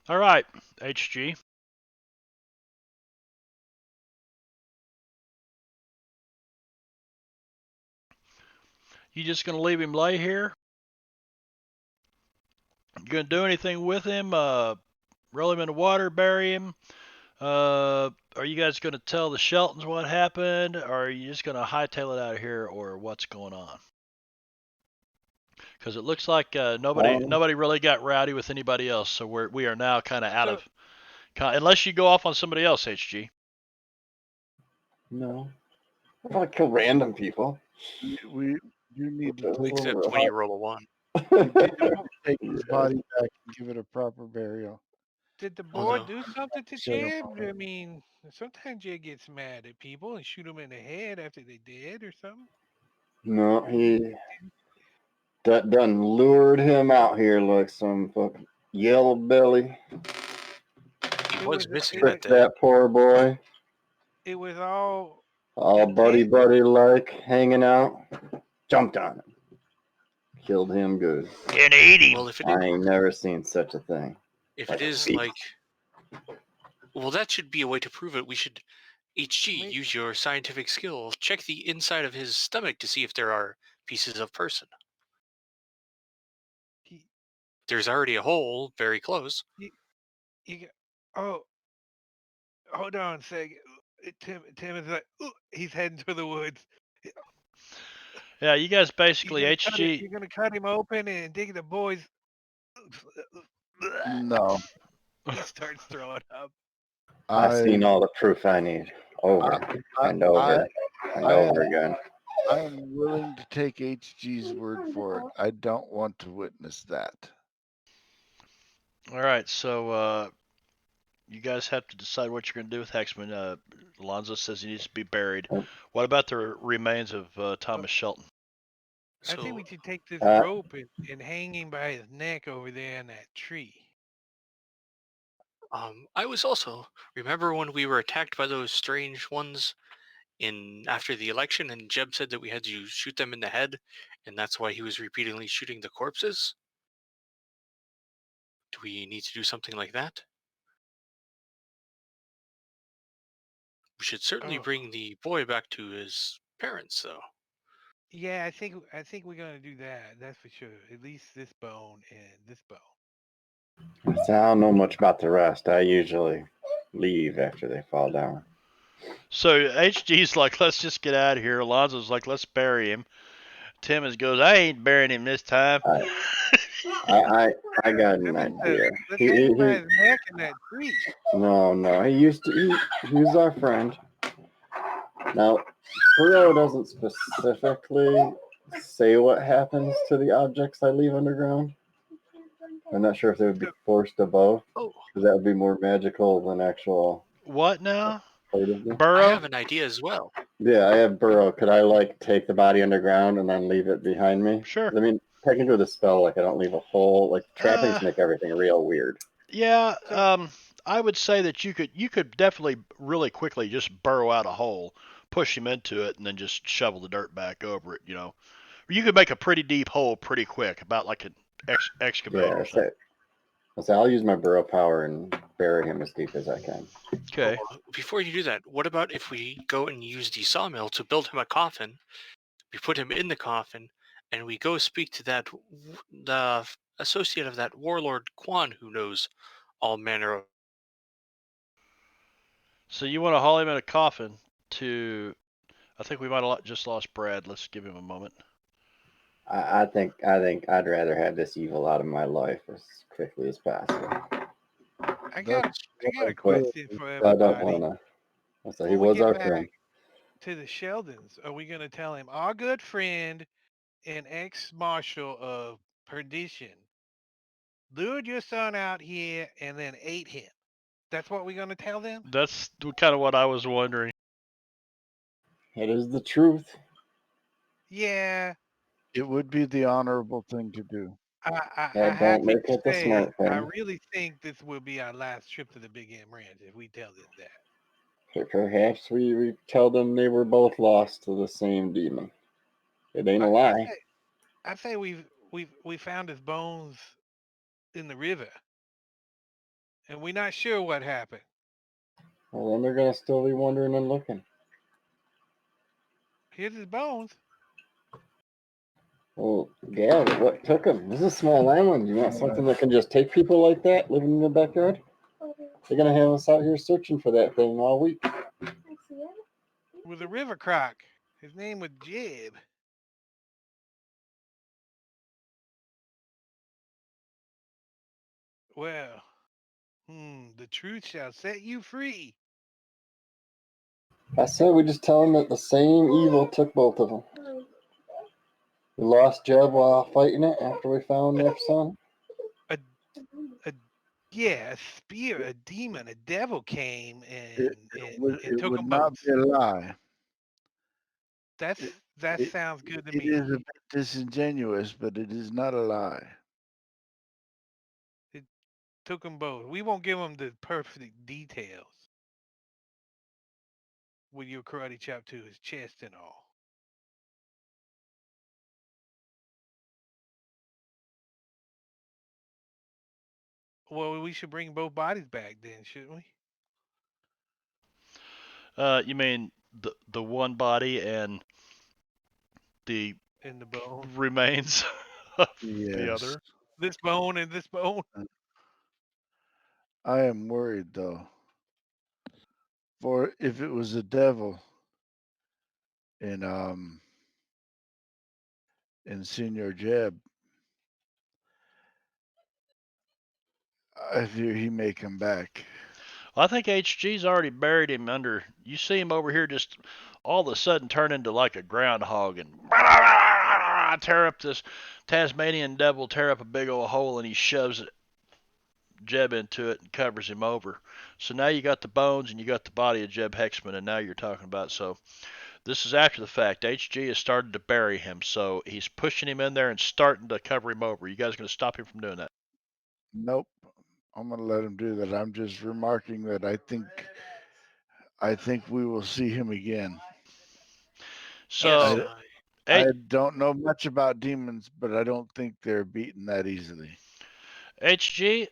All right, HG. You just gonna leave him lay here? You gonna do anything with him? Roll him in the water, bury him? Are you guys gonna tell the Sheltons what happened? Or are you just gonna hightail it out of here, or what's going on? Because it looks like nobody really got rowdy with anybody else, so we are now kind of out So- of. Unless you go off on somebody else, HG. No. I don't want to kill random people. You need to take, Except when you roll a 1. take his body back and give it a proper burial. Did the Oh, boy no. do something to Shut up. Jeb? I mean, sometimes Jeb gets mad at people and shoot them in the head after they dead or something. No, he done lured him out here like some fucking yellow belly. He It was was- missing it that Tricked day. that poor boy. It was all All buddy intense. buddy like, hanging out. Jumped on him. Killed him good. And eat him. Well, if it I ain't never seen such a thing. if like it is beef. like, well, that should be a way to prove it. We should, HG, Wait. use your scientific skill. Check the inside of his stomach to see if there are pieces of person. He, There's already a hole very close. you got, oh, hold on a second. Tim is like, "Ooh," he's heading to the woods. Yeah, you guys basically HG. You're gonna cut him open and dig the boy's. No. He starts throwing up. I've seen all the proof I need. Over and over and over again. I am willing to take HG's word for it. I don't want to witness that. All right, so you guys have to decide what you're going to do with Hexman. Alonzo says he needs to be buried. What about the remains of Thomas Shelton? I think So, we should take this Uh, rope and hang him by his neck over there in that tree. I was also, remember when we were attacked by those strange ones after the election, and Jeb said that we had to shoot them in the head, and that's why he was repeatedly shooting the corpses? Do we need to do something like that? We should certainly Oh. bring the boy back to his parents, though. Yeah, I think we're gonna do that. That's for sure. At least this bone and this bone. So I don't know much about the rest. I usually leave after they fall down. So HG's like, let's just get out of here. Alonzo's like, let's bury him. Tim goes, I ain't burying him this time. I got an idea. Let's hang him by his neck in that tree. No. He was our friend. Now, Burrow doesn't specifically say what happens to the objects I leave underground. I'm not sure if they would be forced above, Oh, because that would be more magical than actual What now? part of them. I Burrow? have an idea as well. Yeah, I have Burrow. Could I take the body underground and then leave it behind me? Sure. I mean, technically with a spell, I don't leave a hole. Trappings make everything real weird. Yeah, I would say that you could definitely really quickly just burrow out a hole, push him into it, and then just shovel the dirt back over it. You could make a pretty deep hole pretty quick, about like an excavator. Yeah, so I'll use my Burrow power and bury him as deep as I can. Okay. Before you do that, what about if we go and use the sawmill to build him a coffin? We put him in the coffin, and we go speak to the associate of that warlord Quan, who knows all manner of. So you want to haul him in a coffin to? I think we might have just lost Brad. Let's give him a moment. I think I'd rather have this evil out of my life as quickly as possible. I got a question for I don't everybody. wanna. So When he we was get our back friend. to the Sheldons, are we gonna tell him our good friend and ex-marshal of perdition lured your son out here and then ate him? That's what we're gonna tell them? That's kind of what I was wondering. It is the truth. Yeah, It would be the honorable thing to do. I That have don't to make it the say, smart I thing. really think this will be our last trip to the Big M Ranch if we tell them that. Perhaps we tell them they were both lost to the same demon. It ain't a I, I lie. say, I say we found his bones in the river, and we're not sure what happened. Well, then they're gonna still be wondering and looking. Here's his bones. Well, yeah, but what took them? This is a small island. You want something that can just take people like that living in the backyard? They're gonna have us out here searching for that thing all week. With a river croc. His name was Jib. Well, the truth shall set you free. I said we just tell them that the same evil took both of them. We lost Jeb while fighting it after we found their son. A, a yeah, a spear, a demon, a devil came It, and it took would them not both. be a lie. That It, sounds good to it me. is a bit disingenuous, but it is not a lie. It took them both. We won't give them the perfect details with your karate chop to his chest and all. Well, we should bring both bodies back then, shouldn't we? You mean the one body and the In the bone. remains of the Yes. other? This bone and this bone. I am worried though. For if it was the devil in Senior Jeb, I fear he may come back. Well, I think HG's already buried him under. You see him over here just all of a sudden turn into like a groundhog and tear up this Tasmanian devil, tear up a big old hole, and he shoves Jeb into it and covers him over. So now you got the bones and you got the body of Jeb Hexman, and now you're talking about. So this is after the fact. HG has started to bury him, so he's pushing him in there and starting to cover him over. You guys going to stop him from doing that? Nope. I'm gonna let him do that. I'm just remarking that I think we will see him again. So I don't know much about demons, but I don't think they're beaten that easily. HG,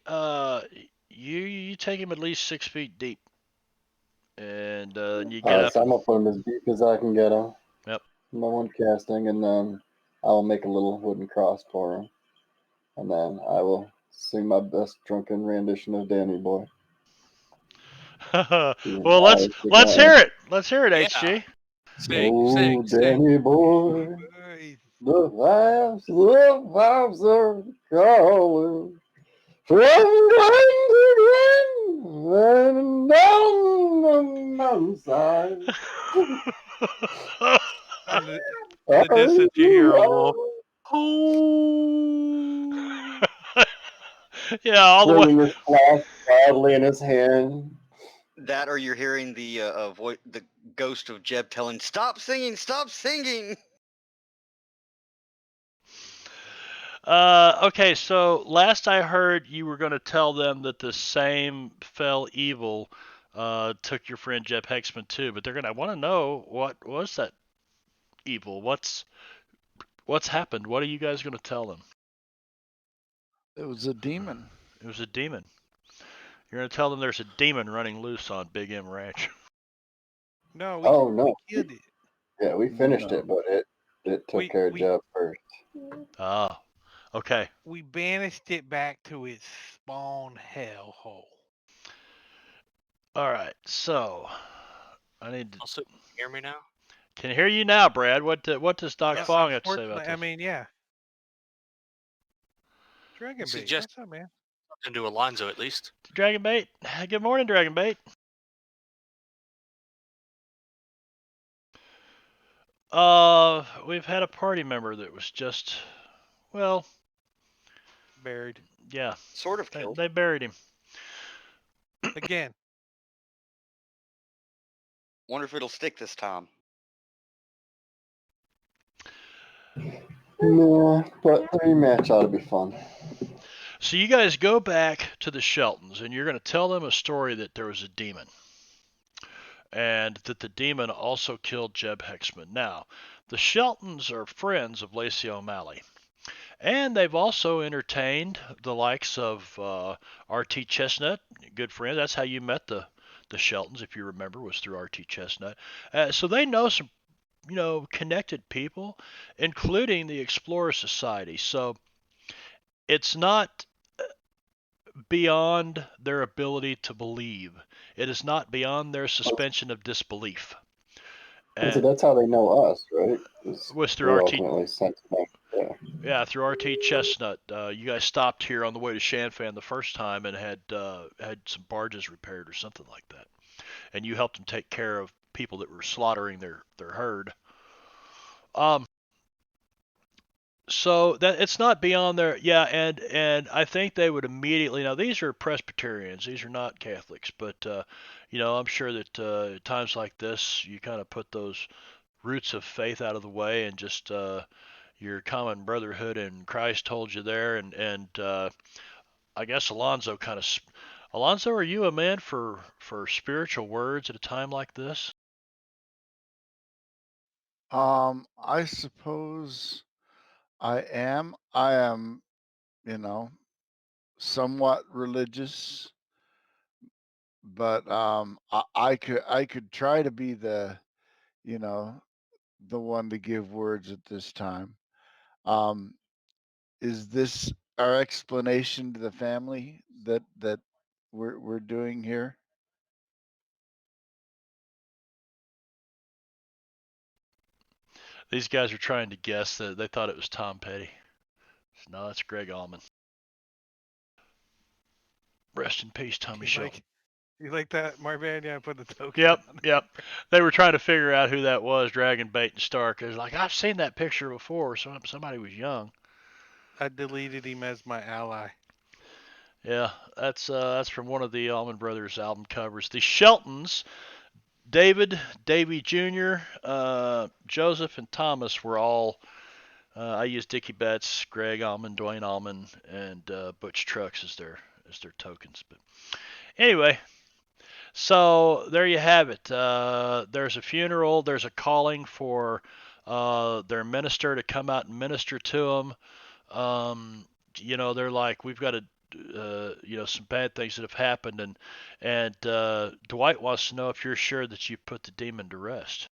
you take him at least 6 feet deep, and you get up. So I'm gonna put them as deep as I can get them. Yep. No one casting, and then I'll make a little wooden cross for him, and then I will sing my best drunken rendition of Danny Boy. Well, let's hear it. Let's hear it, HG. Sing. Danny Boy, the vibes are calling from grand to grand and down the mountainside. The distance you hear a wolf. Yeah, all the way. Swinging his flask proudly in his hand. That, or you're hearing the the ghost of Jeb telling, "Stop singing! Stop singing!" Okay, so last I heard, you were going to tell them that the same fell evil took your friend Jeb Hexman too, but they're going to want to know what was that evil? What's happened? What are you guys going to tell them? It was a demon. It was a demon. You're going to tell them there's a demon running loose on Big M Ranch. No, No. we killed it. Yeah, we finished it, but it took care of Jeb first. Ah, okay. We banished it back to its spawn hellhole. All right, so I need to. Also, hear me now? Can hear you now, Brad. What does Doc Fong have to say about Unfortunately, this? I mean, yeah. Dragon bait. Suggest What's up, man? something to Alonzo at least. Dragon Bait. Good morning, Dragon Bait. We've had a party member that was just, well, Buried. yeah, Sort of killed. they buried him. Again. Wonder if it'll stick this time. Yeah, but the rematch ought to be fun. So you guys go back to the Sheltons, and you're going to tell them a story that there was a demon, and that the demon also killed Jeb Hexman. Now, the Sheltons are friends of Lacey O'Malley, and they've also entertained the likes of R.T. Chestnut, good friend. That's how you met the Sheltons, if you remember, was through R.T. Chestnut. So they know some, connected people, including the Explorer Society. So it's not beyond their ability to believe. It is not beyond their suspension of disbelief. And so And that's how they know us, right? was through We're RT, ultimately sent to them. Yeah. yeah, through RT Chestnut. You guys stopped here on the way to Shanfan the first time and had some barges repaired or something like that, and you helped them take care of people that were slaughtering their herd. Um, so that it's not beyond their, yeah, and I think they would immediately, now these are Presbyterians, these are not Catholics, but I'm sure that at times like this you kind of put those roots of faith out of the way, and just your common brotherhood in Christ holds you there, and I guess Alonzo, are you a man for spiritual words at a time like this? I suppose I am. I am, somewhat religious, but I could try to be you know, the one to give words at this time. Um, is this our explanation to the family that we're doing here? These guys are trying to guess that they thought it was Tom Petty. No, that's Greg Allman. Rest in peace, Tommy You Shelton. like that, Marvin? Yeah, put the token Yep, on yep. They were trying to figure out who that was, Dragon Bait and Stark. It was like, I've seen that picture before. Somebody was young. I deleted him as my ally. Yeah, that's from one of the Allman Brothers album covers. The Sheltons, David, Davy Jr., Joseph, and Thomas were all. I used Dickie Betts, Greg Allman, Dwayne Allman, and Butch Trucks as their tokens. But anyway, so there you have it. There's a funeral. There's a calling for their minister to come out and minister to them. They're like, we've got to, some bad things that have happened, and Dwight wants to know if you're sure that you put the demon to rest.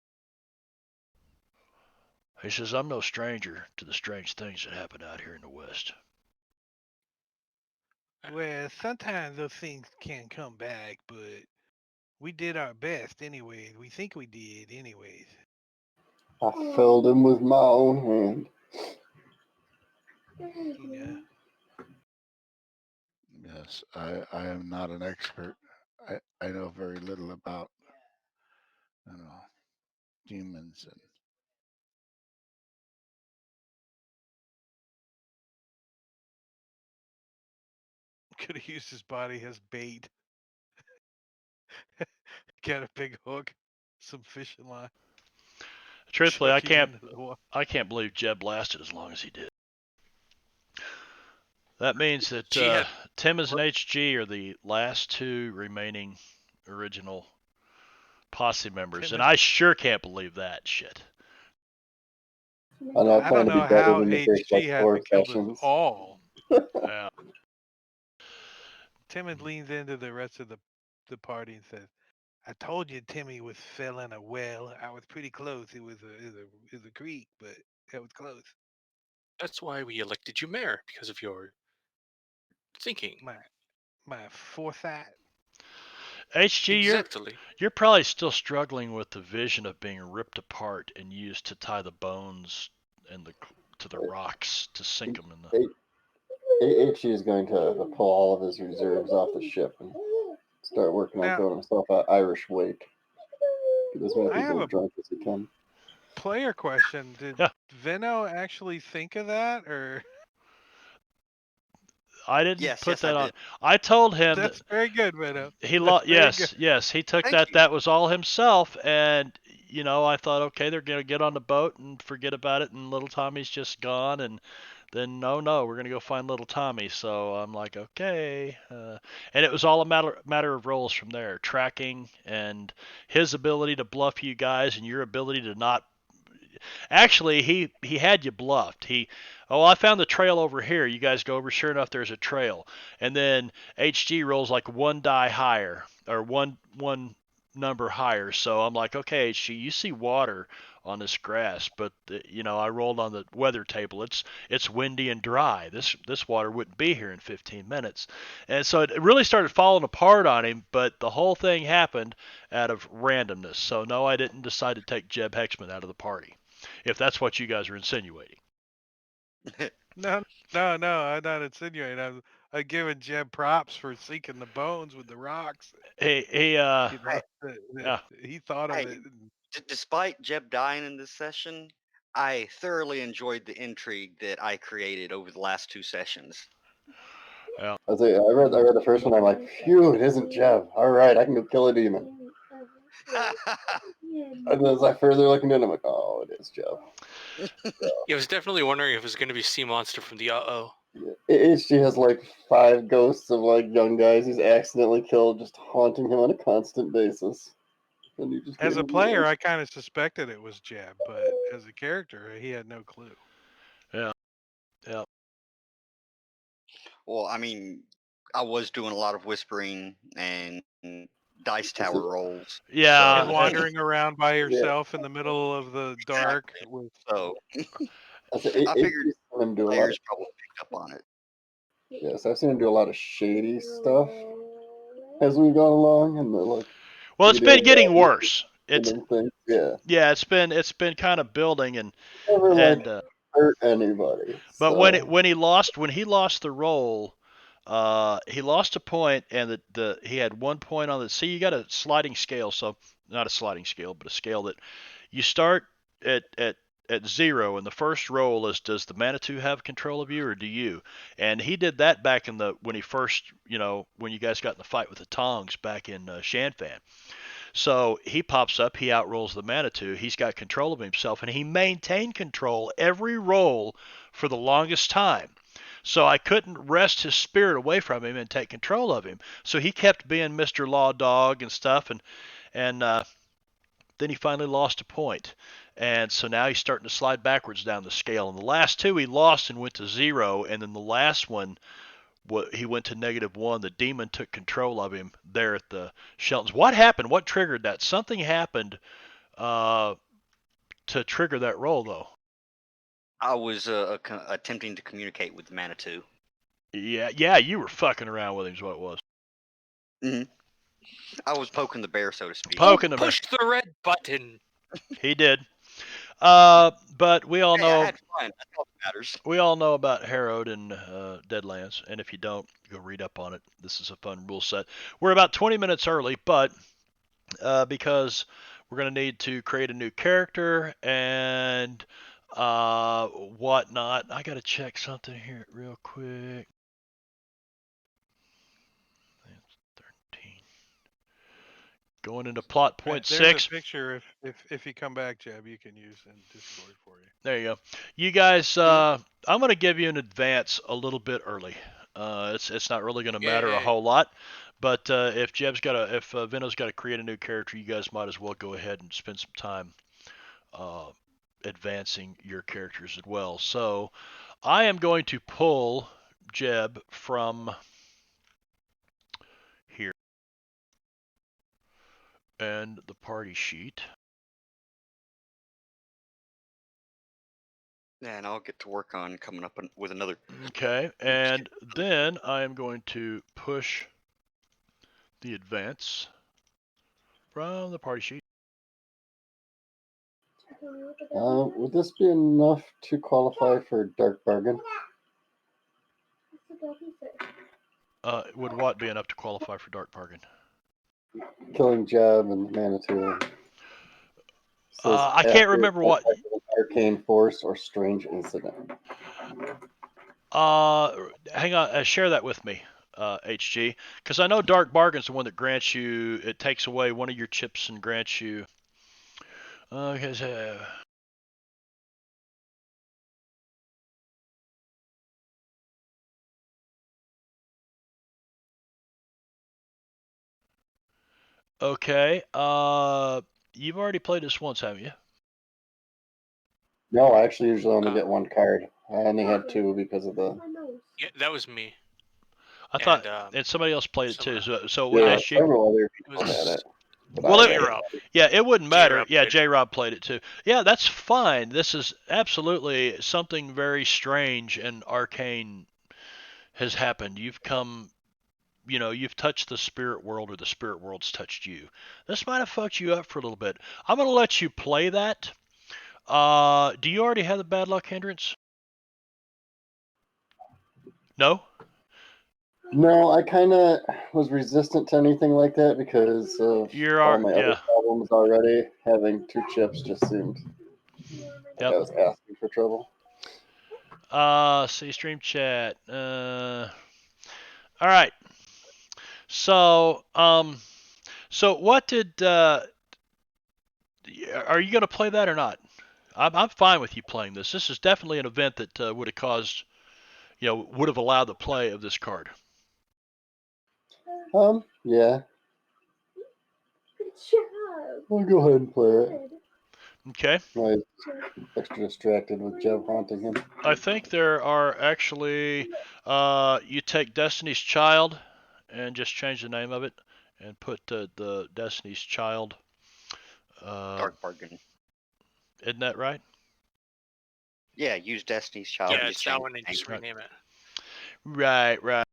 He says, I'm no stranger to the strange things that happen out here in the West. Well, sometimes those things can come back, but we did our best anyways. We think we did anyways. I felled him with my own hand. You know. Yes, I am not an expert. I know very little about, demons and Could have used his body as bait. Get a big hook, some fishing line. Truthfully, Chuck him into the water. I can't believe Jeb lasted as long as he did. That means that Timmons and HG are the last two remaining original posse members, and I sure can't believe that shit. I know I I plan don't to be know better how than the first HG four hasn't killed us sessions. all. Yeah. Timmons leans into the rest of the party and says, I told you Timmy was fell in a well. I was pretty close. It was a creek, but it was close. That's why we elected you mayor, because of your thinking. My foresight. HG, Exactly. you're probably still struggling with the vision of being ripped apart and used to tie the bones to the rocks to sink them in the. HG is going to pull all of his reserves off the ship and start working on Now, throwing himself an Irish wake. Get as many I have people a drunk as he can. player question. Did Yeah. Veno actually think of that, or I didn't Yes, put yes, I that on. did. I told him that's that very good, Veno. he That's very yes, good. yes, he took Thank you. that was all himself, and I thought, okay, they're gonna get on the boat and forget about it, and little Tommy's just gone, and then no, we're gonna go find little Tommy. So I'm like, okay, and it was all a matter of roles from there, tracking and his ability to bluff you guys, and your ability to not. Actually, he had you bluffed. I found the trail over here. You guys go over. Sure enough, there's a trail, and then HG rolls like one die higher or one number higher. So I'm like, okay, HG, you see water on this grass, but I rolled on the weather table. It's windy and dry. This water wouldn't be here in 15 minutes, and so it really started falling apart on him. But the whole thing happened out of randomness. So no, I didn't decide to take Jeb Hexman out of the party, if that's what you guys are insinuating. No, no, I'm not insinuating. I'm giving Jeb props for seeking the bones with the rocks. He Hey, He thought of hey, it. despite Jeb dying in this session, I thoroughly enjoyed the intrigue that I created over the last 2 sessions. yeah. I read the first one. I'm like, phew, it isn't Jeb. All right, I can go kill a demon. And as I further look into it, I'm like, oh, it is Jeb. I was definitely wondering if it was going to be Sea Monster from the Uh-Oh. HG has like 5 ghosts of like young guys he's accidentally killed, just haunting him on a constant basis. And you just As gave a him player, the I kind of suspected it was Jeb, but as a character, he had no clue. Yeah. Well, I mean, I was doing a lot of whispering and dice tower rolls. Yeah. And So, wandering around by yourself in the middle of the dark exactly. with So I I figured HG's seen him do a lot of players probably picked up on it. yes, I've seen him do a lot of shady stuff as we've gone along, and like Well, it's been getting yeah, worse. random things. Yeah, It's been kind of building never like and hurt anybody. but So when he lost the roll, he lost a point, and he had 1 point on the. See, you got a sliding scale, so not a sliding scale, but a scale that you start at 0, and the first roll is, does the Manitou have control of you, or do you? And he did that back in when he first, when you guys got in the fight with the Tongs back in Shanfan. So he pops up, he outrolls the Manitou, he's got control of himself, and he maintained control every roll for the longest time. So I couldn't wrest his spirit away from him and take control of him. So he kept being Mr. Law Dog and stuff, and then he finally lost a point. And so now he's starting to slide backwards down the scale. And the last 2 he lost and went to 0, and then the last one he went to -1. The demon took control of him there at the Sheltons. What happened? What triggered that? Something happened to trigger that roll, though. I was attempting to communicate with Manitou. Yeah, you were fucking around with him is what it was. Hmm I was poking the bear, so to speak. Poking the bear. Push the red button. He did. But we all Hey, I know had fun. That's all that matters. we all know about Harrowed and Deadlands, and if you don't, go read up on it. This is a fun rule set. We're about 20 minutes early, but because we're going to need to create a new character and whatnot. I got to check something here real quick. That's 13. Going into plot point There's 6. a picture. If you come back, Jeb, you can use in Discord for you. There you go. You guys, I'm going to give you an advance a little bit early. It's not really going to matter a Yay. whole lot, but if Vino's got to create a new character, you guys might as well go ahead and spend some time advancing your characters as well. So I am going to pull Jeb from here and the party sheet. Yeah, and I'll get to work on coming up with another. Okay, and then I am going to push the advance from the party sheet. would this be enough to qualify for Dark Bargain? Would what be enough to qualify for Dark Bargain? Killing Jeb and Manitou. I can't remember what. Arcane force or strange incident. Hang on. Share that with me, HG, because I know Dark Bargain's the one that grants you. It takes away one of your chips and grants you Okay, so okay. You've already played this once, haven't you? No, I actually usually only Uh, get one card. I only had two because of the. Yeah, that was me. I thought, And and somebody else played it too. someone So it wouldn't Yeah, ask you. several other it people had was it. But Well, I J haven't. Rob. yeah, it wouldn't matter. J-Rob Yeah, played it. J-Rob played it too. Yeah, that's fine. This is absolutely something very strange and arcane has happened. You've come, you've touched the spirit world or the spirit world's touched you. This might have fucked you up for a little bit. I'm going to let you play that. Do you already have the bad luck hindrance? No? No, I kind of was resistant to anything like that because of all my other Yeah. problems already. Having two chips just seemed like Yep. I was asking for trouble. See stream chat. All right. So, so what did are you going to play that or not? I'm fine with you playing this. This is definitely an event that would have caused, would have allowed the play of this card. Yeah. I'll go ahead and play it. Okay. I was extra distracted with Jeff haunting him. I think there are actually, you take Destiny's Child and just change the name of it and put the Destiny's Child. Dark Bargain. Isn't that right? Yeah, use Destiny's Child. Yeah, and it's just that change one the and name. just rename it. Right, right.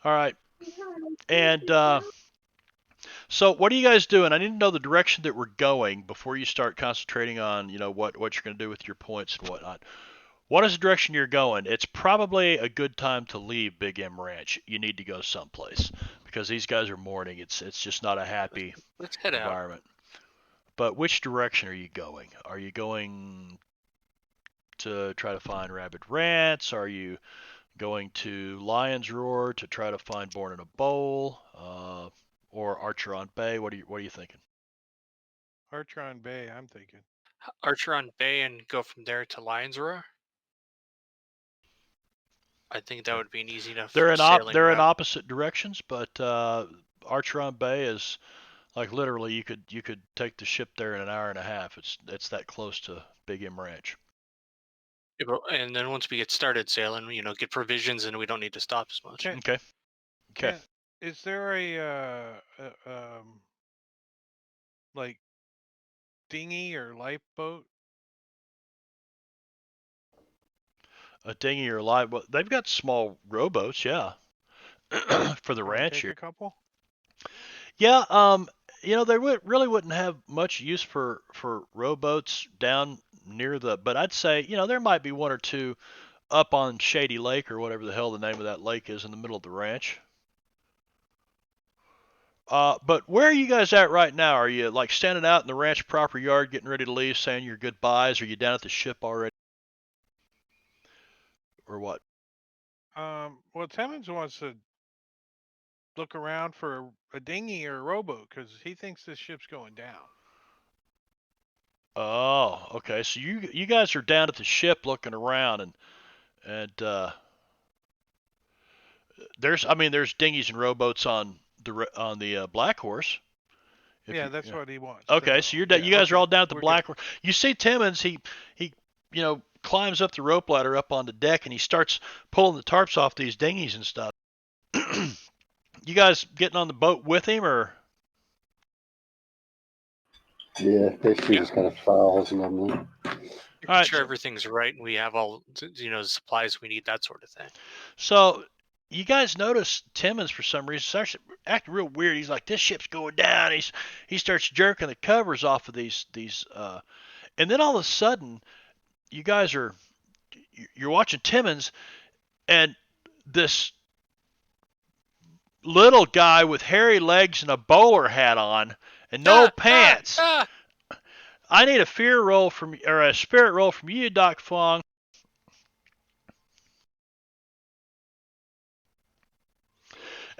All right. And so what are you guys doing? I need to know the direction that we're going before you start concentrating on, what you're going to do with your points and whatnot. What is the direction you're going? It's probably a good time to leave Big M Ranch. You need to go someplace because these guys are mourning. It's just not a happy Let's head out. environment. But which direction are you going? Are you going to try to find Rabbit Rants? Are you going to Lion's Roar to try to find Born in a Bowl? Or Archeron Bay? What are you thinking? Archeron Bay, I'm thinking. Archeron Bay and go from there to Lion's Roar. I think that would be an easy enough sailing They're in route. opposite directions, but Archeron Bay is like literally you could take the ship there in an hour and a half. It's that close to Big M Ranch. And then once we get started sailing, get provisions and we don't need to stop as much. Okay. Okay. Is there like dinghy or lifeboat? A dinghy or live? Well, they've got small rowboats, yeah, for the Can we ranch take here. a couple? Yeah. They really wouldn't have much use for rowboats down near the. But I'd say there might be one or two up on Shady Lake or whatever the hell the name of that lake is in the middle of the ranch. But where are you guys at right now? Are you like standing out in the ranch proper yard getting ready to leave, saying your goodbyes? Are you down at the ship already? Or what? Well, Timmons wants to look around for a dinghy or a rowboat because he thinks this ship's going down. Oh, okay. So you guys are down at the ship looking around and there's dinghies and rowboats on the Black Horse. Yeah, that's what he wants. Okay, so you guys are all down at the Black Horse. You see Timmons, he climbs up the rope ladder up on the deck and he starts pulling the tarps off these dinghies and stuff. You guys getting on the boat with him or? Yeah, basically just kind of follows him. Making Alright, sure everything's right and we have all the supplies we need, that sort of thing. So you guys notice Timmons for some reason starts acting real weird. He's like, this ship's going down. He starts jerking the covers off of these and then all of a sudden you're watching Timmons and this little guy with hairy legs and a bowler hat on and no pants. I need a spirit roll from you, Doc Fong.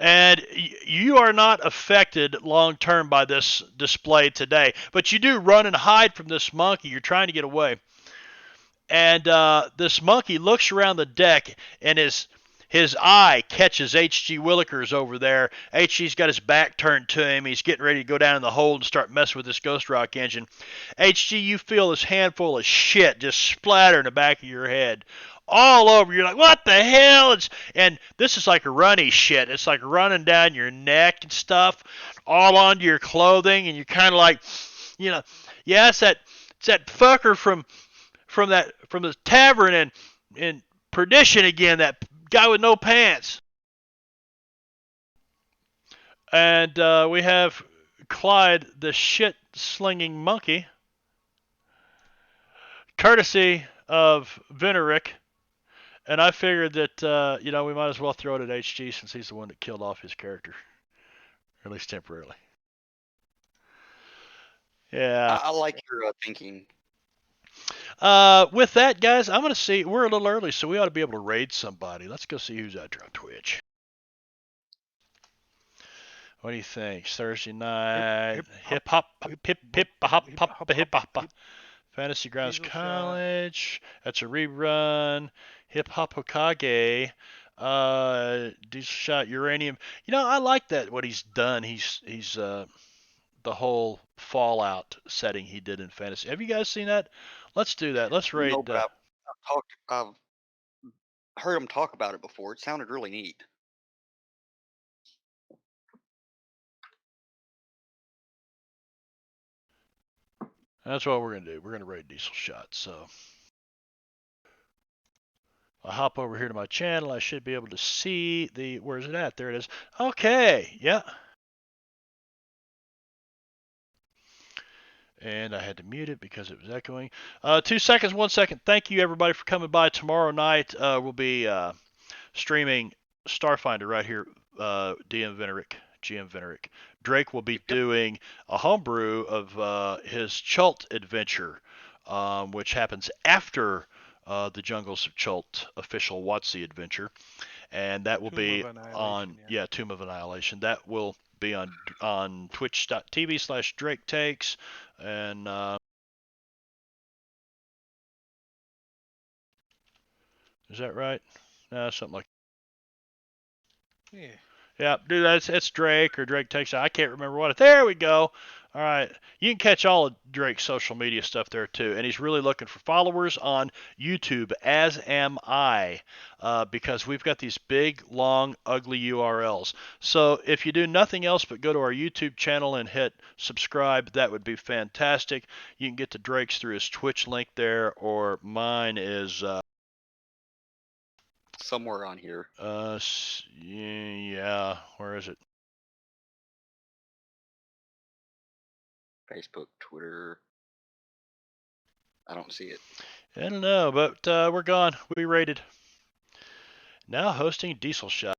And you are not affected long term by this display today. But you do run and hide from this monkey. You're trying to get away. And this monkey looks around the deck, and his eye catches H.G. Willikers over there. H.G.'s got his back turned to him. He's getting ready to go down in the hold and start messing with this Ghost Rock engine. H.G., you feel this handful of shit just splatter in the back of your head. All over. You're like, what the hell? And this is like a runny shit. It's like running down your neck and stuff, all onto your clothing, and you're kind of like, yeah, it's that fucker from the tavern in Perdition again, that guy with no pants. And we have Clyde, the shit-slinging monkey, courtesy of Venerick. And I figured that, we might as well throw it at HG since he's the one that killed off his character. Or at least temporarily. Yeah. I like your thinking. With that, guys, I'm going to see. We're a little early, so we ought to be able to raid somebody. Let's go see who's out there on Twitch. What do you think? Thursday night. Hip hop. Fantasy Grounds College. That's a rerun. Hip Hop Hokage. Diesel Shot Uranium. I like that, what he's done. He's the whole Fallout setting he did in fantasy. Have you guys seen that? Let's do that. Let's raid. No, but I've heard him talk about it before. It sounded really neat. That's what we're going to do. We're going to raid Diesel Shot. So I'll hop over here to my channel. I should be able to see the, where's it at? There it is. Okay. Yeah. And I had to mute it because it was echoing. 2 seconds, 1 second. Thank you, everybody, for coming by. Tomorrow night, we'll be streaming Starfinder right here, GM Venerick. Drake will be doing a homebrew of his Chult adventure, which happens after the Jungles of Chult official WotC adventure. And that will be on, Tomb of Annihilation. That will be on twitch.tv/Drake Takes. And is that right? No, something like that. Yeah. Yeah, dude, it's Drake or Drake Takes. I can't remember what it. There we go. All right, you can catch all of Drake's social media stuff there too, and he's really looking for followers on YouTube, as am I, because we've got these big, long, ugly URLs. So if you do nothing else but go to our YouTube channel and hit subscribe, that would be fantastic. You can get to Drake's through his Twitch link there, or mine is somewhere on here. Yeah, where is it? Facebook, Twitter. I don't see it. I don't know, but we're gone. We raided. Now hosting Diesel Shot.